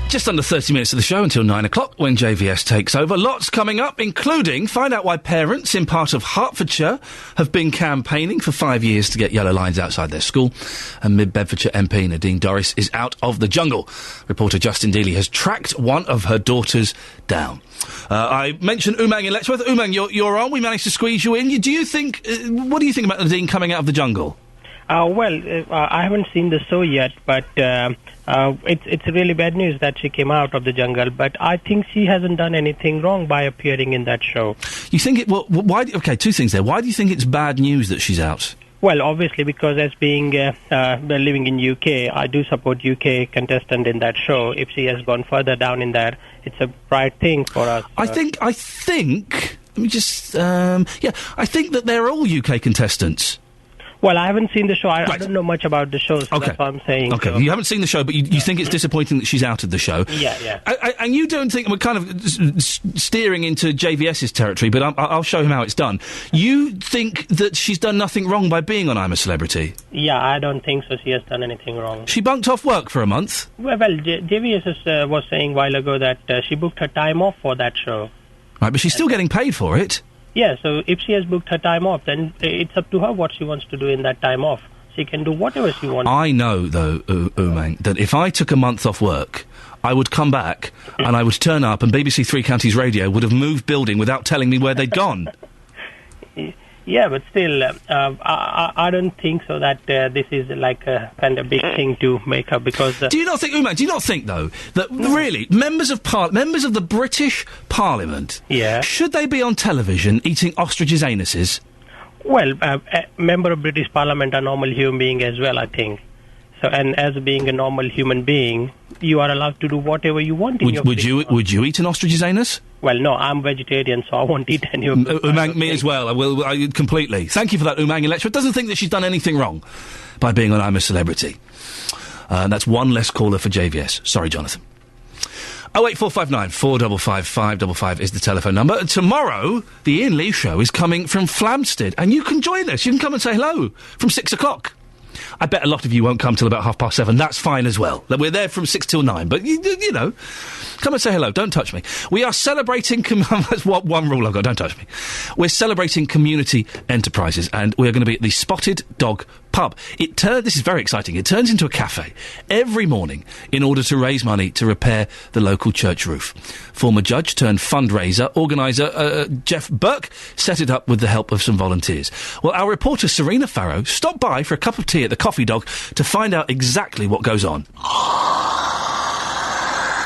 Just under 30 minutes of the show until 9 o'clock when JVS takes over. Lots coming up, including find out why parents in part of Hertfordshire have been campaigning for 5 years to get yellow lines outside their school. And Mid-Bedfordshire MP Nadine Dorries is out of the jungle. Reporter Justin Dealey has tracked one of her daughters down. I mentioned Umang in Letchworth. Umang, you're on. We managed to squeeze you in. What do you think about Nadine coming out of the jungle? I haven't seen the show yet, but it's really bad news that she came out of the jungle. But I think she hasn't done anything wrong by appearing in that show. You think it? Well, why? Okay, two things there. Why do you think it's bad news that she's out? Well, obviously, because as being living in UK, I do support UK contestant in that show. If she has gone further down in that, it's a pride thing for us. I think. Let me just. I think that they're all UK contestants. Well, I haven't seen the show. I don't know much about the show, so that's what I'm saying. Okay, so. You haven't seen the show, but you think it's disappointing that she's out of the show. Yeah. And you don't think, we're kind of steering into JVS's territory, but I'll show him how it's done. You think that she's done nothing wrong by being on I'm a Celebrity? Yeah, I don't think so. She has done anything wrong. She bunked off work for a month? Well, JVS was saying a while ago that she booked her time off for that show. Right, but she's still getting paid for it. Yeah, so if she has booked her time off, then it's up to her what she wants to do in that time off. She can do whatever she wants. I know, though, Umang, that if I took a month off work, I would come back and I would turn up and BBC Three Counties Radio would have moved building without telling me where they'd gone. Yeah, but still, I don't think so that this is like a kind of big thing to make up because... Do you not think, Umang, though, that really, members of the British Parliament, should they be on television eating ostriches' anuses? Well, a member of British Parliament are normal human being as well, I think. So, and as being a normal human being, you are allowed to do whatever you want in your Would you eat an ostrich's anus? Well, no, I'm vegetarian, so I won't eat any of it. Umang, me as well. I will completely. Thank you for that, Umang in Letchworth. Doesn't think that she's done anything wrong by being on I'm a Celebrity. That's one less caller for JVS. Sorry, Jonathan. 08459 455 555 is the telephone number. Tomorrow, the Iain Lee Show is coming from Flamstead, and you can join us. You can come and say hello from 6 o'clock. I bet a lot of you won't come till about 7:30. That's fine as well. We're there from 6 till 9, but you know, come and say hello. Don't touch me. We are celebrating. That's one rule I've got. Don't touch me. We're celebrating community enterprises, and we are going to be at the Spotted Dog Pub. This is very exciting. It turns into a cafe every morning in order to raise money to repair the local church roof. Former judge turned fundraiser organiser Jeff Burke set it up with the help of some volunteers. Well, our reporter Serena Farrow stopped by for a cup of tea at the Coffee Dog to find out exactly what goes on.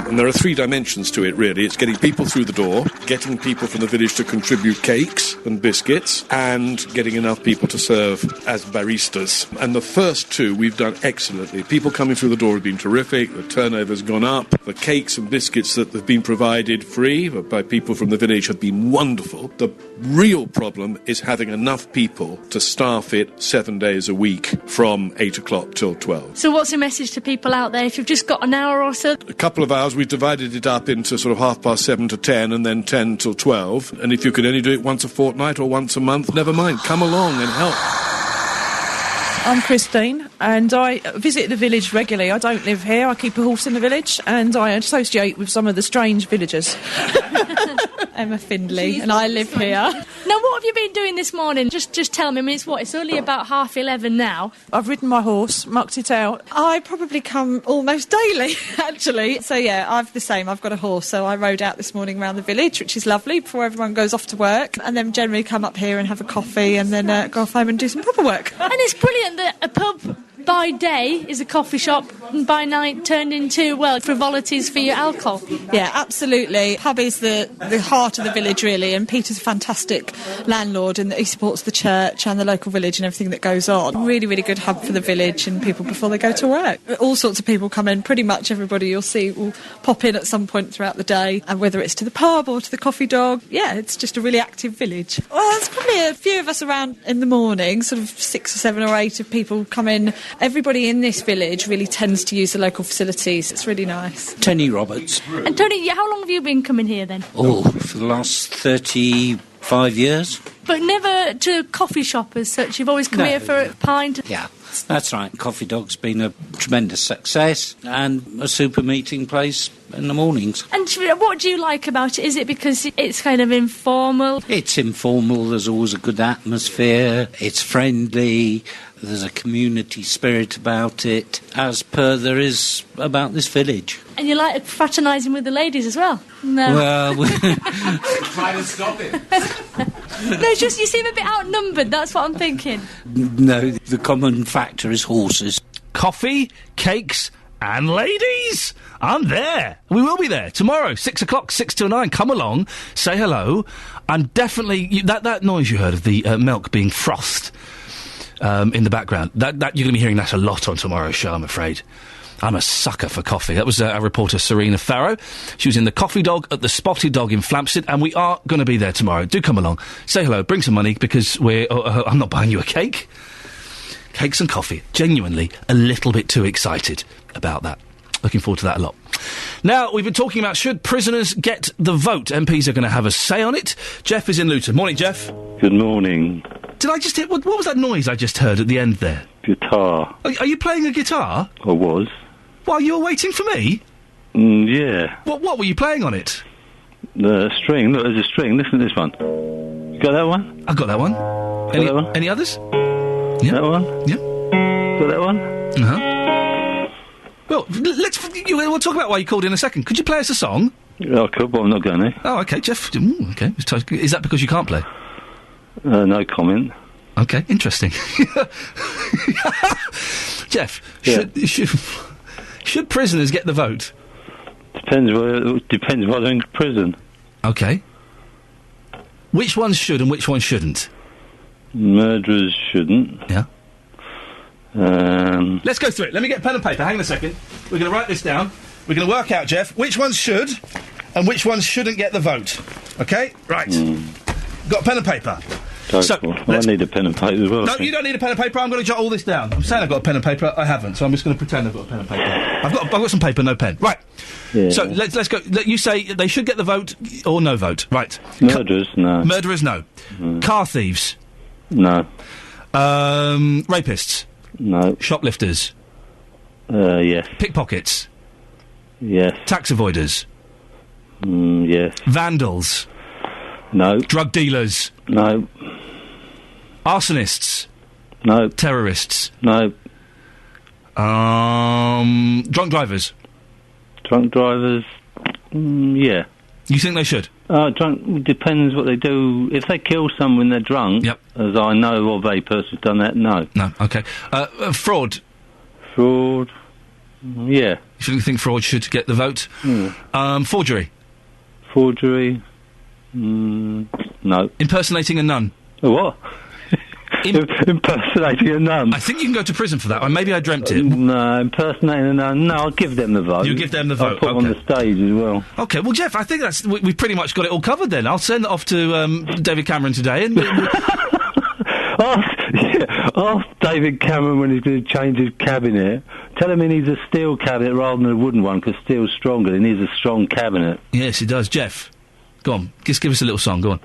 And there are three dimensions to it, really. It's getting people through the door, getting people from the village to contribute cakes and biscuits, and getting enough people to serve as baristas. And the first two we've done excellently. People coming through the door have been terrific. The turnover's gone up. The cakes and biscuits that have been provided free by people from the village have been wonderful. The real problem is having enough people to staff it 7 days a week from 8 o'clock till 12. So what's your message to people out there if you've just got an hour or so? A couple of hours, we've divided it up into sort of 7:30 to 10 and then 10 till 12. And if you could only do it once a fortnight or once a month, never mind, come along and help. I'm Christine, and I visit the village regularly. I don't live here. I keep a horse in the village, and I associate with some of the strange villagers. Emma Findlay, and I live here. Now, what have you been doing this morning? Just tell me. I mean, it's only about 11:30 now. I've ridden my horse, mucked it out. I probably come almost daily, actually. So, yeah, I've the same. I've got a horse, so I rode out this morning around the village, which is lovely, before everyone goes off to work, and then generally come up here and have a coffee, and then go off home and do some proper work. And it's brilliant that a pub by day is a coffee shop and by night turned into, well, frivolities for your alcohol. Yeah, absolutely. Pub is the heart of the village, really, and Peter's a fantastic landlord and he supports the church and the local village and everything that goes on. Really, really good hub for the village and people before they go to work. All sorts of people come in. Pretty much everybody you'll see will pop in at some point throughout the day, and whether it's to the pub or to the coffee dog, yeah, it's just a really active village. Well, there's probably a few of us around in the morning, sort of 6 or 7 or 8 of people come in. Everybody in this village really tends to use the local facilities. It's really nice. Tony Roberts. And Tony, how long have you been coming here then? Oh, for the last 35 years. But never to a coffee shop as such. You've always come here for a pint. Yeah, that's right. Coffee Dog's been a tremendous success and a super meeting place in the mornings. And what do you like about it? Is it because it's kind of informal? It's informal. There's always a good atmosphere. It's friendly. There's a community spirit about it, as per there is about this village. And you like fraternising with the ladies as well? No. Well, try to stop it. No, it's just you seem a bit outnumbered, that's what I'm thinking. No, the common factor is horses. Coffee, cakes and ladies. I'm there. We will be there tomorrow, 6 o'clock, 6 till 9. Come along, say hello. And definitely, that noise you heard of the milk being frothed in the background, that you're going to be hearing that a lot on tomorrow's show, I'm afraid. I'm a sucker for coffee. That was our reporter Serena Farrow. She was in the Coffee Dog at the Spotted Dog in Flampstead, and we are going to be there tomorrow. Do come along, say hello, bring some money, because I'm not buying you a cake. Cakes and coffee. Genuinely a little bit too excited about that. Looking forward to that a lot. Now, we've been talking about should prisoners get the vote. MPs are going to have a say on it. Jeff is in Luton. Morning, Jeff. Good morning. Did I just hear... What was that noise I just heard at the end there? Guitar. Are you playing a guitar? I was. While you were waiting for me? Yeah. What were you playing on it? The string. Look, there's a string. Listen to this one. You got that one? I've got that one. Got that one? Any others? Yeah. That one? Yeah. Got that one? Uh-huh. Well, we'll talk about why you called in a second. Could you play us a song? Yeah, I could, but I'm not going to. Oh, OK, Jeff. OK. Is that because you can't play? No comment. OK, interesting. Jeff, yeah. Should prisoners get the vote? Depends what they're in prison. OK. Which ones should and which ones shouldn't? Murderers shouldn't. Yeah. Let's go through it. Let me get pen and paper. Hang on a second. We're going to write this down. We're going to work out, Jeff, which ones should and which ones shouldn't get the vote. OK? Right. Got a pen and paper. I need a pen and paper as well. No, you don't need a pen and paper. I'm going to jot all this down. I'm saying I've got a pen and paper. I haven't, so I'm just going to pretend I've got a pen and paper. I've got some paper, no pen. Right. Yeah. So let's go. You say they should get the vote or no vote. Right. Murderers, no. Murderers, no. Car thieves. No. Rapists. No. Shoplifters. Yes. Pickpockets. Yes. Tax avoiders. Yes. Vandals. No. Drug dealers. No. Arsonists. No. Terrorists. No. Drunk drivers. Drunk drivers. Yeah. You think they should? Drunk depends what they do. If they kill someone, they're drunk. Yep. As I know of a person who's done that. No. No. Okay. Fraud. Fraud. Yeah. You think fraud should get the vote? Forgery? Forgery? No. Impersonating a nun? What? Impersonating a nun? I think you can go to prison for that, or maybe I dreamt it. No, impersonating a nun. No, I'll give them the vote. You give them the vote? I'll put them on the stage as well. Okay, well, Jeff, I think we've pretty much got it all covered then. I'll send it off to David Cameron today. And Ask David Cameron when he's going to change his cabinet. Tell him he needs a steel cabinet rather than a wooden one, because steel's stronger. He needs a strong cabinet. Yes, he does. Jeff, go on. Just give us a little song. Go on.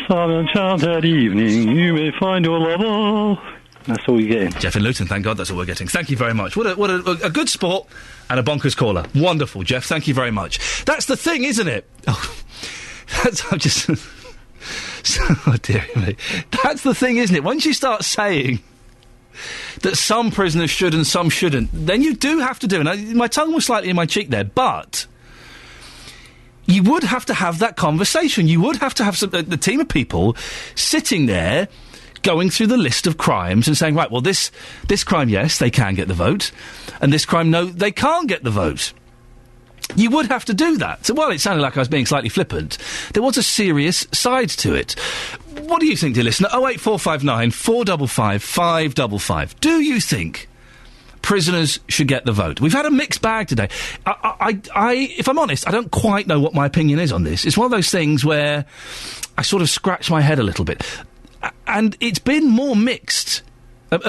Some enchanted evening, you may find your lover. That's all you're getting. Jeff in Luton, thank God that's all we're getting. Thank you very much. What a good sport and a bonkers caller. Wonderful, Jeff. Thank you very much. That's the thing, isn't it? Oh, I'm just... oh, dear me. That's the thing, isn't it? Once you start saying that some prisoners should and some shouldn't, then you do have to do... And my tongue was slightly in my cheek there, but... You would have to have that conversation. You would have to have the team of people sitting there going through the list of crimes and saying, right, well, this crime, yes, they can get the vote, and this crime, no, they can't get the vote. You would have to do that. So while it sounded like I was being slightly flippant, there was a serious side to it. What do you think, dear listener? 08459 455 555. Do you think prisoners should get the vote? We've had a mixed bag today. If I'm honest, I don't quite know what my opinion is on this. It's one of those things where I sort of scratch my head a little bit. And it's been more mixed.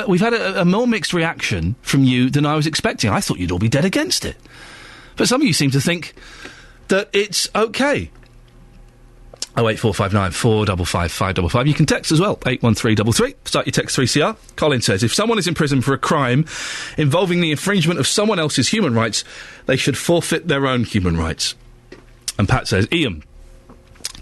We've had a more mixed reaction from you than I was expecting. I thought you'd all be dead against it. But some of you seem to think that it's okay. 08459 455 555. You can text as well, 81333. Start your text 3CR. Colin says, if someone is in prison for a crime involving the infringement of someone else's human rights, they should forfeit their own human rights. And Pat says, Iain,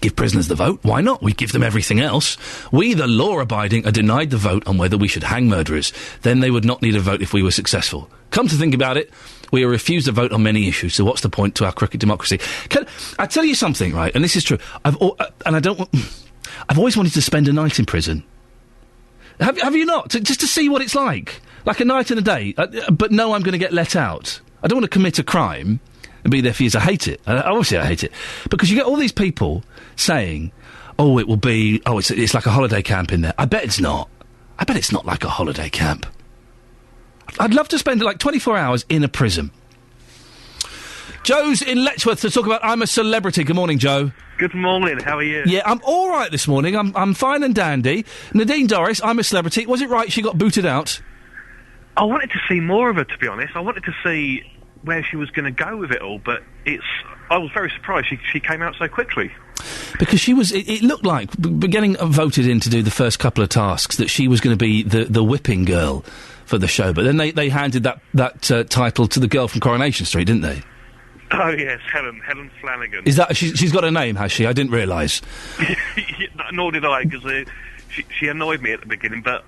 give prisoners the vote. Why not? We give them everything else. We, the law-abiding, are denied the vote on whether we should hang murderers. Then they would not need a vote if we were successful. Come to think about it, we are refused a vote on many issues, so what's the point to our crooked democracy? I tell you something, right, and this is true, I've always wanted to spend a night in prison. Have you not? Just to see what it's like a night and a day, but no, I'm going to get let out. I don't want to commit a crime and be there for years. I hate it. Obviously I hate it. Because you get all these people saying, it's like a holiday camp in there. I bet it's not. I bet it's not like a holiday camp. I'd love to spend 24 hours in a prison. Joe's in Letchworth to talk about I'm a Celebrity. Good morning, Joe. Good morning, how are you? Yeah, I'm all right this morning. I'm fine and dandy. Nadine Dorries, I'm a Celebrity. Was it right she got booted out? I wanted to see more of her, to be honest. I wanted to see where she was going to go with it all, but I was very surprised she came out so quickly. Because she was, it looked like, getting voted in to do the first couple of tasks, that she was going to be the whipping girl for the show. But then they handed that title to the girl from Coronation Street, didn't they? Oh, yes, Helen Flanagan. Is that, she's got a name, has she? I didn't realise. Nor did I, because she annoyed me at the beginning, but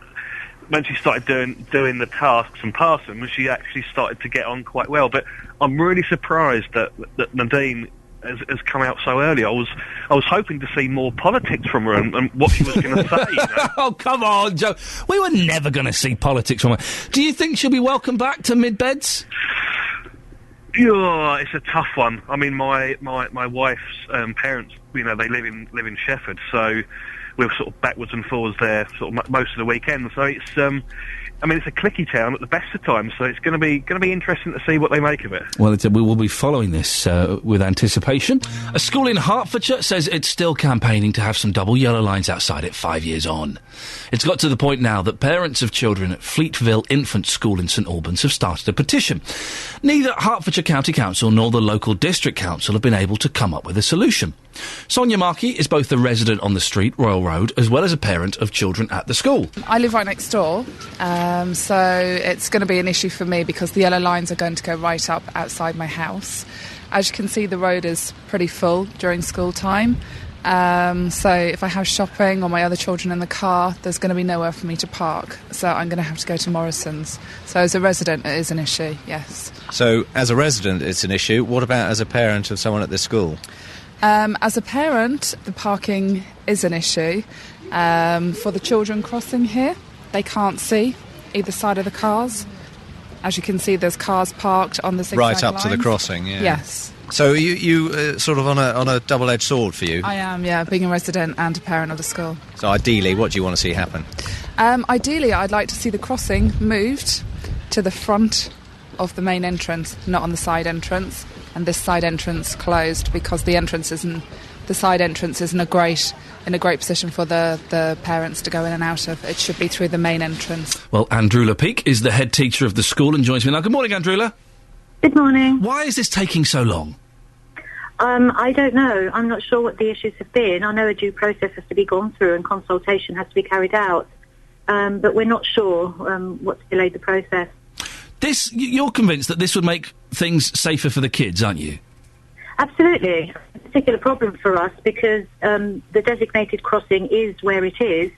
when she started doing the tasks and passing them, she actually started to get on quite well. But I'm really surprised that Nadine has come out so early. I was hoping to see more politics from her and what she was going to say. You know? Oh, come on, Joe. We were never going to see politics from her. Do you think she'll be welcome back to Mid-Beds? Yeah, it's a tough one. I mean, my wife's parents, they live in Shefford, so we're sort of backwards and forwards there sort of most of the weekend. So it's it's a cliquey town at the best of times, so it's going to be interesting to see what they make of it. Well, we will be following this with anticipation. A school in Hertfordshire says it's still campaigning to have some double yellow lines outside it 5 years on. It's got to the point now that parents of children at Fleetville Infant School in St Albans have started a petition. Neither Hertfordshire County Council nor the local district council have been able to come up with a solution. Sonia Markey is both a resident on the street, Royal Road, as well as a parent of children at the school. I live right next door, so it's going to be an issue for me because the yellow lines are going to go right up outside my house. As you can see, the road is pretty full during school time, so if I have shopping or my other children in the car, there's going to be nowhere for me to park, so I'm going to have to go to Morrison's. So as a resident, it is an issue, yes. So as a resident, it's an issue. What about as a parent of someone at this school? As a parent, the parking is an issue. For the children crossing here, they can't see either side of the cars. As you can see, there's cars parked on the zigzag Right up to the lines. crossing, yeah. Yes. So you sort of on a double-edged sword for you? I am, yeah, being a resident and a parent of the school. So ideally, what do you want to see happen? Ideally, I'd like to see the crossing moved to the front of the main entrance, not on the side entrance, and this side entrance closed because the side entrance isn't in a great position for the parents to go in and out of. It should be through the main entrance. Well, Andrula Peake is the head teacher of the school and joins me now. Good morning, Andrula. Good morning. Why is this taking so long? I don't know. I'm not sure what the issues have been. I know a due process has to be gone through and consultation has to be carried out, but we're not sure what's delayed the process. You're convinced that this would make things safer for the kids, aren't you? Absolutely. It's a particular problem for us because the designated crossing is where it is,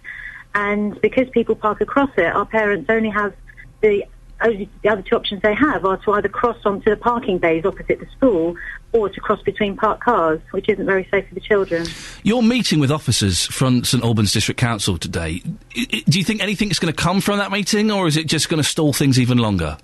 and because people park across it, our parents only have the other two options they have are to either cross onto the parking bays opposite the school or to cross between parked cars, which isn't very safe for the children. You're meeting with officers from St Albans District Council today. Do you think anything's going to come from that meeting, or is it just going to stall things even longer?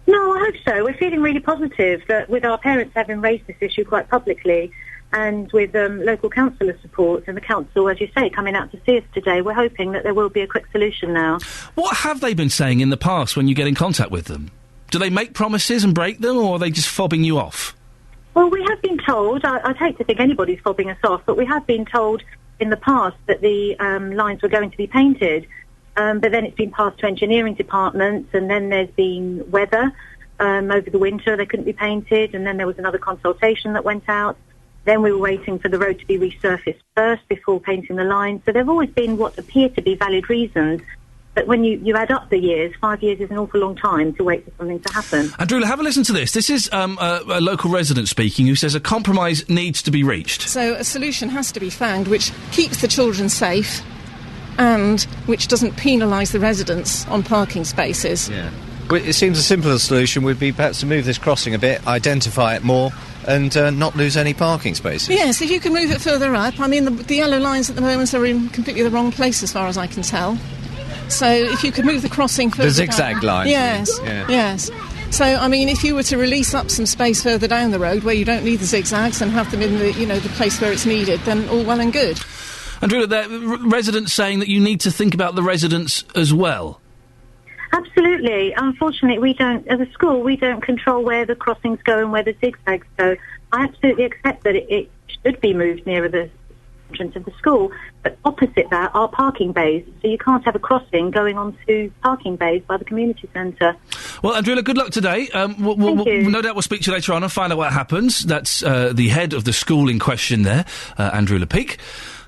No, I hope so. We're feeling really positive that with our parents having raised this issue quite publicly and with local councillor support and the council, as you say, coming out to see us today, we're hoping that there will be a quick solution now. What have they been saying in the past when you get in contact with them? Do they make promises and break them, or are they just fobbing you off? Well, we have been told, I'd hate to think anybody's fobbing us off, but we have been told in the past that the lines were going to be painted, but then it's been passed to engineering departments, and then there's been weather over the winter, they couldn't be painted, and then there was another consultation that went out. Then we were waiting for the road to be resurfaced first before painting the lines. So there have always been what appear to be valid reasons. But when you add up the years, 5 years is an awful long time to wait for something to happen. Andrula, have a listen to this. This is a local resident speaking who says a compromise needs to be reached. So a solution has to be found which keeps the children safe and which doesn't penalise the residents on parking spaces. Yeah. Well, it seems a simpler solution would be perhaps to move this crossing a bit, identify it more, and not lose any parking spaces. Yes, if you can move it further up. I mean, the yellow lines at the moment are in completely the wrong place as far as I can tell. So if you could move the crossing further The zigzag down, lines. Yes, yeah. Yes. So, I mean, if you were to release up some space further down the road where you don't need the zigzags and have them in the place where it's needed, then all well and good. Andrula, there are residents saying that you need to think about the residents as well. Absolutely. Unfortunately, we don't, as a school, we don't control where the crossings go and where the zigzags go. I absolutely accept that it should be moved nearer the entrance of the school, but opposite that are parking bays, so you can't have a crossing going onto parking bays by the community centre. Well, Andrula, good luck today. We'll no doubt we'll speak to you later on and find out what happens. That's the head of the school in question there, Andrula Peake.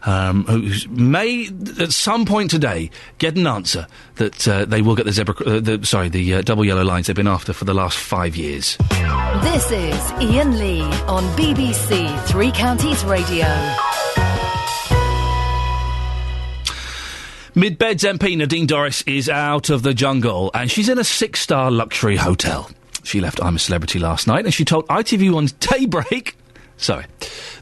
Who may, at some point today, get an answer that they will get the double yellow lines they've been after for the last 5 years. This is Iain Lee on BBC Three Counties Radio. Mid-Beds MP Nadine Dorries is out of the jungle, and she's in a 6-star luxury hotel. She left I'm a Celebrity last night, and she told ITV1's Daybreak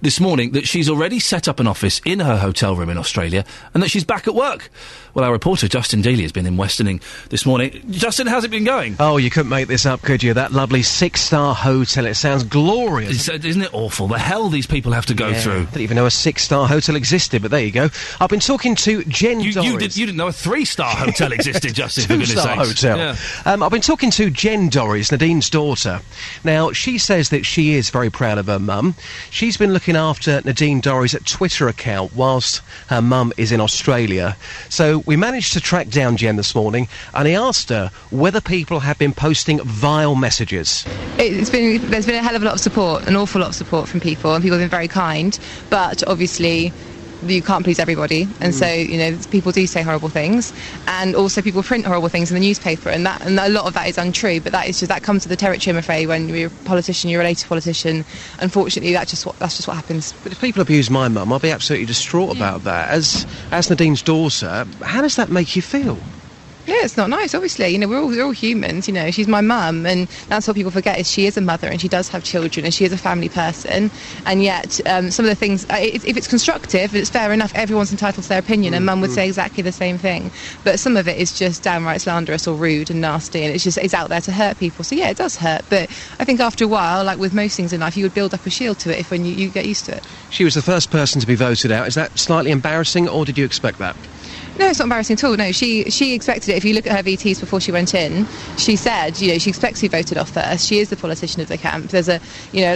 this morning that she's already set up an office in her hotel room in Australia and that she's back at work. Well, our reporter Justin Dealey has been in Westerning this morning. Justin, how's it been going? Oh, you couldn't make this up, could you? That lovely 6-star hotel. It sounds glorious. Isn't it awful? The hell these people have to go through. I didn't even know a 6-star hotel existed, but there you go. I've been talking to Jen Dorries. You didn't know a 3-star hotel existed, Justin, for goodness sakes. 2-star hotel. Yeah. I've been talking to Jen Dorries, Nadine's daughter. Now, she says that she is very proud of her mum. She's been looking after Nadine Dorries' Twitter account whilst her mum is in Australia. So we managed to track down Jen this morning, and I asked her whether people have been posting vile messages. There's been a hell of a lot of support, an awful lot of support from people, and people have been very kind, but obviously you can't please everybody, and so people do say horrible things, and also people print horrible things in the newspaper, and a lot of that is untrue, but that comes with the territory, I'm afraid. When you're a politician, you're a related politician, unfortunately that's just what happens. But if people abuse my mum, I'll be absolutely distraught about that. As Nadine's daughter, how does that make you feel? Yeah, it's not nice, obviously. You know, we're all humans, you know. She's my mum, and that's what people forget, is she is a mother, and she does have children, and she is a family person. And yet, some of the things, if it's constructive, it's fair enough, everyone's entitled to their opinion, and mum would say exactly the same thing. But some of it is just downright slanderous or rude and nasty, and it's out there to hurt people. So yeah, it does hurt, but I think after a while, like with most things in life, you would build up a shield to it when you get used to it. She was the first person to be voted out. Is that slightly embarrassing, or did you expect that? No, it's not embarrassing at all. No, she expected it. If you look at her VTs before she went in, she said, you know, she expects to be voted off first. She is the politician of the camp. There's a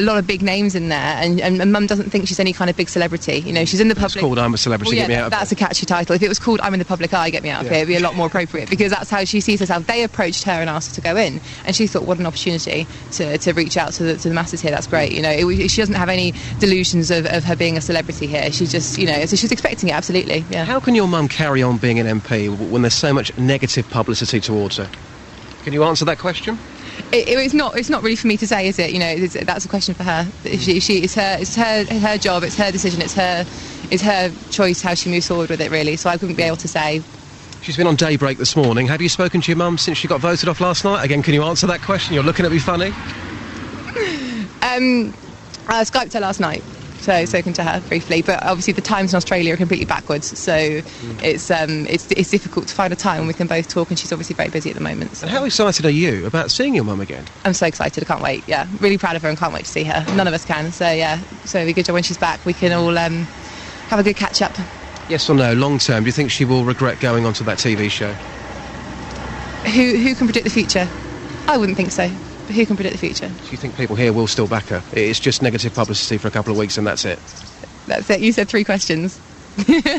lot of big names in there, and Mum doesn't think she's any kind of big celebrity. You know, she's in the public. It's called I'm a Celebrity, Get Me Out of Here. That's a catchy title. If it was called I'm in the Public Eye, Get Me Out of Here, it'd be a lot more appropriate, because that's how she sees herself. They approached her and asked her to go in, and she thought, what an opportunity to reach out to the masses here. That's great. You know, she doesn't have any delusions of her being a celebrity here. She's just, you know, so she's expecting it, absolutely. Yeah. How can your mum carry on being an MP when there's so much negative publicity towards her? Can you answer that question? It's not really for me to say, is it? You know, that's a question for her. It's her job, it's her decision, it's her choice how she moves forward with it, really. So I couldn't be able to say. She's been on Daybreak this morning. Have you spoken to your mum since she got voted off last night? Again, can you answer that question? You're looking at me funny. I Skyped her last night. So I've spoken to her briefly, but obviously the times in Australia are completely backwards, so it's difficult to find a time when we can both talk, and she's obviously very busy at the moment. So. And how excited are you about seeing your mum again? I'm so excited, I can't wait, yeah. Really proud of her and can't wait to see her. None of us can, so yeah. So it'll be good when she's back, we can all have a good catch-up. Yes or no, long term, do you think she will regret going onto that TV show? Who can predict the future? I wouldn't think so. But who can predict the future? Do you think people here will still back her? It's just negative publicity for a couple of weeks and that's it? That's it. You said 3 questions.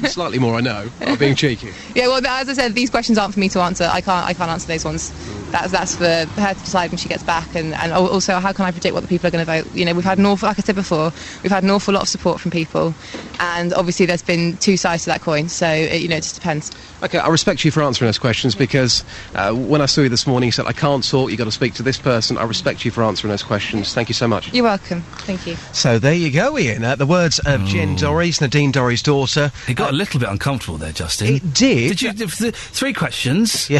Slightly more, I know. I'm being cheeky. Yeah, well, as I said, these questions aren't for me to answer. I can't answer those ones. That's for her to decide when she gets back. And also, how can I predict what the people are going to vote? You know, we've had like I said before, we've had an awful lot of support from people. And obviously there's been 2 sides to that coin. So, it just depends. OK, I respect you for answering those questions because when I saw you this morning, you said, I can't talk, you've got to speak to this person. I respect you for answering those questions. Thank you so much. You're welcome. Thank you. So there you go, Ian. The words of Jen Dorries, Nadine Dorries' daughter. It got a little bit uncomfortable there, Justin. It did. Did you? 3 questions? Yeah.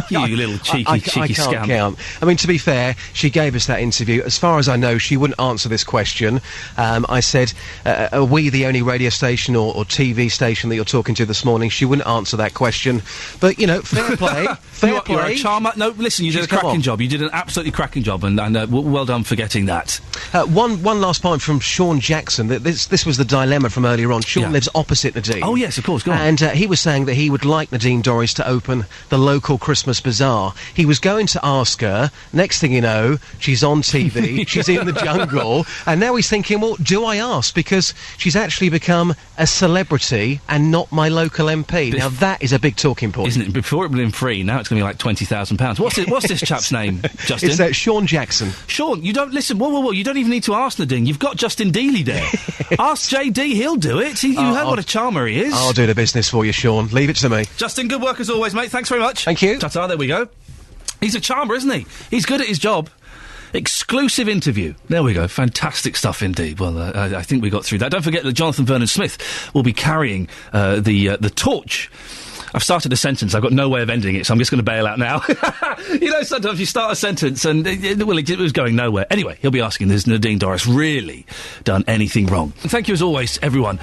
You little cheeky scamp. Count. I mean, to be fair, she gave us that interview. As far as I know, she wouldn't answer this question. I said, are we the only radio station or TV station that you're talking to this morning? She wouldn't answer that question. But, fair play. Fair play. You're a charmer. No, listen, you did a cracking job. You did an absolutely cracking job, and well done for getting that. One last point from Sean Jackson. This was the dilemma from earlier on. Sean lives opposite Nadine. Oh, yes, of course, go on. And he was saying that he would like Nadine Dorries to open the local Christmas bazaar. He was going to ask her, next thing you know, she's on TV, she's in the jungle, and now he's thinking, well, do I ask? Because she's actually become a celebrity and not my local MP. Now, that is a big talking point. Isn't it? Before it would have been free, now it's going to be like £20,000. What's this chap's name, Justin? It's Sean Jackson. Sean, you don't... Listen, whoa, you don't even need to ask Nadine. You've got Justin Dealey there. Ask JD, he'll do it. You heard what a charmer he is. I'll do the business for you, Sean. Leave it to me. Justin, good work as always, mate. Thanks very much. Thank you. Ta-ta, there we go. He's a charmer, isn't he? He's good at his job. Exclusive interview. There we go. Fantastic stuff indeed. Well, I think we got through that. Don't forget that Jonathan Vernon-Smith will be carrying the torch. I've started a sentence. I've got no way of ending it, so I'm just going to bail out now. Sometimes you start a sentence and, it was going nowhere. Anyway, he'll be asking, has Nadine Dorries really done anything wrong? And thank you, as always, to everyone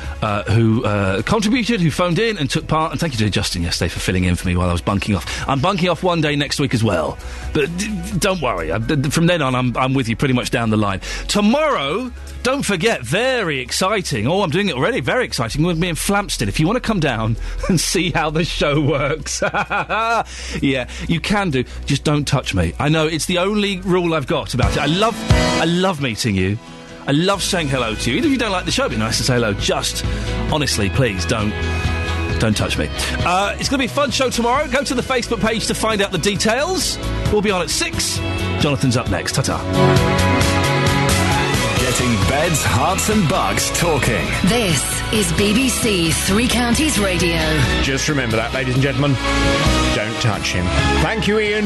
who contributed, who phoned in and took part. And thank you to Justin yesterday for filling in for me while I was bunking off. I'm bunking off one day next week as well. But don't worry. From then on, I'm with you pretty much down the line. Tomorrow... Don't forget, very exciting. Oh, I'm doing it already. Very exciting. We're me in Flamstead. If you want to come down and see how the show works, yeah, you can do. Just don't touch me. I know it's the only rule I've got about it. I love meeting you. I love saying hello to you. Even if you don't like the show, it'd be nice to say hello. Just honestly, please don't touch me. It's going to be a fun show tomorrow. Go to the Facebook page to find out the details. We'll be on at 6. Jonathan's up next. Ta-ta. Getting beds, hearts and bugs talking. This is BBC Three Counties Radio. Just remember that, ladies and gentlemen. Don't touch him. Thank you, Ian.